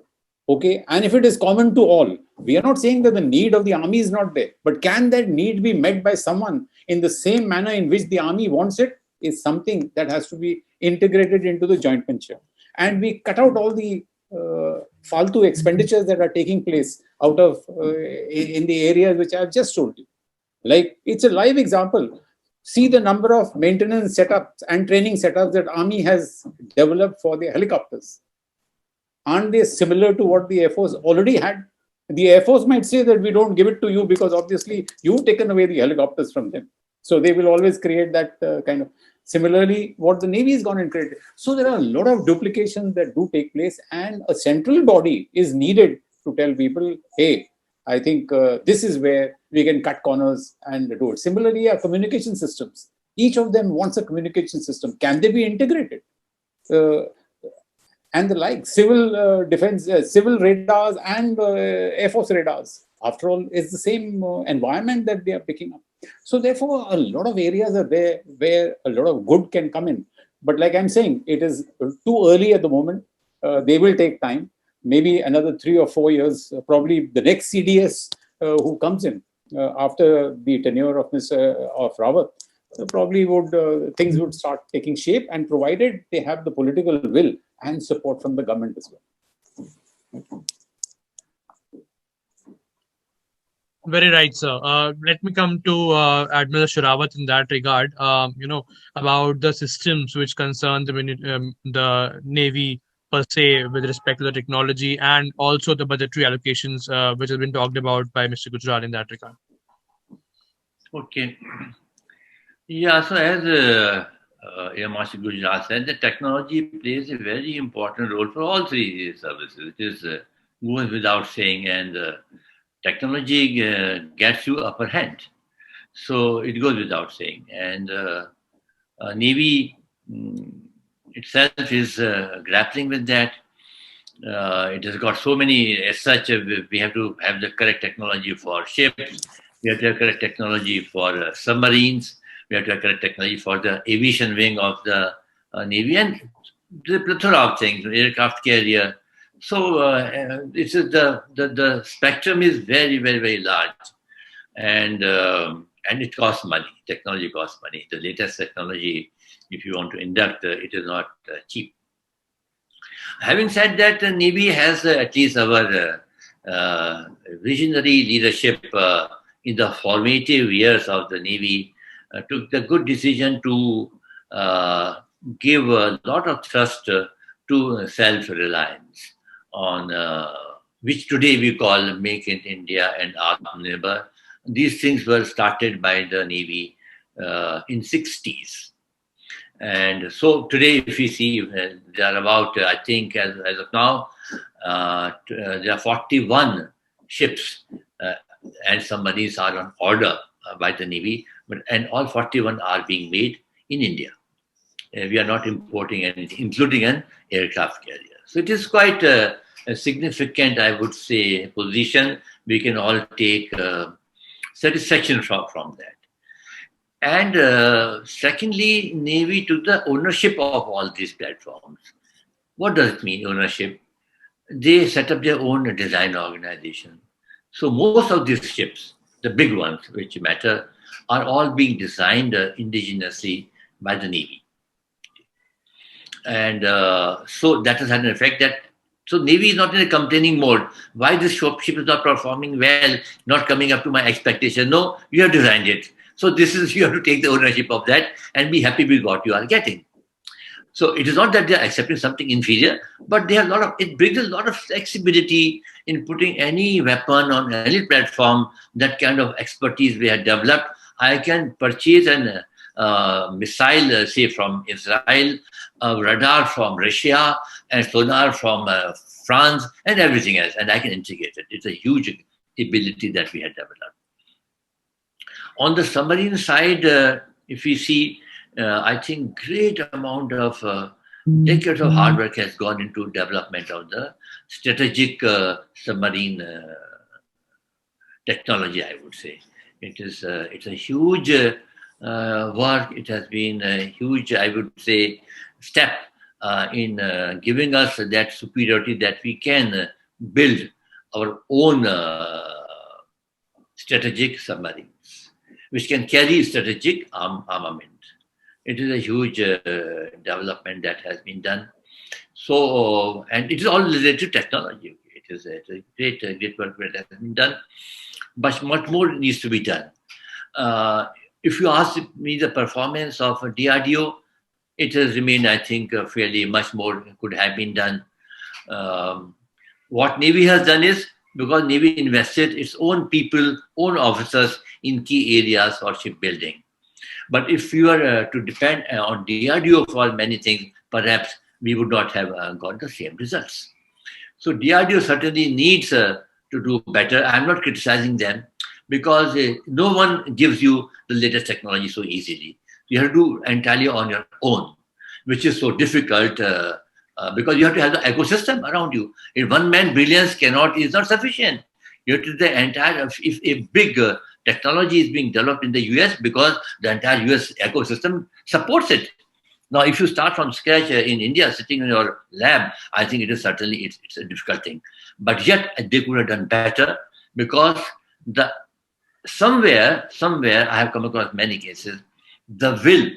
okay, and if it is common to all, we are not saying that the need of the army is not there, but can that need be met by someone in the same manner in which the army wants it, is something that has to be integrated into the joint venture. And we cut out all the faltu expenditures that are taking place out of in the areas which I have just told you. Like, it's a live example. See the number of maintenance setups and training setups that army has developed for the helicopters. Aren't they similar to what the Air Force already had? The Air Force might say that we don't give it to you because obviously you've taken away the helicopters from them. So they will always create that kind of. Similarly, what the Navy has gone and created. So there are a lot of duplications that do take place, and a central body is needed to tell people, hey, I think this is where we can cut corners and do it. Similarly, our communication systems. Each of them wants a communication system. Can they be integrated? And the like, civil defense, civil radars and Air Force radars, after all, is the same environment that they are picking up. So therefore, a lot of areas are there where a lot of good can come in. But like I'm saying, it is too early at the moment. They will take time, maybe another 3 or 4 years. Probably the next CDS who comes in after the tenure of Shrawat, probably would things would start taking shape, and provided they have the political will and support from the government as well. Very right, sir. Let me come to Admiral Shrawat in that regard. About the systems which concern the Navy per se with respect to the technology, and also the budgetary allocations which have been talked about by Mr. Gujral in that regard. Okay. Yeah, so as Air Marshal Gujral said, the technology plays a very important role for all three services. It is goes without saying, and technology gets you upper hand. So it goes without saying. And Navy itself is grappling with that. It has got so many, as such, we have to have the correct technology for ships, we have to have correct technology for submarines, we have to have correct technology for the aviation wing of the Navy, and the plethora of things, aircraft carrier. So it's the spectrum is very, very, very large, and it costs money. Technology costs money. The latest technology, if you want to induct, it is not cheap. Having said that, the Navy has at least our visionary leadership in the formative years of the Navy took the good decision to give a lot of thrust to self-reliance, on which today we call Make in India and Atmanirbhar. These things were started by the Navy in 60s. And so today, if you see, there are about, I think as of now, there are 41 ships and submarines are on order by the Navy, and all 41 are being made in India. We are not importing anything, including an aircraft carrier. So it is quite a significant, I would say, position. We can all take satisfaction from that. And secondly, Navy took the ownership of all these platforms. What does it mean, ownership? They set up their own design organization. So most of these ships, the big ones which matter, are all being designed indigenously by the Navy. And so that has had an effect that, so Navy is not in a complaining mode. Why this ship is not performing well, not coming up to my expectation? No, you have designed it. So this is, you have to take the ownership of that and be happy with what you are getting. So it is not that they are accepting something inferior, but they have it brings a lot of flexibility in putting any weapon on any platform. That kind of expertise we have developed. I can purchase an missile, say from Israel, radar from Russia, and sonar from France, and everything else, and I can integrate it. It's a huge ability that we have developed. On the submarine side, if we see, I think great amount of decades of hard work has gone into development of the strategic submarine technology, I would say. It's a huge work. It has been a huge, I would say, step in giving us that superiority that we can build our own strategic submarines, which can carry strategic armament. It is a huge development that has been done. So, and it is all related to technology. It is a great work that has been done, but much more needs to be done. If you ask me the performance of DRDO, it has remained, I think, fairly much more could have been done. What Navy has done is, because Navy invested its own people, own officers in key areas for shipbuilding. But if you are to depend on DRDO for many things, perhaps we would not have got the same results. So DRDO certainly needs to do better. I'm not criticizing them, because no one gives you the latest technology so easily. You have to do entirely on your own, which is so difficult because you have to have the ecosystem around you. If one man brilliance is not sufficient. You have to the entire, if a big technology is being developed in the US, because the entire US ecosystem supports it. Now, if you start from scratch in India, sitting in your lab, I think it is certainly, it's a difficult thing. But yet they could have done better, because somewhere I have come across many cases, the will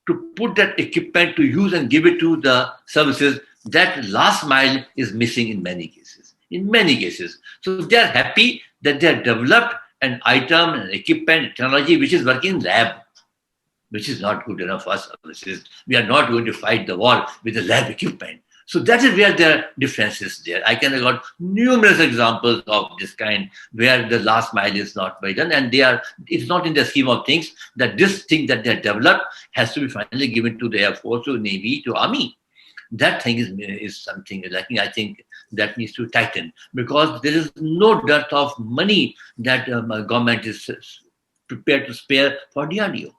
to put that equipment to use and give it to the services, that last mile is missing in many cases. So they are happy that they have developed an item, an equipment, technology which is working in lab, which is not good enough for services. We are not going to fight the war with the lab equipment. So that is where there are differences there. I can have got numerous examples of this kind where the last mile is not well done, and it's not in the scheme of things that this thing that they have developed has to be finally given to the Air Force, to Navy, to Army. That thing is something lacking. I think that needs to tighten, because there is no dearth of money that government is prepared to spare for DRDO.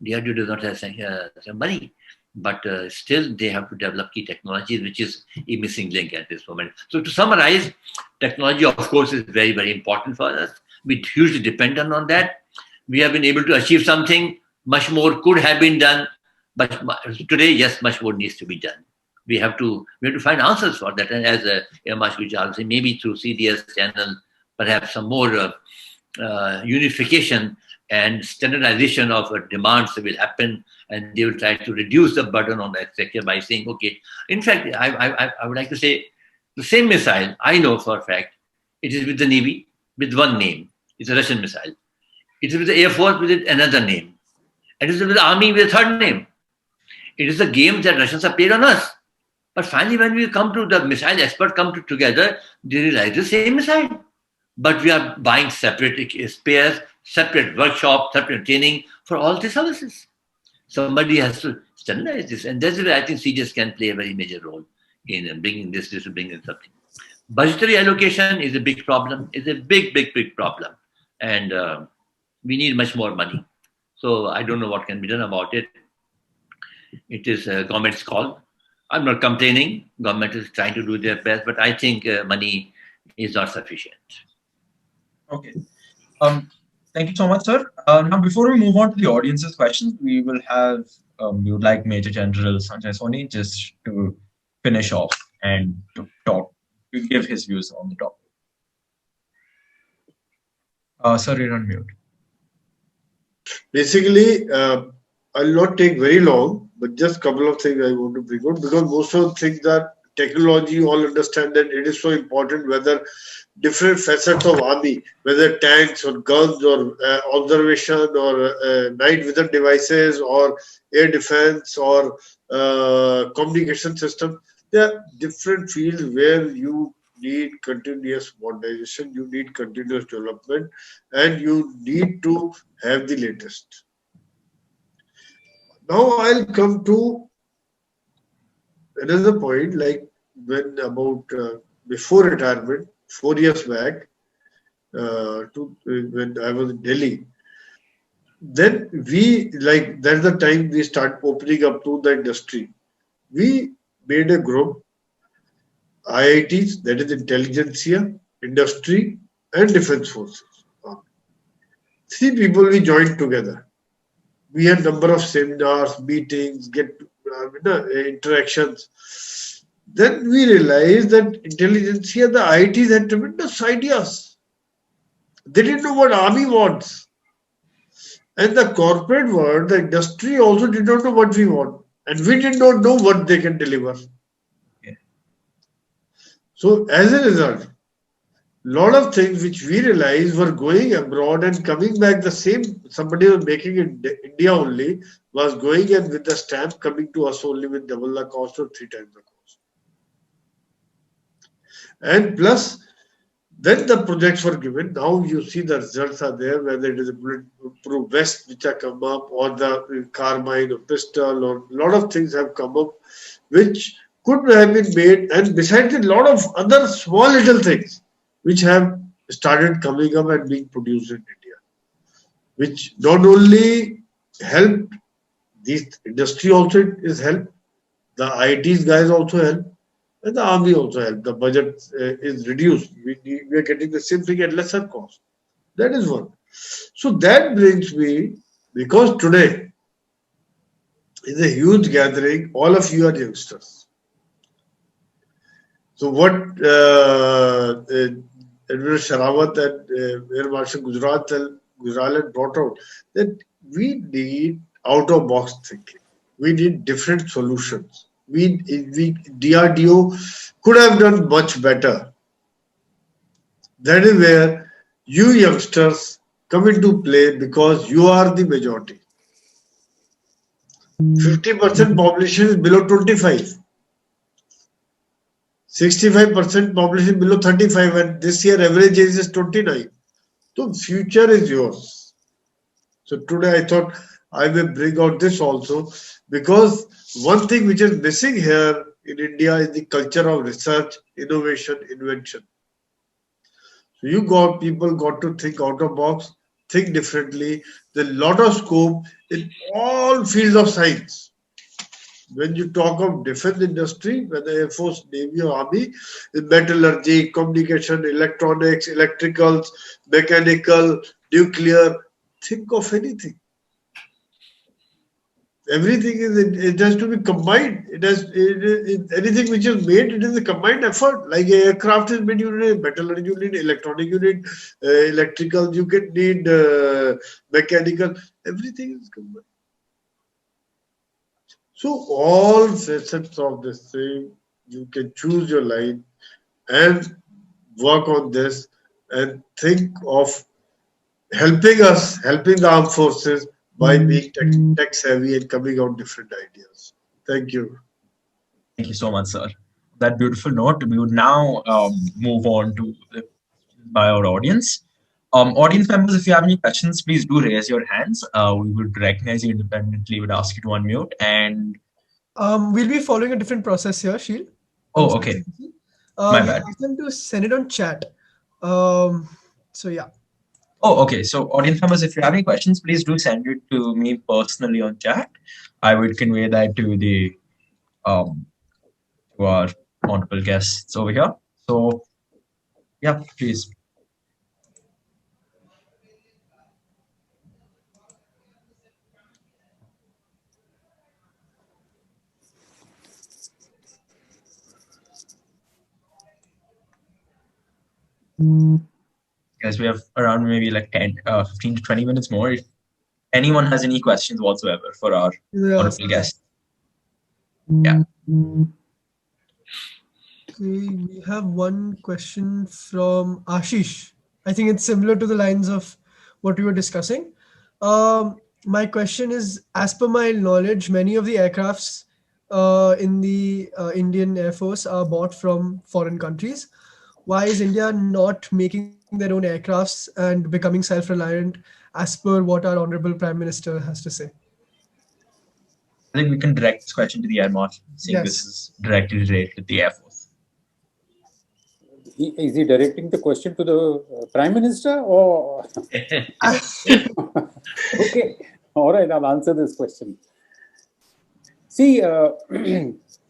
DRDO does not have some money. But still they have to develop key technologies, which is a missing link at this moment. So to summarize, technology, of course, is very, very important for us. We're hugely dependent on that. We have been able to achieve something. Much more could have been done. But today, yes, much more needs to be done. We have to find answers for that. And as Air Marshal Gujral said, maybe through CDS channel, perhaps some more unification and standardization of demands will happen, and they will try to reduce the burden on the exchequer by saying, okay, in fact, I would like to say the same missile, I know for a fact, it is with the Navy with one name. It's a Russian missile. It is with the Air Force with another name. And it is with the Army with a third name. It is a game that Russians have played on us. But finally, when we come to the missile experts together, they realize the same missile. But we are buying separate spares, separate workshop, separate training for all the services. Somebody has to standardize this. And that's where I think CDS can play a very major role in bringing this to bring in something. Budgetary allocation is a big problem. It's a big, big, big problem. And we need much more money. So I don't know what can be done about it. It is government's call. I'm not complaining. Government is trying to do their best, but I think money is not sufficient. Okay. Thank you so much, sir. Now, before we move on to the audience's questions, we will have, we would like Major General Sanjay Soni just to finish off and to talk, to give his views on the topic. Sir, you're on mute. Basically, I'll not take very long, but just a couple of things I want to bring out, because most of the things are technology, all understand that it is so important whether different facets of army, whether tanks or guns or observation or night vision devices or air defense or communication system. There are different fields where you need continuous modernization, you need continuous development, and you need to have the latest. Now I'll come to another point, like when about before retirement, 4 years back, when I was in Delhi, then that's the time we start opening up to the industry. We made a group, IITs, that is intelligentsia, industry, and defense forces. 3 people we joined together. We had number of seminars, meetings, interactions. Then we realized that intelligentsia, the IITs had tremendous ideas. They didn't know what army wants. And the corporate world, the industry also did not know what we want. And we did not know what they can deliver. Yeah. So as a result, lot of things which we realized were going abroad and coming back the same, somebody was making in India only, was going and with the stamp coming to us only with double the cost or 3 times the cost. And plus, when the projects were given, now you see the results are there, whether it is a bulletproof vest which have come up or the carbine or pistol or a lot of things have come up which could have been made, and besides a lot of other small little things which have started coming up and being produced in India, which not only helped, this industry also is helped, the ITs guys also help, and the army also help. The budget is reduced. We are getting the same thing at lesser cost. That is one. So that brings me, because today is a huge gathering, all of you are youngsters. So what Admiral Shrawat and Air Marshall Gujral had brought out, that we need out-of-box thinking. We need different solutions. DRDO could have done much better. That is where you youngsters come into play, because you are the majority. 50% population is below 25. 65% population below 35, and this year average age is 29. So future is yours. So today I thought I will bring out this also, because one thing which is missing here in India is the culture of research, innovation, invention. So people got to think out of box, think differently. There's a lot of scope in all fields of science. When you talk of defense industry, whether Air Force, Navy or Army, in metallurgy, communication, electronics, electricals, mechanical, nuclear, think of anything. Everything it has to be combined. Anything which is made, it is a combined effort. Like a aircraft is made, you need metallurgy, you need electronic, you need electrical, you can need mechanical. Everything is combined. So all facets of this thing, you can choose your line and work on this and think of helping the armed forces by being tech savvy and coming out different ideas. Thank you. Thank you so much, sir. That beautiful note. We would now move on to by our audience. Audience members, if you have any questions, please do raise your hands. We would recognize you independently. Would ask you to unmute, and we'll be following a different process here, Sheil. Oh, okay. My bad. Ask them to send it on chat. So yeah. Oh, okay. So audience members, if you have any questions, please do send it to me personally on chat. I would convey that to the to our multiple guests over here. So yeah, please. Guys, we have around maybe like 15 to 20 minutes more. If anyone has any questions whatsoever for our wonderful guests. Yeah. Okay, we have one question from Ashish. I think it's similar to the lines of what we were discussing. My question is, as per my knowledge, many of the aircrafts in the Indian Air Force are bought from foreign countries. Why is India not making their own aircrafts and becoming self-reliant as per what our Honorable Prime Minister has to say? I think we can direct this question to the Air Marshal, seeing this Yes. is directly related to the Air Force. Is he directing the question to the Prime Minister or? Okay, all right, I'll answer this question. See,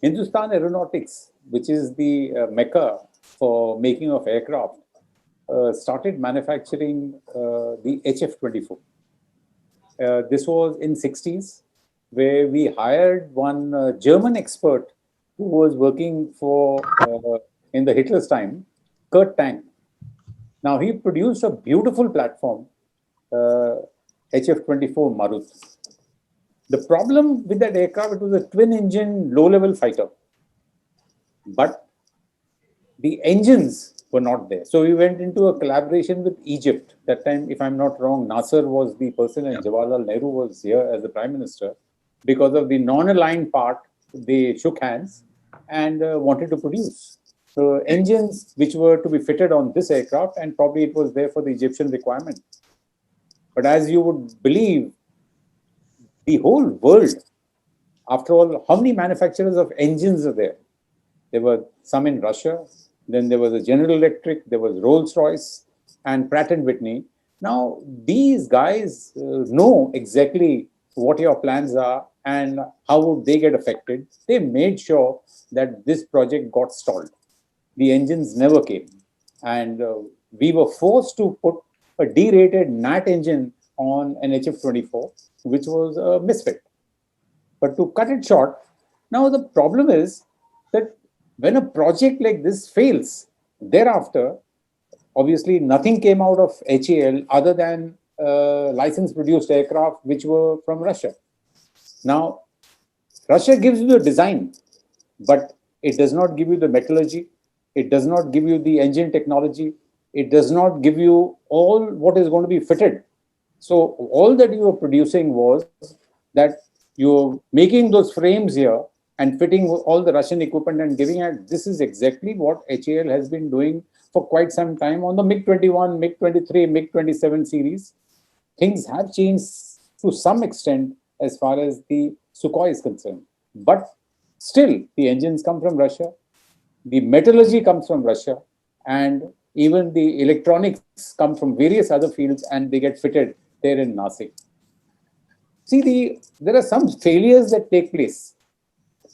Hindustan Aeronautics, which is the mecca for making of aircraft, started manufacturing the HF-24. This was in 60s, where we hired one German expert who was working for in the Hitler's time, Kurt Tank. Now he produced a beautiful platform, HF-24 Marut. The problem with that aircraft, it was a twin-engine, low-level fighter, but the engines were not there. So we went into a collaboration with Egypt. That time, if I'm not wrong, Nasser was the person and Jawaharlal Nehru was here as the Prime Minister. Because of the non-aligned part, they shook hands and wanted to produce engines which were to be fitted on this aircraft, and probably it was there for the Egyptian requirement. But as you would believe, the whole world, after all, how many manufacturers of engines are there? There were some in Russia, then there was a General Electric, there was Rolls-Royce and Pratt & Whitney. Now, these guys know exactly what your plans are and how would they get affected. They made sure that this project got stalled. The engines never came. And we were forced to put a derated NAT engine on an HF-24, which was a misfit. But to cut it short, now the problem is that when a project like this fails, thereafter, obviously nothing came out of HAL other than license-produced aircraft which were from Russia. Now, Russia gives you the design, but it does not give you the metallurgy. It does not give you the engine technology. It does not give you all what is going to be fitted. So all that you were producing was that you're making those frames here and fitting all the Russian equipment and giving it. This is exactly what HAL has been doing for quite some time on the MiG-21, MiG-23, MiG-27 series. Things have changed to some extent as far as the Sukhoi is concerned. But still, the engines come from Russia, the metallurgy comes from Russia, and even the electronics come from various other fields and they get fitted there in Nasik. See, there are some failures that take place.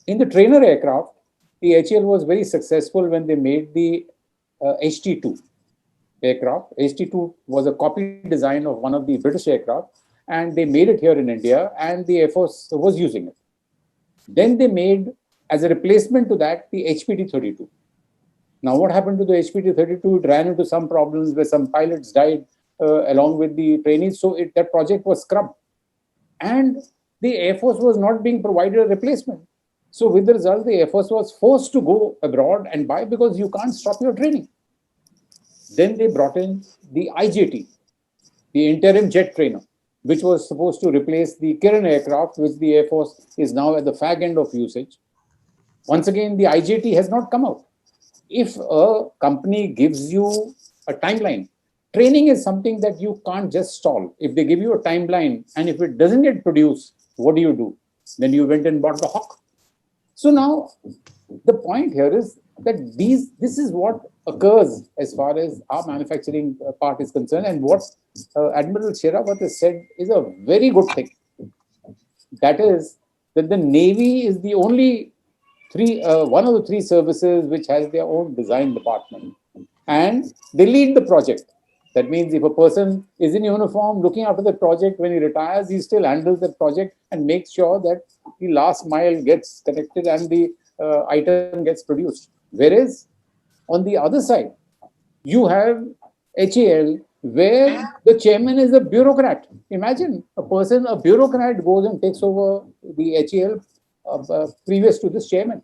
In the trainer aircraft, the HAL was very successful when they made the HT2 aircraft. HT2 was a copy design of one of the British aircraft, and they made it here in India, and the Air Force was using it. Then they made, as a replacement to that, the HPT-32. Now, what happened to the HPT-32? It ran into some problems where some pilots died along with the trainees, so that project was scrubbed. And the Air Force was not being provided a replacement. So with the result, the Air Force was forced to go abroad and buy because you can't stop your training. Then they brought in the IJT, the interim jet trainer, which was supposed to replace the Kiran aircraft, which the Air Force is now at the fag end of usage. Once again, the IJT has not come out. If a company gives you a timeline, training is something that you can't just stall. If they give you a timeline and if it doesn't get produced, what do? Then you went and bought the Hawk. So now the point here is that this is what occurs as far as our manufacturing part is concerned, and what Admiral Shrawat has said is a very good thing. That is that the Navy is the only one of the three services which has their own design department, and they lead the project. That means if a person is in uniform looking after the project, when he retires, he still handles the project and makes sure that the last mile gets connected and the item gets produced. Whereas on the other side, you have HAL, where the chairman is a bureaucrat. Imagine a bureaucrat goes and takes over the HAL previous to this chairman.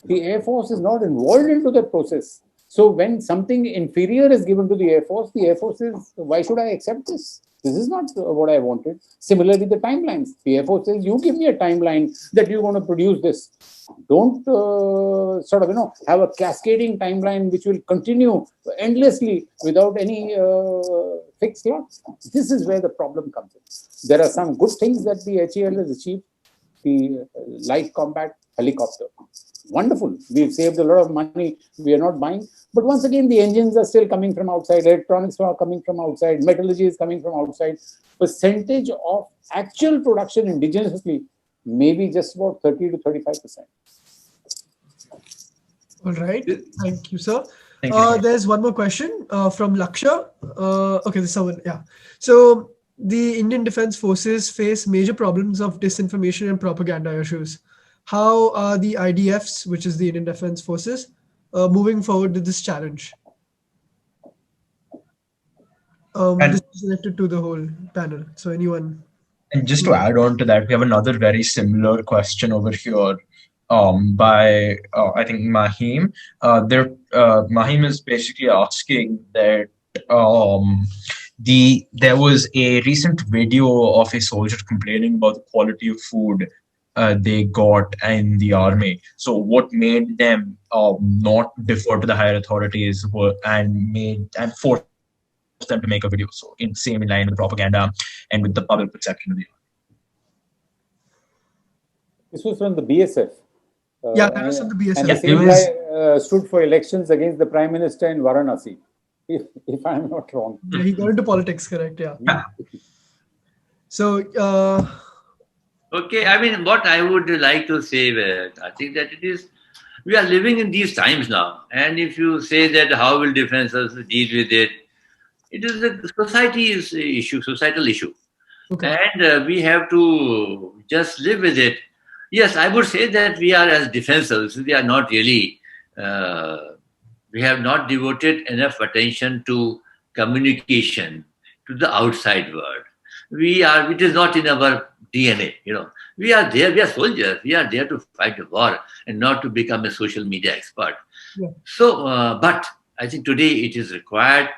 The Air Force is not involved into the process. So when something inferior is given to the Air Force says, why should I accept this? This is not what I wanted. Similarly, the timelines. The Air Force says, you give me a timeline that you're going to produce this. Don't have a cascading timeline which will continue endlessly without any fixed slots. This is where the problem comes in. There are some good things that the HAL has achieved. The light combat helicopter. Wonderful. We've saved a lot of money. We are not buying. But once again, the engines are still coming from outside. Electronics are coming from outside. Metallurgy is coming from outside. Percentage of actual production indigenously maybe just about 30 to 35%. All right. Thank you, sir. Thank you. There's one more question from Laksha. Okay, there's someone. Yeah. So the Indian Defense Forces face major problems of disinformation and propaganda issues. How are the IDFs, which is the Indian Defense Forces, moving forward with this challenge? This is related to the whole panel. So anyone? And just to add on to that, we have another very similar question over here by I think Mahim. Mahim is basically asking that there was a recent video of a soldier complaining about the quality of food they got in the army. So what made them not defer to the higher authorities and forced them to make a video? So in line with propaganda and with the public perception of the army. This was from the BSF. Yeah, that was from the BSF. And the same guy stood for elections against the Prime Minister in Varanasi, if I'm not wrong. Yeah, he got into politics, correct? Yeah. So, okay, I mean, what I would like to say, I think that we are living in these times now. And if you say that how will defense deal with it, it is a societal issue. Okay. And we have to just live with it. Yes, I would say that we are as defense services, we are not really, we have not devoted enough attention to communication to the outside world. It is not in our DNA, We are there, we are soldiers, we are there to fight the war and not to become a social media expert. Yeah. So, but I think today it is required.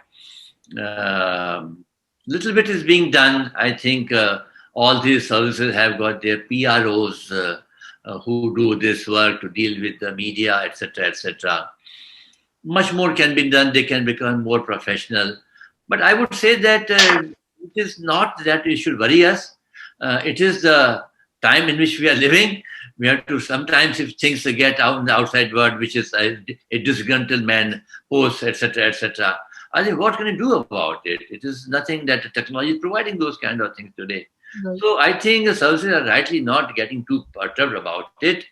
Little bit is being done. I think all these services have got their PROs who do this work to deal with the media, etc., etc. Much more can be done. They can become more professional. But I would say that it is not that it should worry us. It is the time in which we are living. We have to sometimes, if things get out in the outside world, which is a disgruntled man, posts, etc., etc. I think what can you do about it? It is nothing that the technology is providing those kind of things today. Right. So I think the services are rightly not getting too perturbed about it.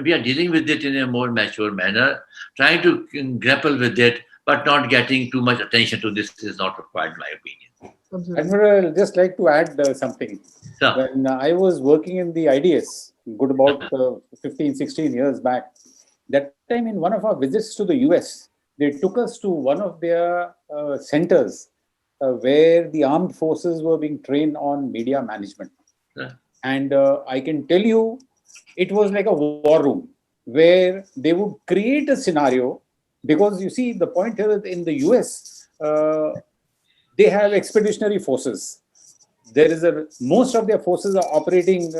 We are dealing with it in a more mature manner, trying to grapple with it, but not getting too much attention to this is not required, in my opinion. Admiral, I'd just like to add something. Sure. When I was working in the IDS, good about 15, 16 years back, that time in one of our visits to the US, they took us to one of their centers where the armed forces were being trained on media management. Yeah. And I can tell you, it was like a war room where they would create a scenario, because you see, the point here in the US, they have expeditionary forces. There is most of their forces are operating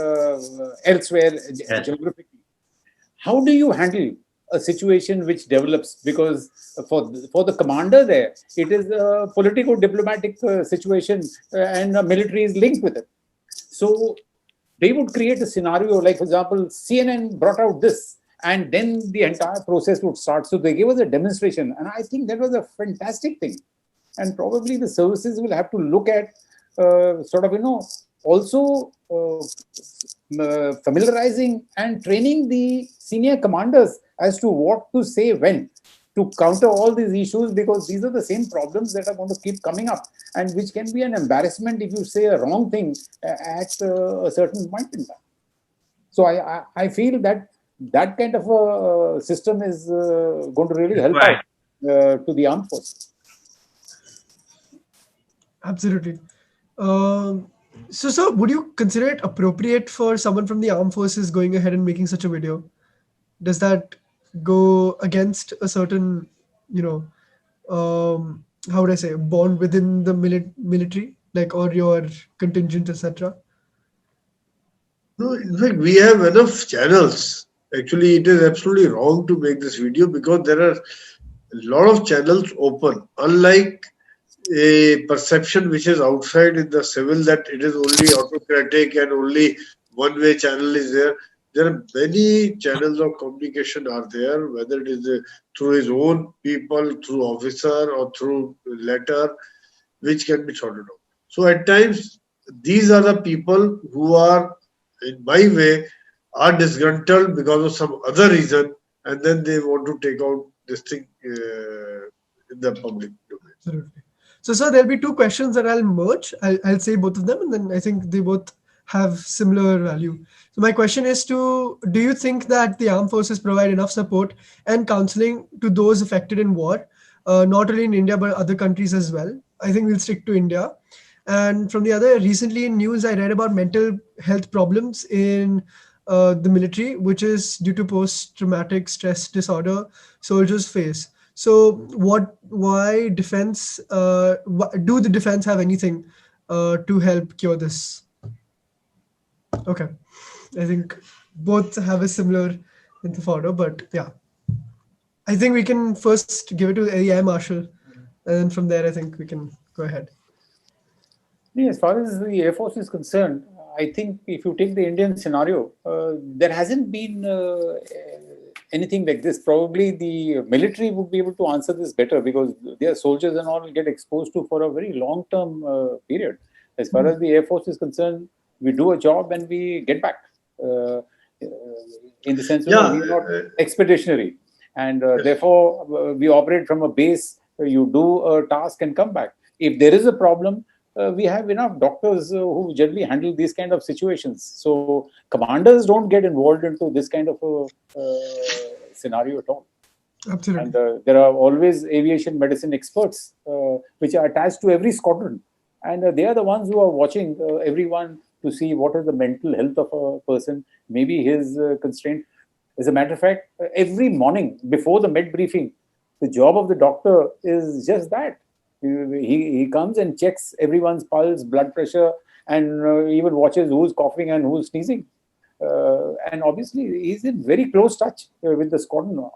elsewhere geographically. How do you handle a situation which develops? Because for the commander there, it is a political-diplomatic situation and military is linked with it. So they would create a scenario like, for example, CNN brought out this, and then the entire process would start. So they gave us a demonstration, and I think that was a fantastic thing. And probably the services will have to look at also familiarizing and training the senior commanders as to what to say when to counter all these issues, because these are the same problems that are going to keep coming up and which can be an embarrassment if you say a wrong thing at a certain point in time. So I feel that kind of a system is going to really help out to the armed forces. Absolutely. So, sir, would you consider it appropriate for someone from the armed forces going ahead and making such a video? Does that go against a certain, how would I say, bond within the military, like, or your contingent, etc.? No, in fact, we have enough channels. Actually, it is absolutely wrong to make this video because there are a lot of channels open. Unlike a perception which is outside in the civil that it is only autocratic and only one-way channel is there. There are many channels of communication are there, whether it is through his own people, through officer, or through letter, which can be sorted out. So at times, these are the people who are, in my way, are disgruntled because of some other reason, and then they want to take out this thing in the public domain. Absolutely. So, sir, there'll be two questions that I'll merge. I'll say both of them, and then I think they both have similar value. So, my question is do you think that the armed forces provide enough support and counseling to those affected in war, not only in India, but other countries as well? I think we'll stick to India. And from the other, recently in news, I read about mental health problems in the military, which is due to post-traumatic stress disorder soldiers face. So, why defense? Do the defense have anything to help cure this? Okay, I think both have a similar intifada, but yeah, I think we can first give it to the Air Marshal, and then from there, I think we can go ahead. As far as the Air Force is concerned, I think if you take the Indian scenario, there hasn't been anything like this. Probably the military would be able to answer this better because their soldiers and all get exposed to for a very long-term period. As far as the Air Force is concerned, we do a job and we get back. In the sense of we're not expeditionary. And therefore, we operate from a base. You do a task and come back. If there is a problem, we have enough doctors who generally handle these kind of situations. So commanders don't get involved into this kind of a scenario at all. Absolutely. And there are always aviation medicine experts which are attached to every squadron. And they are the ones who are watching everyone to see what is the mental health of a person, maybe his constraint. As a matter of fact, every morning before the med briefing, the job of the doctor is just that. He comes and checks everyone's pulse, blood pressure, and even watches who's coughing and who's sneezing. And obviously, he's in very close touch with the squadron.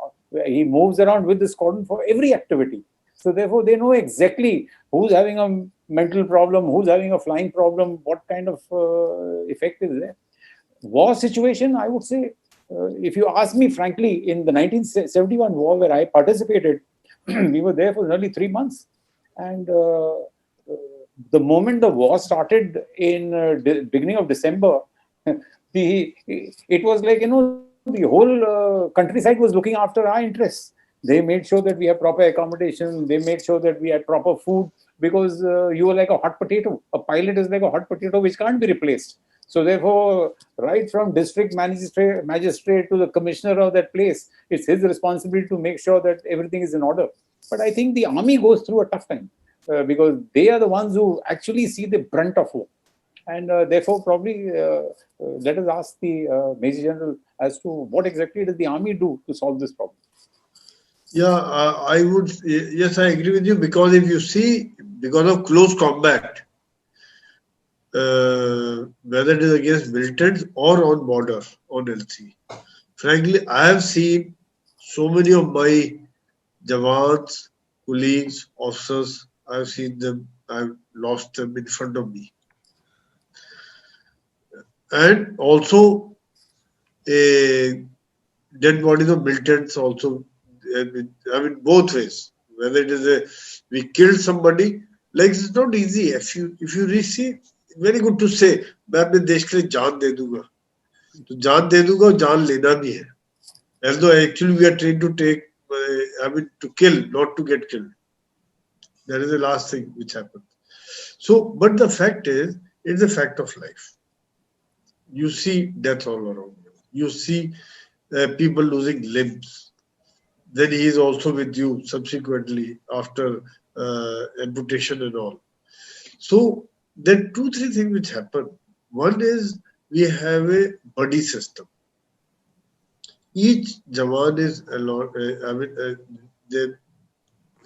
He moves around with the squadron for every activity. So therefore, they know exactly who's having a mental problem, who's having a flying problem, what kind of effect is there. War situation, I would say, if you ask me frankly, in the 1971 war where I participated, we were there for nearly 3 months. And the moment the war started in the beginning of December, it was like, the whole countryside was looking after our interests. They made sure that we had proper accommodation. They made sure that we had proper food because you were like a hot potato. A pilot is like a hot potato which can't be replaced. So therefore, right from district magistrate to the commissioner of that place, it's his responsibility to make sure that everything is in order. But I think the army goes through a tough time because they are the ones who actually see the brunt of war. And therefore, probably let us ask the Major General as to what exactly does the army do to solve this problem. Yeah, I would. Yes, I agree with you because if you see, because of close combat, whether it is against militants or on border, on LC, frankly, I have seen so many of my Jawans, colleagues, officers, I've seen them, I've lost them in front of me. And also, dead bodies of militants also, I mean, both ways. Whether it is we killed somebody, like it's not easy. If you receive, very good to say, मैं अपने देश के लिए जान दे दूँगा. तो जान दे दूँगा और जान लेना भी है. As though actually we are trained to take, to kill, not to get killed. That is the last thing which happened. So, but the fact is, it's a fact of life. You see death all around you. You see people losing limbs. Then he is also with you subsequently after amputation and all. So there are 2-3 things which happen. One is we have a buddy system. each Jawan is a lot. They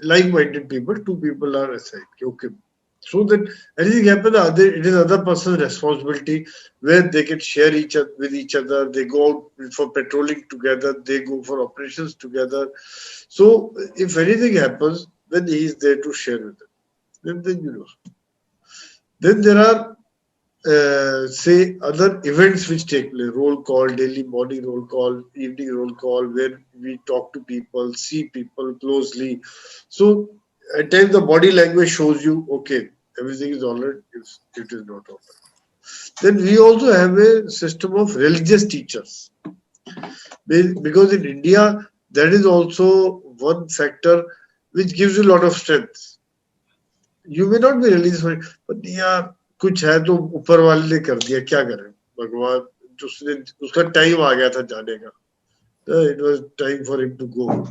like-minded people. Two people are assigned. Okay, so that anything happens, it is other person's responsibility where they can share each other with each other. They go out for patrolling together. They go for operations together. So if anything happens, then he is there to share with them. Then you know. Then there are say other events which take place, roll call, daily morning roll call, evening roll call, where we talk to people, see people closely. So at times the body language shows you, okay, everything is all right, if it is not all right. Then we also have a system of religious teachers. Because in India, that is also one factor which gives you a lot of strength. You may not be religious, but yeah, कुछ है तो ऊपर वाले ने कर दिया, क्या करें भगवान, उसका टाइम आ गया था जाने का. It was time for him to go.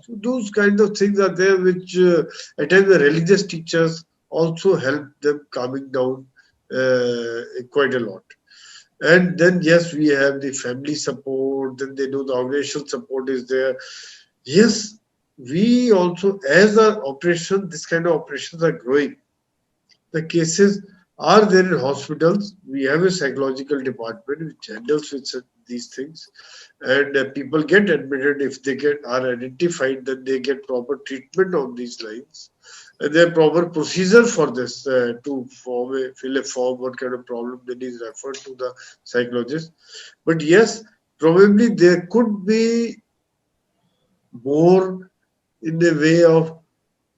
So those kind of things are there which at times the religious teachers also help them calming down quite a lot. And then yes, we have the family support, then they know the organizational support is there. Yes, we also, as our operation, this kind of operations are growing. The cases are there in hospitals. We have a psychological department which handles with these things, and people get admitted. If they are identified, then they get proper treatment on these lines, and there are proper procedure for this to fill a form, what kind of problem then is referred to the psychologist. But yes, probably there could be more in the way of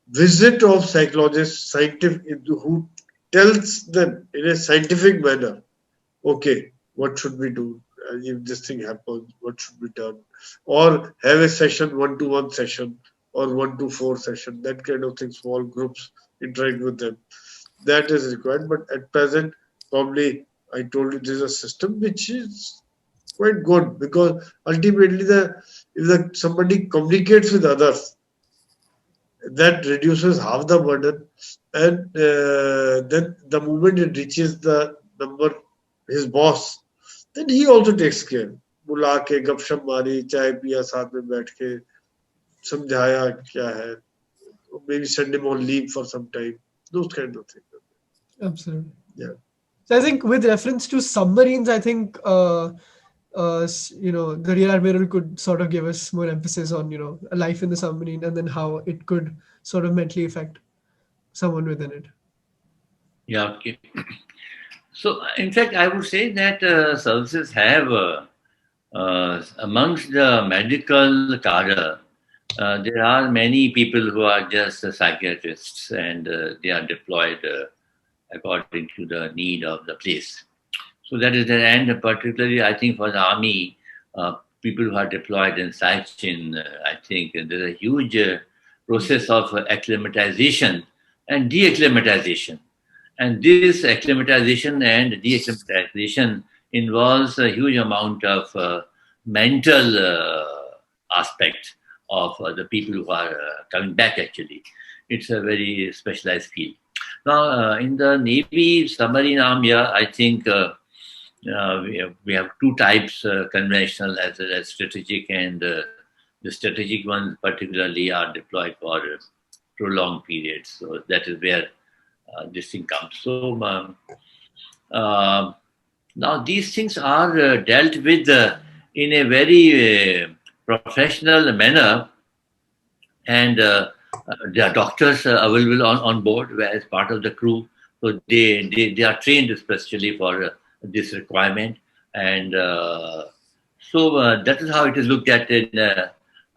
visit of psychologists, scientific, who tells them in a scientific manner, okay, what should we do if this thing happens, what should be done, or have a session, 1-to-1 session or 1-to-4 session, that kind of thing, small groups, interact with them. That is required, but at present, probably I told you this is a system which is quite good, because ultimately if somebody communicates with others, that reduces half the burden, and then the moment it reaches the number, his boss, then he also takes care. बुला के गपशप मारी, चाय पिया, साथ में बैठ के समझाया क्या है, maybe send him on leave for some time, those kind of things. Absolutely. Yeah. So I think with reference to submarines, I think the Rear Admiral could sort of give us more emphasis on a life in the submarine, and then how it could sort of mentally affect someone within it. Yeah, okay. So, in fact, I would say that services have, amongst the medical cadre, there are many people who are just psychiatrists, and they are deployed according to the need of the place. So that is the end, particularly I think for the army, people who are deployed in Sachin, I think there's a huge process of acclimatization and de-acclimatization. And this acclimatization and de-acclimatization involves a huge amount of mental aspect of the people who are coming back actually. It's a very specialized field. Now, in the Navy submarine army, I think we have two types, conventional as well as strategic, and the strategic ones particularly are deployed for prolonged periods. So that is where this thing comes. So now these things are dealt with in a very professional manner, and there are doctors available on board as part of the crew. So they are trained especially for this requirement, and so that is how it is looked at.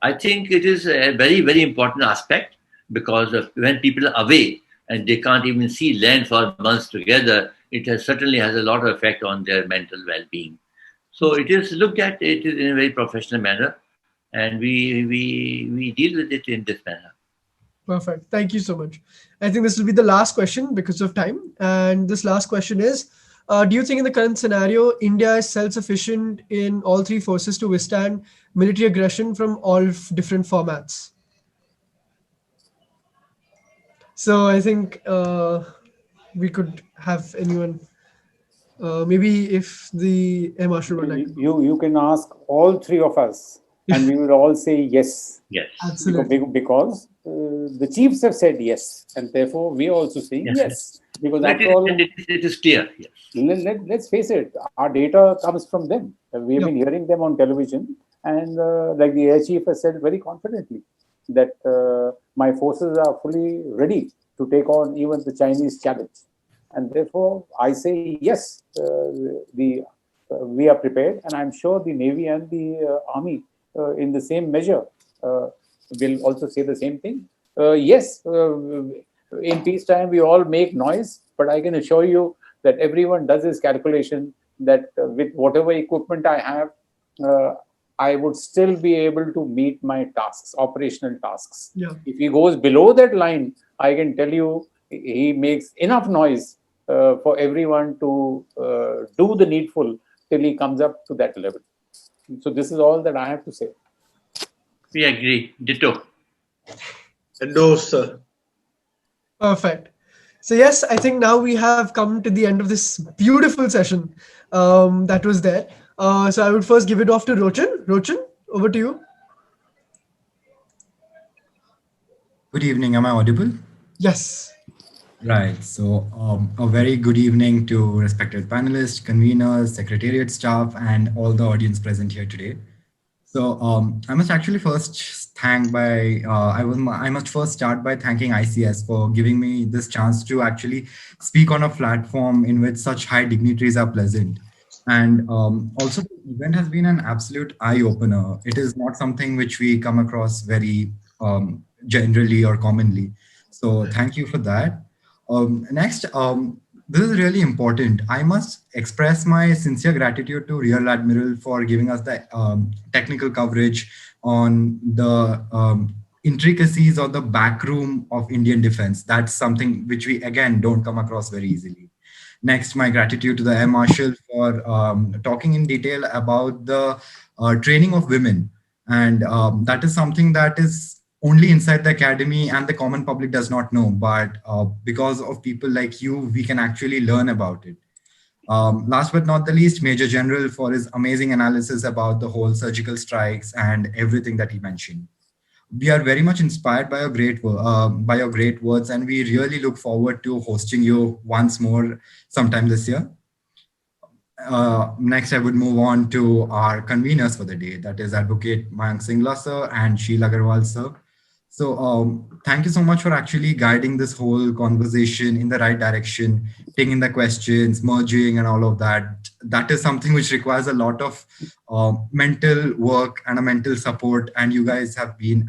I think it is a very, very important aspect, because when people are away and they can't even see land for months together, it certainly has a lot of effect on their mental well-being. So it is looked at it in a very professional manner, and we deal with it in this manner. Perfect. Thank you so much. I think this will be the last question because of time. And this last question is, do you think in the current scenario, India is self-sufficient in all three forces to withstand military aggression from all different formats? So I think we could have anyone, maybe if the Air Marshal would like. You can ask all three of us and we will all say yes. Yes. Absolutely. Because the chiefs have said yes, and therefore we also say yes. Because Let after all, it is clear. Yes. let's face it, our data comes from them. We have Yep. been hearing them on television, and like the air chief has said very confidently that my forces are fully ready to take on even the Chinese challenge, and therefore I say yes. We are prepared, and I'm sure the Navy and the Army, in the same measure, will also say the same thing. Yes, in peacetime we all make noise, but I can assure you that everyone does his calculation that with whatever equipment I have, uh, I would still be able to meet my tasks, operational tasks. Yeah. If he goes below that line, I can tell you he makes enough noise for everyone to do the needful till he comes up to that level. So this is all that I have to say. We agree. Ditto. Endorse, sir. Perfect. So yes, I think now we have come to the end of this beautiful session that was there. So I would first give it off to Rochan. Rochan, over to you. Good evening. Am I audible? Yes. Right. So, a very good evening to respected panelists, conveners, secretariat staff, and all the audience present here today. So, I must actually first thank by I must first start by thanking ICS for giving me this chance to actually speak on a platform in which such high dignitaries are present. And also, the event has been an absolute eye opener. It is not something which we come across very generally or commonly. So, thank you for that. Next, this is really important. I must express my sincere gratitude to Real Admiral for giving us the technical coverage on the intricacies of the backroom of Indian defense. That's something which we, again, don't come across very easily. Next, my gratitude to the Air Marshal for talking in detail about the training of women. And that is something that is only inside the academy and the common public does not know. But because of people like you, we can actually learn about it. Last but not the least, Major General for his amazing analysis about the whole surgical strikes and everything that he mentioned. We are very much inspired by by your great words, and we really look forward to hosting you once more sometime this year. Next, I would move on to our conveners for the day, that is Advocate Mayank Singla sir and Sheila Agarwal sir. So thank you so much for actually guiding this whole conversation in the right direction, taking the questions, merging and all of that. That is something which requires a lot of mental work and a mental support. And you guys have been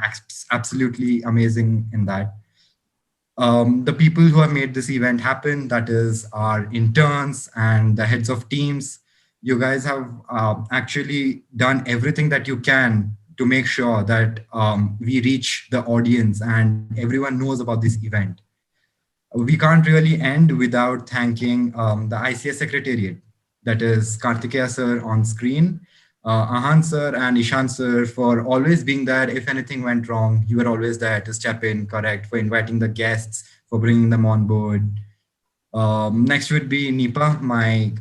absolutely amazing in that. The people who have made this event happen, that is our interns and the heads of teams, you guys have actually done everything that you can to make sure that we reach the audience and everyone knows about this event. We can't really end without thanking the ICS Secretariat, that is Kartikeya sir on screen, Ahan sir and Ishan sir for always being there. If anything went wrong, you were always there to step in, correct, for inviting the guests, for bringing them on board. Next would be Nipa, my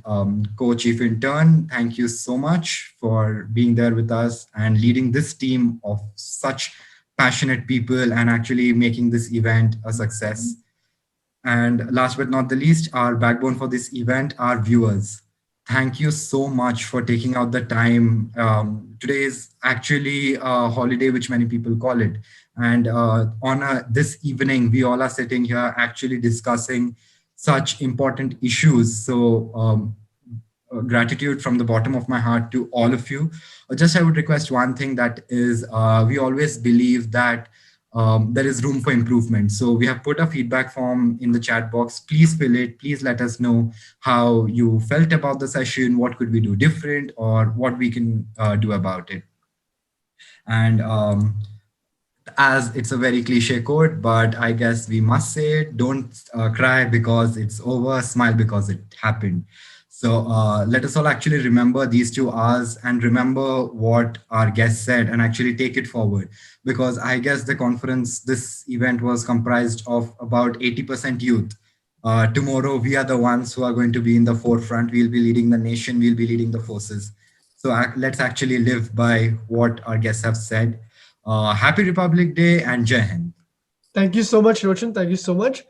co-chief intern. Thank you so much for being there with us and leading this team of such passionate people and actually making this event a success. And last but not the least, our backbone for this event, our viewers. Thank you so much for taking out the time. Today is actually a holiday, which many people call it. And on this evening, we all are sitting here actually discussing such important issues. So gratitude from the bottom of my heart to all of you. Just I would request one thing, that is we always believe that there is room for improvement. So we have put a feedback form in the chat box. Please fill it. Please let us know how you felt about the session, what could we do different, or what we can do about it. And as it's a very cliche quote, but I guess we must say it, don't cry because it's over, smile because it happened. So let us all actually remember these 2 hours and remember what our guest said and actually take it forward. Because I guess the conference, this event was comprised of about 80% youth. Tomorrow, we are the ones who are going to be in the forefront. We'll be leading the nation. We'll be leading the forces. So let's actually live by what our guests have said. Happy Republic Day and Jai Hind. Thank you so much, Roshan. Thank you so much.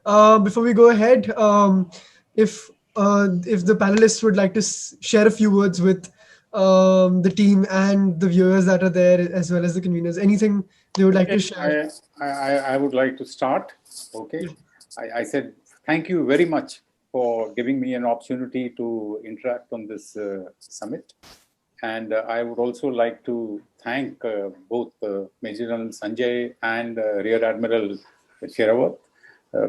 Before we go ahead, if the panelists would like to share a few words with the team and the viewers that are there, as well as the conveners, anything they would like to share? I would like to start. Okay. I said thank you very much for giving me an opportunity to interact on this summit. And I would also like to thank both Major General Sanjay and Rear Admiral Shrawat,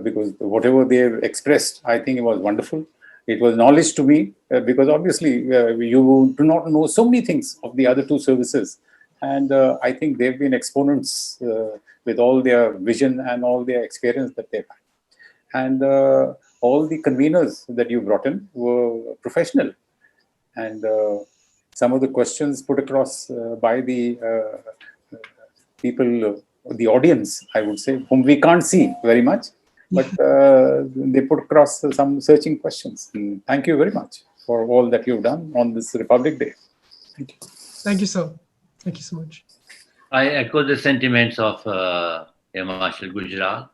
because whatever they have expressed, I think it was wonderful. It was knowledge to me, because obviously you do not know so many things of the other two services. And I think they've been exponents with all their vision and all their experience that they've had. And all the conveners that you brought in were professional. And some of the questions put across by the people, the audience, I would say, whom we can't see very much, but they put across some searching questions. And thank you very much for all that you've done on this Republic Day. Thank you. Thank you, sir. Thank you so much. I echo the sentiments of Air Marshal Gujral,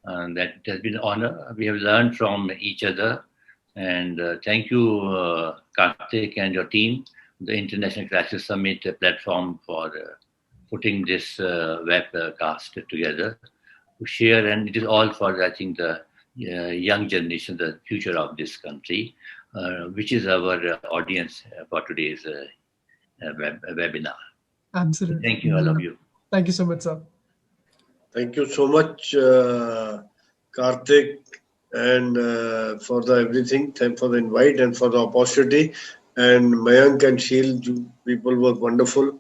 that it has been an honor. We have learned from each other. And thank you, Karthik and your team, the International Crisis Summit platform, for putting this webcast together to share. And it is all for, I think, the young generation, the future of this country, which is our audience for today's webinar. Absolutely. Thank you, all of you. Thank you so much, sir. Thank you so much, Karthik, and for the everything. Thank for the invite and for the opportunity. And Mayank and Sheel, you people were wonderful.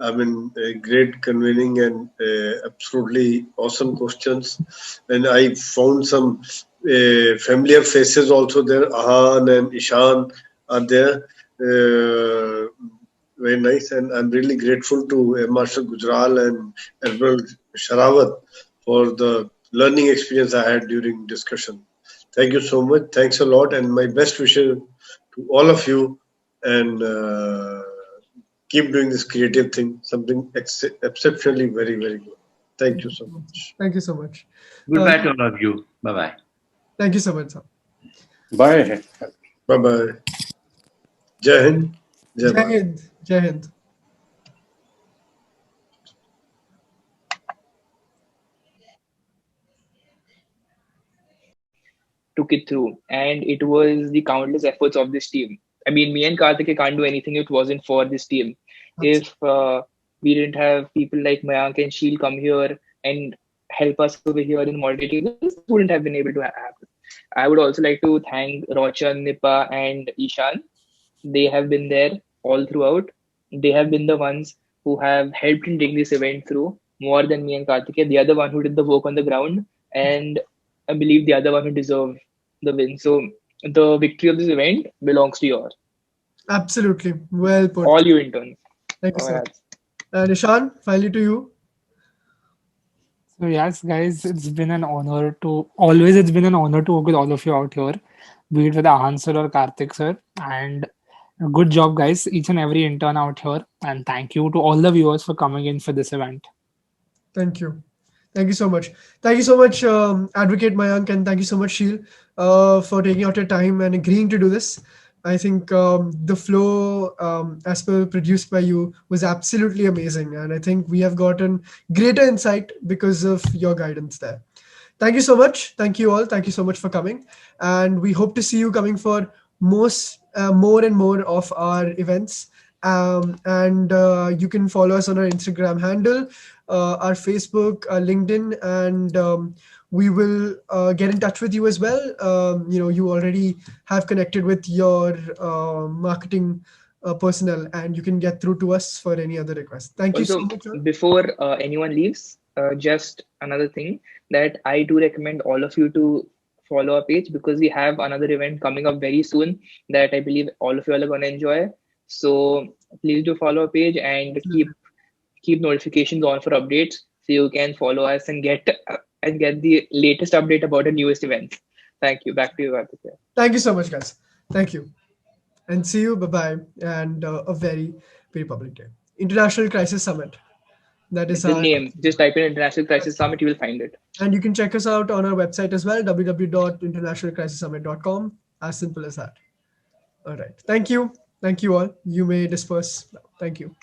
I mean, great convening and absolutely awesome questions. And I found some familiar faces also there. Ahan and Ishan are there. Very nice. And I'm really grateful to Air Marshal Gujral and Admiral Shrawat for the learning experience I had during discussion. Thank you so much. Thanks a lot. And my best wishes to all of you. And keep doing this creative thing, something exceptionally very, very good. Thank you so much. Thank you so much. Goodbye to all of you. Bye-bye. Thank you so much, sir. Bye. Bye-bye. Jai Hind. Jai Hind. Jai Hind. Took it through, and it was the countless efforts of this team. I mean, me and Karthik can't do anything if it wasn't for this team. If we didn't have people like Mayank and Sheel come here and help us over here in moderating, this wouldn't have been able to happen. I would also like to thank Roshan, Nipa, and Ishan. They have been there all throughout. They have been the ones who have helped in taking this event through more than me and Karthik. They are the one who did the work on the ground, and I believe the other one who deserved the win. So the victory of this event belongs to you all. Absolutely. Well put. All you interns. Thank you, sir. Ishan, finally to you. So yes, guys, it's been an honor to work with all of you out here, be it with Ahan sir or Karthik sir. And good job, guys, each and every intern out here. And thank you to all the viewers for coming in for this event. Thank you. Thank you so much. Thank you so much, Advocate Mayank, and thank you so much, Sheel, for taking out your time and agreeing to do this. I think the flow, as per produced by you, was absolutely amazing. And I think we have gotten greater insight because of your guidance there. Thank you so much. Thank you all. Thank you so much for coming. And we hope to see you coming for more and more of our events. And you can follow us on our Instagram handle, our Facebook, our LinkedIn, and we will get in touch with you as well. You already have connected with your marketing personnel, and you can get through to us for any other requests. Thank you so much. Before anyone leaves, just another thing that I do recommend all of you to follow our page, because we have another event coming up very soon that I believe all of you all are going to enjoy. So please do follow our page and keep notifications on for updates, so you can follow us and get the latest update about the newest events. Thank you. Back to you, Karthik. Thank you so much, guys. Thank you. And see you. Bye-bye. And a very, very public day. International Crisis Summit. That is The our name. Just type in International Crisis Summit, you will find it. And you can check us out on our website as well, www.internationalcrisissummit.com. As simple as that. All right. Thank you. Thank you all. You may disperse now. Thank you.